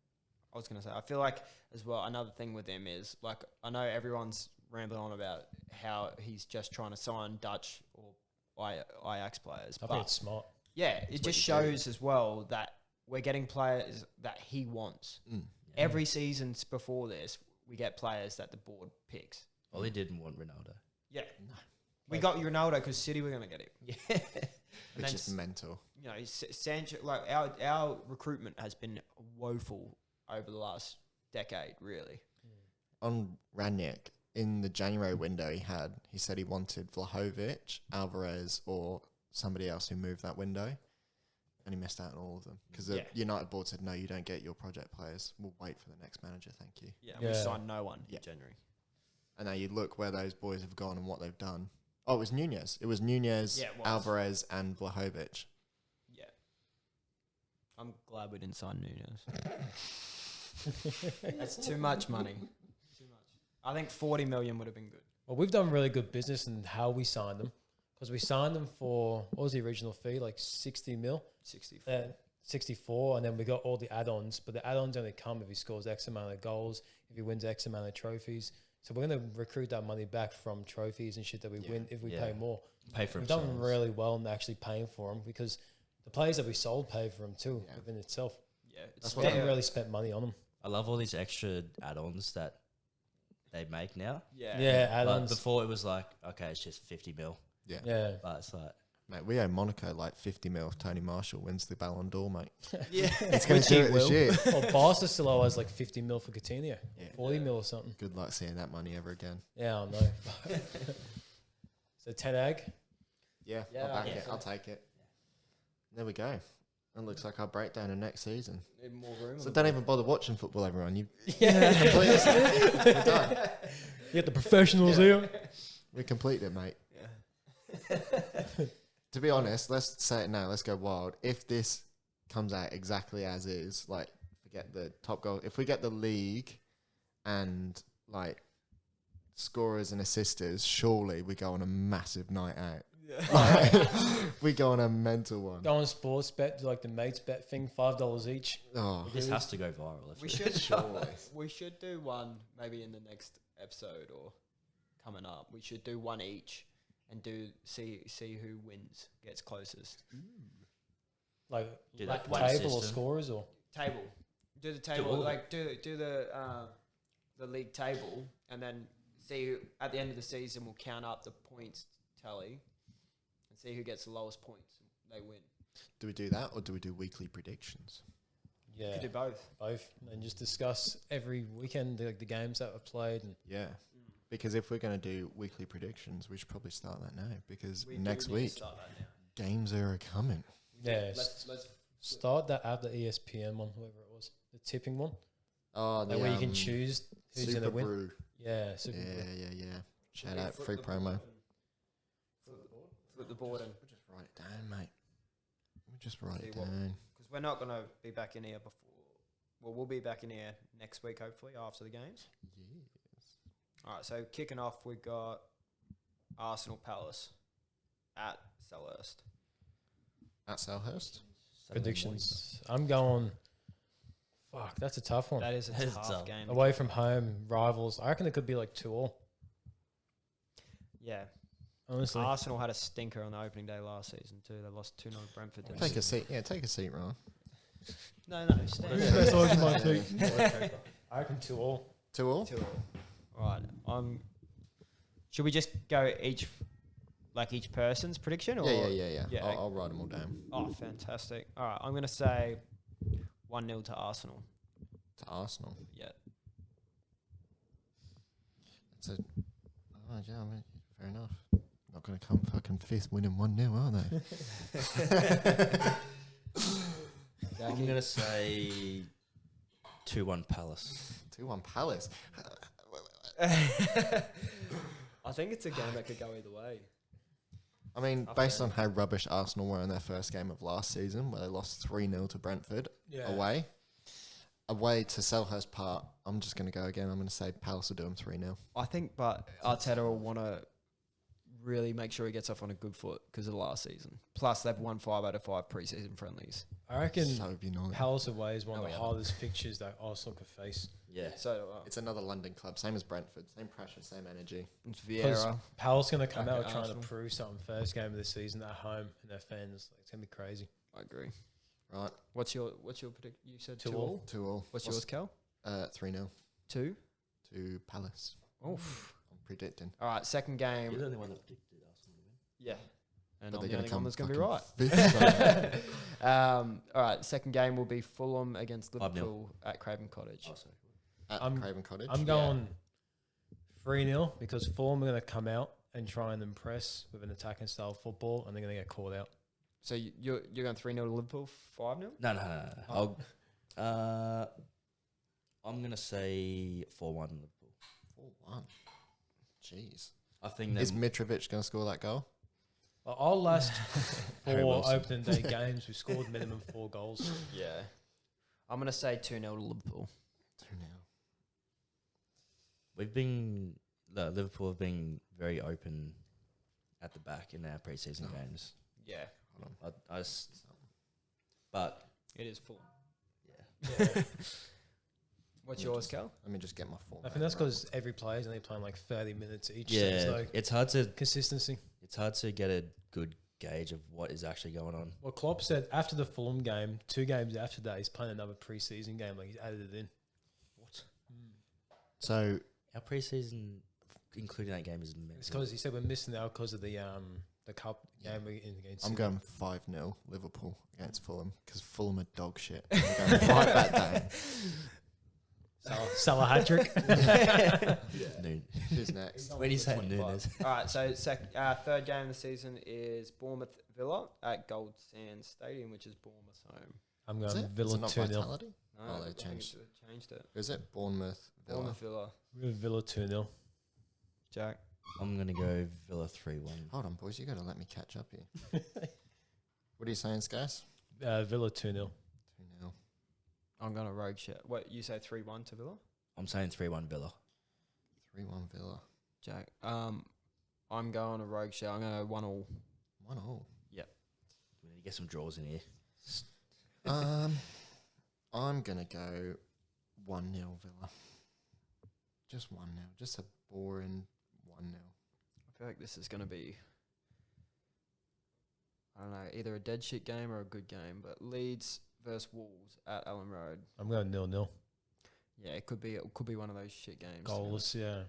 I was going to say, I feel like as well, another thing with him is, like, I know everyone's rambling on about how he's just trying to sign Dutch or Ajax players.
I think it's smart.
Yeah, it just shows as well that we're getting players that he wants. Every season before this, we get players that the board picks.
Well, he didn't want Ronaldo.
Yeah. No. We got Ronaldo because City were going to get him.
Yeah.
Which is mental.
You know, Sancho, like our recruitment has been woeful over the last decade, really.
On Ranić, in the January window he said he wanted Vlahovic, Alvarez, or somebody else who moved that window. And he missed out on all of them. Because the United board said, no, you don't get your project players. We'll wait for the next manager, thank you.
Yeah, we signed no one in January.
And now you look where those boys have gone and what they've done. Oh, it was Nunez. It was Nunez, Alvarez, and Vlahovic.
Yeah. I'm glad we didn't sign Nunez. That's too much money. Too much. I think 40 million would have been good.
Well, we've done really good business in how we signed them. Because we signed them for, what was the original fee? Like 60 mil?
64.
64, and then we got all the add-ons. But the add-ons only come if he scores X amount of goals, if he wins X amount of trophies. So we're going to recruit that money back from trophies and shit that we win if we pay more.
Pay for
We've done really well in actually paying for them because the players that we sold paid for them too within itself.
Yeah,
we haven't really spent money on them.
I love all these extra add-ons that they make now.
Yeah, add-ons.
Like before it was like, okay, it's just 50 mil.
Yeah.
But it's like...
Mate, we owe Monaco like 50 mil if Tony Marshall wins the Ballon d'Or, mate.
Yeah.
It's going to do it this year.
Well, Barca still owe us like 50 mil for Coutinho. 40 mil or something.
Good luck seeing that money ever again.
Yeah, I know. So 10 egg?
Yeah, I'll back it. I'll take it. There we go. It looks like our breakdown of next season.
Need more room.
So don't even bother watching football, everyone.
We're
done.
You get the professionals here.
We completed it, mate. To be honest, let's say it now. Let's go wild. If this comes out exactly as is, like, forget the top goal. If we get the league and, like, scorers and assisters, surely we go on a massive night out. Like, we go on a mental one.
Go on sports bet, do like the mates bet thing, $5 each.
Oh,
this has to go viral.
We should do one maybe in the next episode or coming up. We should do one each and see who wins, gets closest.
Like
that
table or scorers or
table. Do the table, do the league table, and then see who, at the end of the season we'll count up the points tally and see who gets the lowest points. They win.
Do we do that or do we do weekly predictions?
Yeah, could do both.
And just discuss every weekend the games that were played. And
because if we're going to do weekly predictions, we should probably start that now because next week games are coming.
Yeah, let's start that app, the ESPN one, whoever it was, the tipping one.
Oh,
that where you can choose who's going to win.
Brew.
Yeah,
yeah. Shout out, free promo.
Flip the board and
we'll just write it down, mate. We'll just write it down.
Because we're not going to be back in here before. Well, we'll be back in here next week, hopefully, after the games.
Yes.
All right, so kicking off, we got Arsenal Palace at Selhurst.
At Selhurst?
Predictions. I'm going... Fuck, that's a tough one.
That is a tough game.
Away from home, rivals. I reckon it could be like 2-2.
Yeah.
Honestly.
Arsenal had a stinker on the opening day last season too. They lost 2-0 to Brentford.
Take a seat. Yeah, take a seat, Ryan.
No.
I reckon 2-2.
2-2?
Right. Should we just go each person's prediction? Or?
Yeah. I'll write them all down.
Oh, fantastic. All right. I'm going to say 1-0 to Arsenal.
To Arsenal?
Yeah.
That's fair enough. Not going to come fucking fifth winning 1-0, are they?
I'm going to say 2-1 Palace.
2-1 Palace.
I think it's a game that could go either way.
I mean, based on how rubbish Arsenal were in their first game of last season, where they lost 3-0 to Brentford away to Selhurst Park, I'm just going to go again. I'm going to say Palace will do them 3-0.
I think, but Arteta will want to really make sure he gets off on a good foot because of the last season. Plus, they've won 5 out of 5 preseason friendlies.
I reckon
So annoying.
Palace away is one of the
yeah.
hardest fixtures that Arsenal could face.
Yeah.
So do I.
It's another London club, same as Brentford, same pressure, same energy.
It's
Because
Vieira.
Palace going to come
Back
out
at
trying
Arsenal.
to prove something first game of the season at home and their fans. Like, it's going to be crazy.
I agree.
Right,
What's your prediction? You said
2-2.
2-2.
2-2.
What's yours, Cal?
3-0
2.
to Palace.
Oof.
I'm predicting.
All right, second
You're
game.
the only one that predicted Arsenal to win.
Yeah. And
But
I'm
they're
the
going
only
to
one
come
that's going to be right.
fucking fifth, so-
All right, second game will be Fulham against
5-0.
Liverpool at Craven Cottage.
Oh, sorry.
At
I'm-
Craven Cottage.
I'm going 3-0 because Fulham are going to come out and try and impress with an attacking style of football and they're going to get called out.
So you're going 3-0 to Liverpool, 5-0?
No. I'm gonna say 4-1 Liverpool.
4-1. Jeez.
I think
Is
that
Mitrovic going to score that goal?
Well, our last
Harry
4
Wilson.
opening day games, we scored minimum 4 goals.
Yeah. I'm going to say 2-0 to Liverpool.
2-0.
Liverpool have been very open at the back in our preseason games.
Yeah.
Hold on.
But
It is full.
Yeah.
What's yours, Cal?
Let me just get my form.
I think that's because every player's only playing like 30 minutes each. So
yeah,
there's no
it's hard to
consistency.
get a good gauge of what is actually going on.
Well, Klopp said after the Fulham game, 2 games after that, he's playing another preseason game. Like he's added it in.
What?
So,
Our preseason, including that game, is mental.
It's because he said we're missing out because of the cup game we in against.
I'm
City.
going 5-0 Liverpool against Fulham because Fulham are dog shit. I'm going right back down.
Salah hat trick.
Noon.
Who's next?
When you say Nunes.
All right, so third game of the season is Bournemouth Villa at Gold Sand Stadium, which is Bournemouth's home.
I'm
Is
going
it?
Villa
Is it not
2-0.
Vitality?
No,
Oh, they
I think
changed.
they changed it.
Is it Bournemouth? Villa?
Bournemouth Villa.
Villa 2-0.
Jack.
I'm going to go Villa 3-1.
Hold on, boys. You got to let me catch up here. What are you saying, Scass?
Villa 2-0.
2-0.
I'm going to rogue shit. What, you say 3-1 to Villa?
I'm saying 3-1 Villa.
3-1 Villa.
Jack. I'm going to rogue shit. I'm going to 1-1.
1-0.
We need to get some draws in here.
I'm going to go 1-0 Villa. Just 1-0. Just a boring 1-0.
I feel like this is going to be, I don't know, either a dead shit game or a good game. But Leeds versus Wolves at Ellen Road.
I'm going 0-0.
Yeah, it could be one of those shit games.
Goalless, yeah.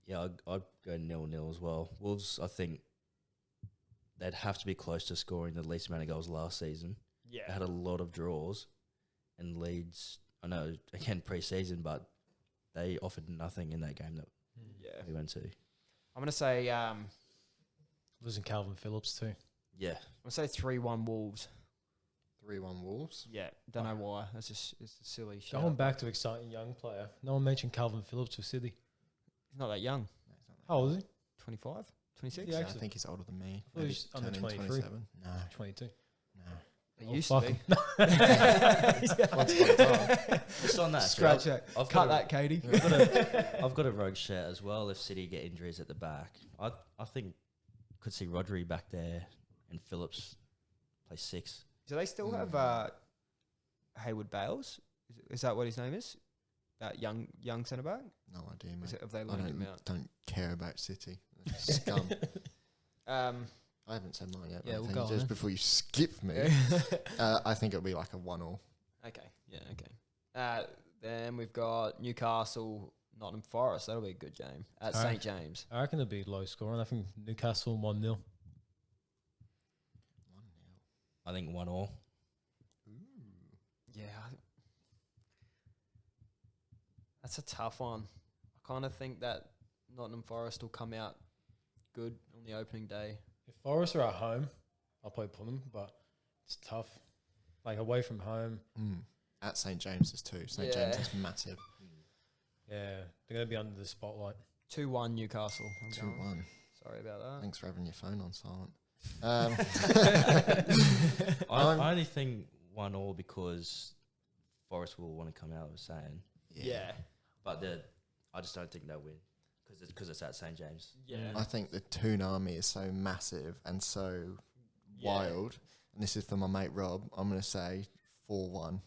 Yeah, I'd go 0-0 as well. Wolves, I think they'd have to be close to scoring the least amount of goals last season.
Yeah.
They had a lot of draws. And Leeds, I know, again, pre-season, but they offered nothing in that game that
Yeah.
we went to.
I'm going to say
Losing Calvin Phillips too.
Yeah.
I'm going to say 3-1 Wolves.
3-1 Wolves.
Yeah. Don't know why. It's a silly shit.
Going back to exciting young player. No one mentioned Calvin Phillips for City.
He's not that young.
No, it's not that
How old is he?
25? 26?
Yeah,
I
actually.
think he's older than me.
thought he was under
turning
23.
27. No.
22.
No.
It
Oh,
used
fuck
to be.
Once upon a time.
Just on that.
Scratch that.
I've
Cut
got
that, Katie.
I've got a rogue share as well. If City get injuries at the back, I think could see Rodri back there and Phillips play 6.
Do they still have Hayward Bales? Is that what his name is? That young centre back?
No idea, mate.
Have they
I
loaned him out?
don't care about City. They're scum. I haven't said mine yet.
Yeah,
but
we'll
I think
go on
just
then.
before you skip me, I think it'll be like a 1-1.
Okay. Yeah. Okay. Then we've got Newcastle, Nottingham Forest. That'll be a good game at
Alright.
St James.
I reckon it'll be low scoring. I think Newcastle 1-0.
I think 1-1.
Yeah. That's a tough one. I kind of think that Nottingham Forest will come out good on the opening day.
If Forest are at home, I'll probably put them, but it's tough. Like away from home,
At St James's too. St James is massive.
yeah, they're going to be under the spotlight.
2-1 Newcastle. I'm going.
2-1.
Sorry about that.
Thanks for having your phone on silent.
I only think 1-1 because Forest will want to come out with saying.
Yeah.
But I just don't think they'll win because it's at St James.
Yeah.
I think the Toon Army is so massive and so wild. And this is for my mate Rob. I'm going to say 4-1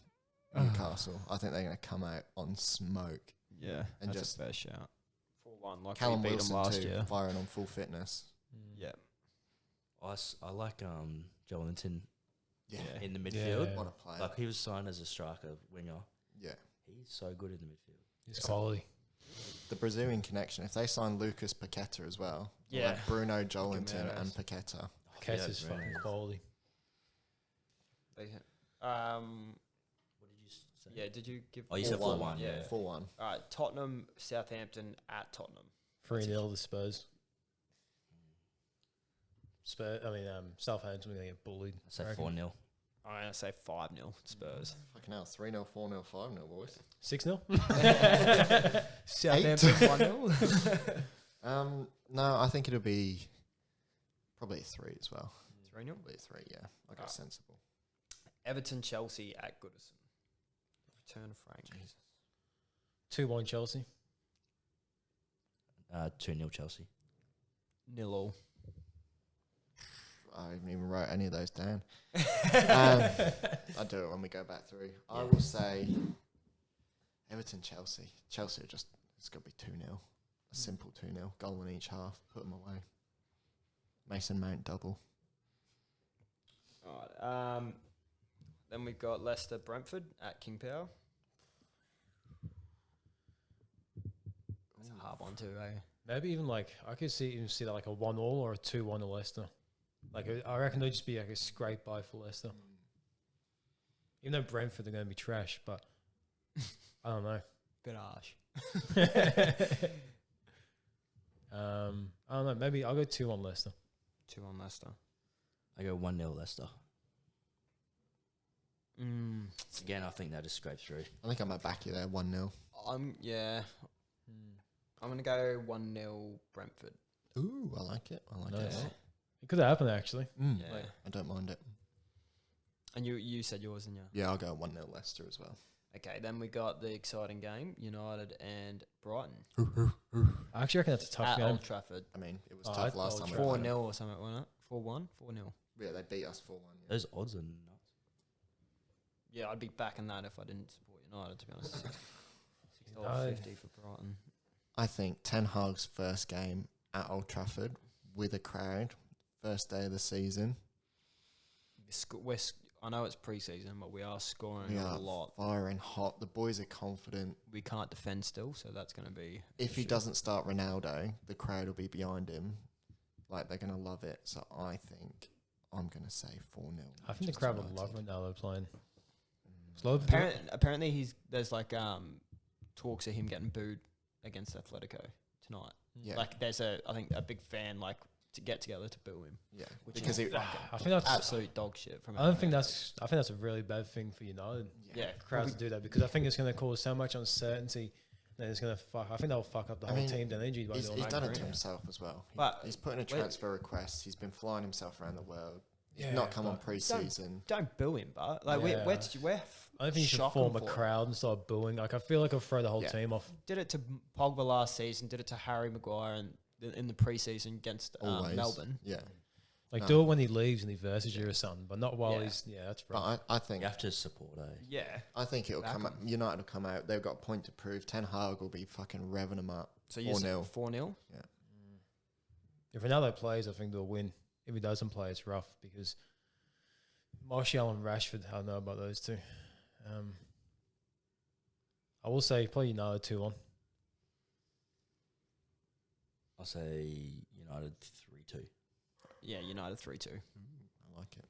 Newcastle. I think they're going to come out on smoke.
Yeah,
and
that's
just
a fair shout. 4-1, like
Callum
we beat
Wilson
them last
too,
year.
firing on full fitness.
Yeah.
I like Joelinton
Yeah.
in the midfield.
Yeah.
What a player.
Like he was signed as a striker winger.
Yeah.
He's so good in the midfield.
It's quality.
The Brazilian connection, if they sign Lucas Paqueta as well,
Yeah.
like Bruno Joelinton
Ramirez.
and Paqueta.
Kessa's
Yeah,
fucking
very nice.
quality.
They,
What did you say?
yeah, did you give...
Oh, you said 4-1.
Yeah.
4-1.
All right, Tottenham, Southampton at Tottenham.
3-0 to Spurs. Southampton are going to get bullied.
I say
I reckon.
4-0.
I'm going to say 5-0 Spurs.
Fucking hell, 3-0, 4-0, 5-0, boys.
6-0? Southampton 1-0?
No, I think it'll be probably a 3 as well.
3-0.
Probably a 3, yeah. I got sensible.
Everton, Chelsea at Goodison. Return of Frank.
2-1 Chelsea.
2-0 Chelsea.
0-0.
I haven't even wrote any of those down. I'll do it when we go back through. I will say Everton, Chelsea. Chelsea are just, it's going to be 2-0. A simple 2-0. Goal in each half. Put them away. Mason Mount double.
All right. Then we've got Leicester, Brentford at King Power. That's a hard one too, eh?
Maybe even like, I could see that like a 1-1 or a 2-1 to Leicester. Like, I reckon they'll just be like a scrape by for Leicester. Even though Brentford are going to be trash, but I don't know.
Bit harsh.
I don't know. Maybe I'll go 2-1 Leicester.
2-1 Leicester.
I go 1-0 Leicester.
Mm.
Again, I think they'll just scrape through.
I think I might back you there, 1-0.
I'm going to go 1-0 Brentford.
Ooh, I like it. I like it.
Nice. It could happen, actually.
Mm.
Yeah.
Like,
I don't mind it.
And you said yours, didn't you?
Yeah, I'll go 1-0 Leicester as well.
Okay, then we got the exciting game, United and Brighton.
I actually reckon that's a tough
At
game.
Old Trafford.
I mean, it was
Oh,
tough
I
last
thought
time. we played
4-0
them.
or something, wasn't it? 4-1? 4-0.
Yeah, they beat us 4-1. Yeah.
Those odds are nuts.
Yeah, I'd be backing that if I didn't support United, to be honest. $6.50 for Brighton.
I think Ten Hag's first game at Old Trafford with a crowd, first day of the season.
I know it's pre-season, but we are scoring
We
a
are
lot.
firing hot. The boys are confident.
We can't defend still, so that's going to be...
If he doesn't start Ronaldo, the crowd will be behind him. Like, they're going to love it. So I think I'm going to say 4-0.
I think the crowd would love Ronaldo playing.
Apparently there's like talks of him getting booed against Atletico tonight.
Yeah.
Like there's I think a big fan like to get together to boo him.
Yeah.
Which
Because
is
it,
I think that's
absolute dog shit from
I don't think that's. I think that's a really bad thing for United.
yeah.
Crowds do that because I think it's going to cause so much uncertainty. That it's going to fuck. I think that'll fuck up the whole team. Then energy.
he's done it to himself as well.
But
He's put in a transfer request. He's been flying himself around the world. He's
Yeah,
not come on
but
pre-season.
Don't boo him, but like
Yeah.
where did you where?
I don't think you should
shock
form
him
a
for it?
crowd and start booing. Like I feel like I'll throw the whole
Yeah.
team off.
Did it to Pogba last season. Did it to Harry Maguire in the preseason against
Always.
Melbourne.
Yeah.
Like
No.
do it when he leaves and he versus you or something, but not while
Yeah.
he's that's right.
But I think
You have to support,
Yeah.
I think it'll
Back
come out. United will come out. They've got a point to prove. Ten Hag will be fucking revving them up.
So you
4-0.
4-0.
If Ronaldo plays, I think they'll win. If he doesn't play, it's rough because Martial and Rashford, I don't know about those two. I will say probably United 2-1.
I'll say United 3-2.
Yeah, United 3-2.
I like it.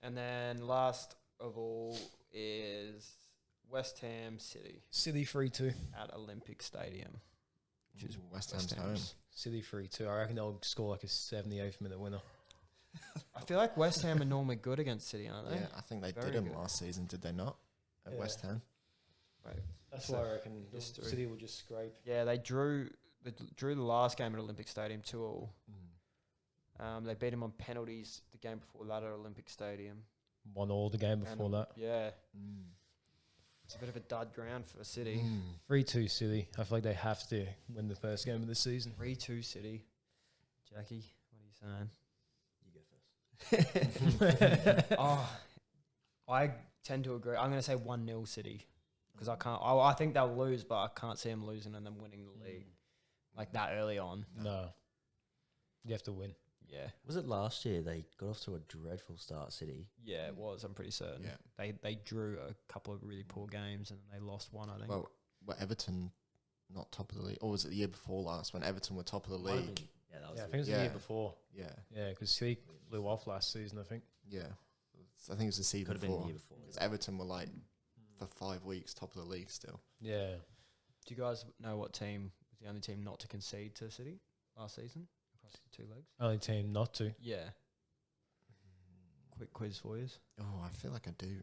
And then last of all is West Ham City
City 3-2.
at Olympic Stadium. Which is
West Ham's
West
home.
Ham's.
City 3-2. I reckon they'll score like a 78th minute winner.
I feel like West Ham are normally good against City, aren't they?
Yeah, I think they
Very
did him
good.
last season, did they not? At
Yeah.
West Ham.
Right.
That's
So,
why I reckon
history.
City will just scrape.
Yeah, they drew the last game at Olympic Stadium 2-2. They beat him on penalties the game before that at Olympic Stadium.
1-1 the game before
And,
that.
Yeah. It's a bit of a dud ground for City.
3-2 City. I feel like they have to win the first game of the season.
3-2 City. Jackie, what are you saying? I tend to agree. I'm going to say 1-0 City because I think they'll lose, but I can't see them losing and then winning the league like that early on.
No. You have to win.
Yeah.
Was it last year they got off to a dreadful start, City?
Yeah, it was. I'm pretty certain.
Yeah.
They drew a couple of really poor games and they lost one, I think.
Well, were Everton not top of the league? Or was it the year before last when Everton were top of the
Might have
league?
been- Yeah, that was
Yeah, I
it.
think it was the year before.
Yeah.
Yeah, because City flew off last season, I think.
Yeah. I think it was the season
Could have been the
before.
year before.
Because Everton were like, for 5 weeks, top of the league still.
Yeah.
Do you guys know what team was the only team not to concede to City last season across the 2 legs?
Only team not to.
Yeah. Quick quiz for you.
Oh, I feel like I do.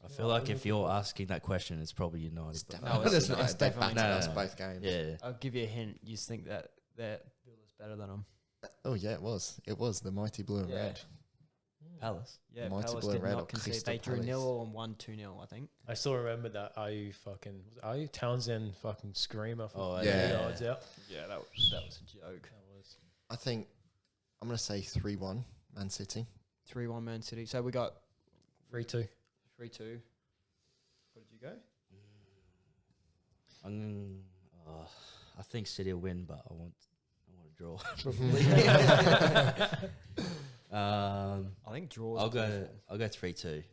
I feel like if you're asking that question, it's probably United.
It's
but-
definitely,
No, it's
United. They
definitely
battered
not.
us
No.
both games.
Yeah.
I'll give you a hint. You think that Villa's better than them?
Oh, yeah, it was. It was the mighty blue and
Yeah.
red.
Palace.
Yeah,
Mighty
Palace
Blue
did
Red or
not concede.
Crystal
They drew
Palace.
0 and won 2-0, I think.
I still remember that IU Townsend fucking screamer for
Oh,
3
yeah.
yards out.
Yeah, that was a joke.
That was.
I think I'm going to say 3-1 Man City.
3-1 Man City. So we got
3-2.
3-2. What did you go?
I think City will win, but I want to draw.
I think draws.
I'll go 3-2 City.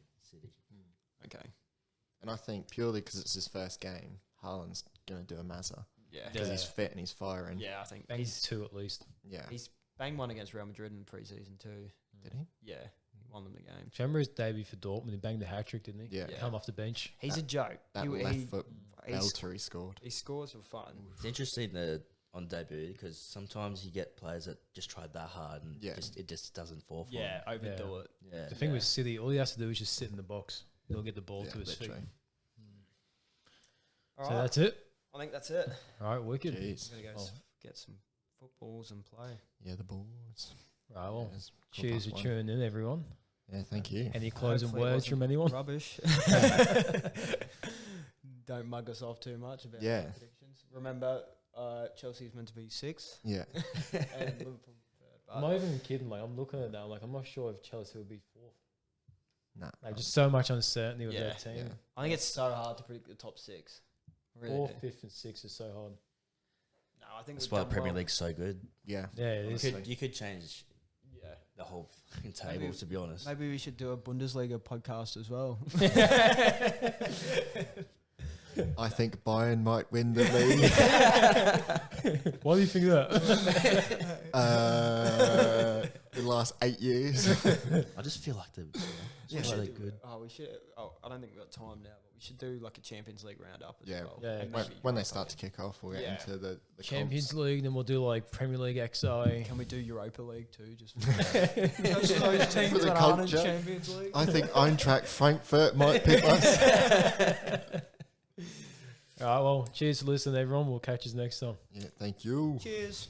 Okay.
And I think purely because it's his first game, Haaland's going to do a mazza.
Yeah.
Because
Yeah.
he's fit and he's firing.
Yeah, I think
Banged 2 at least.
Yeah.
he's banged one against Real Madrid in pre-season too.
Did he?
Yeah, he won them the game.
Do you remember his debut for Dortmund? He banged the hat-trick, didn't he?
Yeah.
Yeah.
Come off the bench.
He's a joke.
That
He-
left
he-
foot
he's-
belter he scored.
He scores for fun.
It's interesting that on debut because sometimes you get players that just try that hard and
Yeah.
it just doesn't fall for
Yeah,
them.
overdo
Yeah.
it.
Yeah.
The thing
Yeah.
with City, all he has to do is just sit in the box. He'll get the ball
Yeah,
to his feet.
literally.
All
So
right.
that's it.
I think that's it.
All right, wicked.
Jeez.
I'm gonna go
Oh.
get some footballs and play.
Yeah, the balls.
Right, well,
Yeah, it's
cheers for
1:15.
tuning in, everyone.
Yeah, thank you.
Any closing
Hopefully it
words from
wasn't
anyone?
Rubbish. Don't mug us off too much about
Yeah.
our predictions. Remember, Chelsea's meant to be 6th
Yeah.
and Liverpool 3rd.
I'm not even kidding. Like, I'm looking at that. I'm like, I'm not sure if Chelsea would be 4th.
Nah.
Like, just so much uncertainty with
Yeah.
that team.
Yeah.
I think it's so hard to predict the top 6. Really
4th,
do.
5th, and 6th is so hard.
No, I think
That's
we've
why the
done
Premier
well.
League's so good.
Yeah.
Yeah, it is.
You could change
Yeah.
the whole fucking table, to be honest.
Maybe we should do a Bundesliga podcast as well.
I think Bayern might win the league.
Why do you think that?
The last 8 years.
I just feel like they're
Yeah.
really good.
Oh, we should. Oh, I don't think we've got time now, but we should do like a Champions League roundup as
Yeah.
well.
Yeah,
And
when,
maybe
when they
Europa
start to
League.
kick off, we'll get
Yeah.
into the
Champions
comps.
League, then we'll do like Premier League XI.
Can we do Europa League too? Just
For the culture.
Champions League.
I think Eintracht Frankfurt might pick us.
All right, well, cheers for listening, everyone. We'll catch you next time.
Yeah, thank you.
Cheers.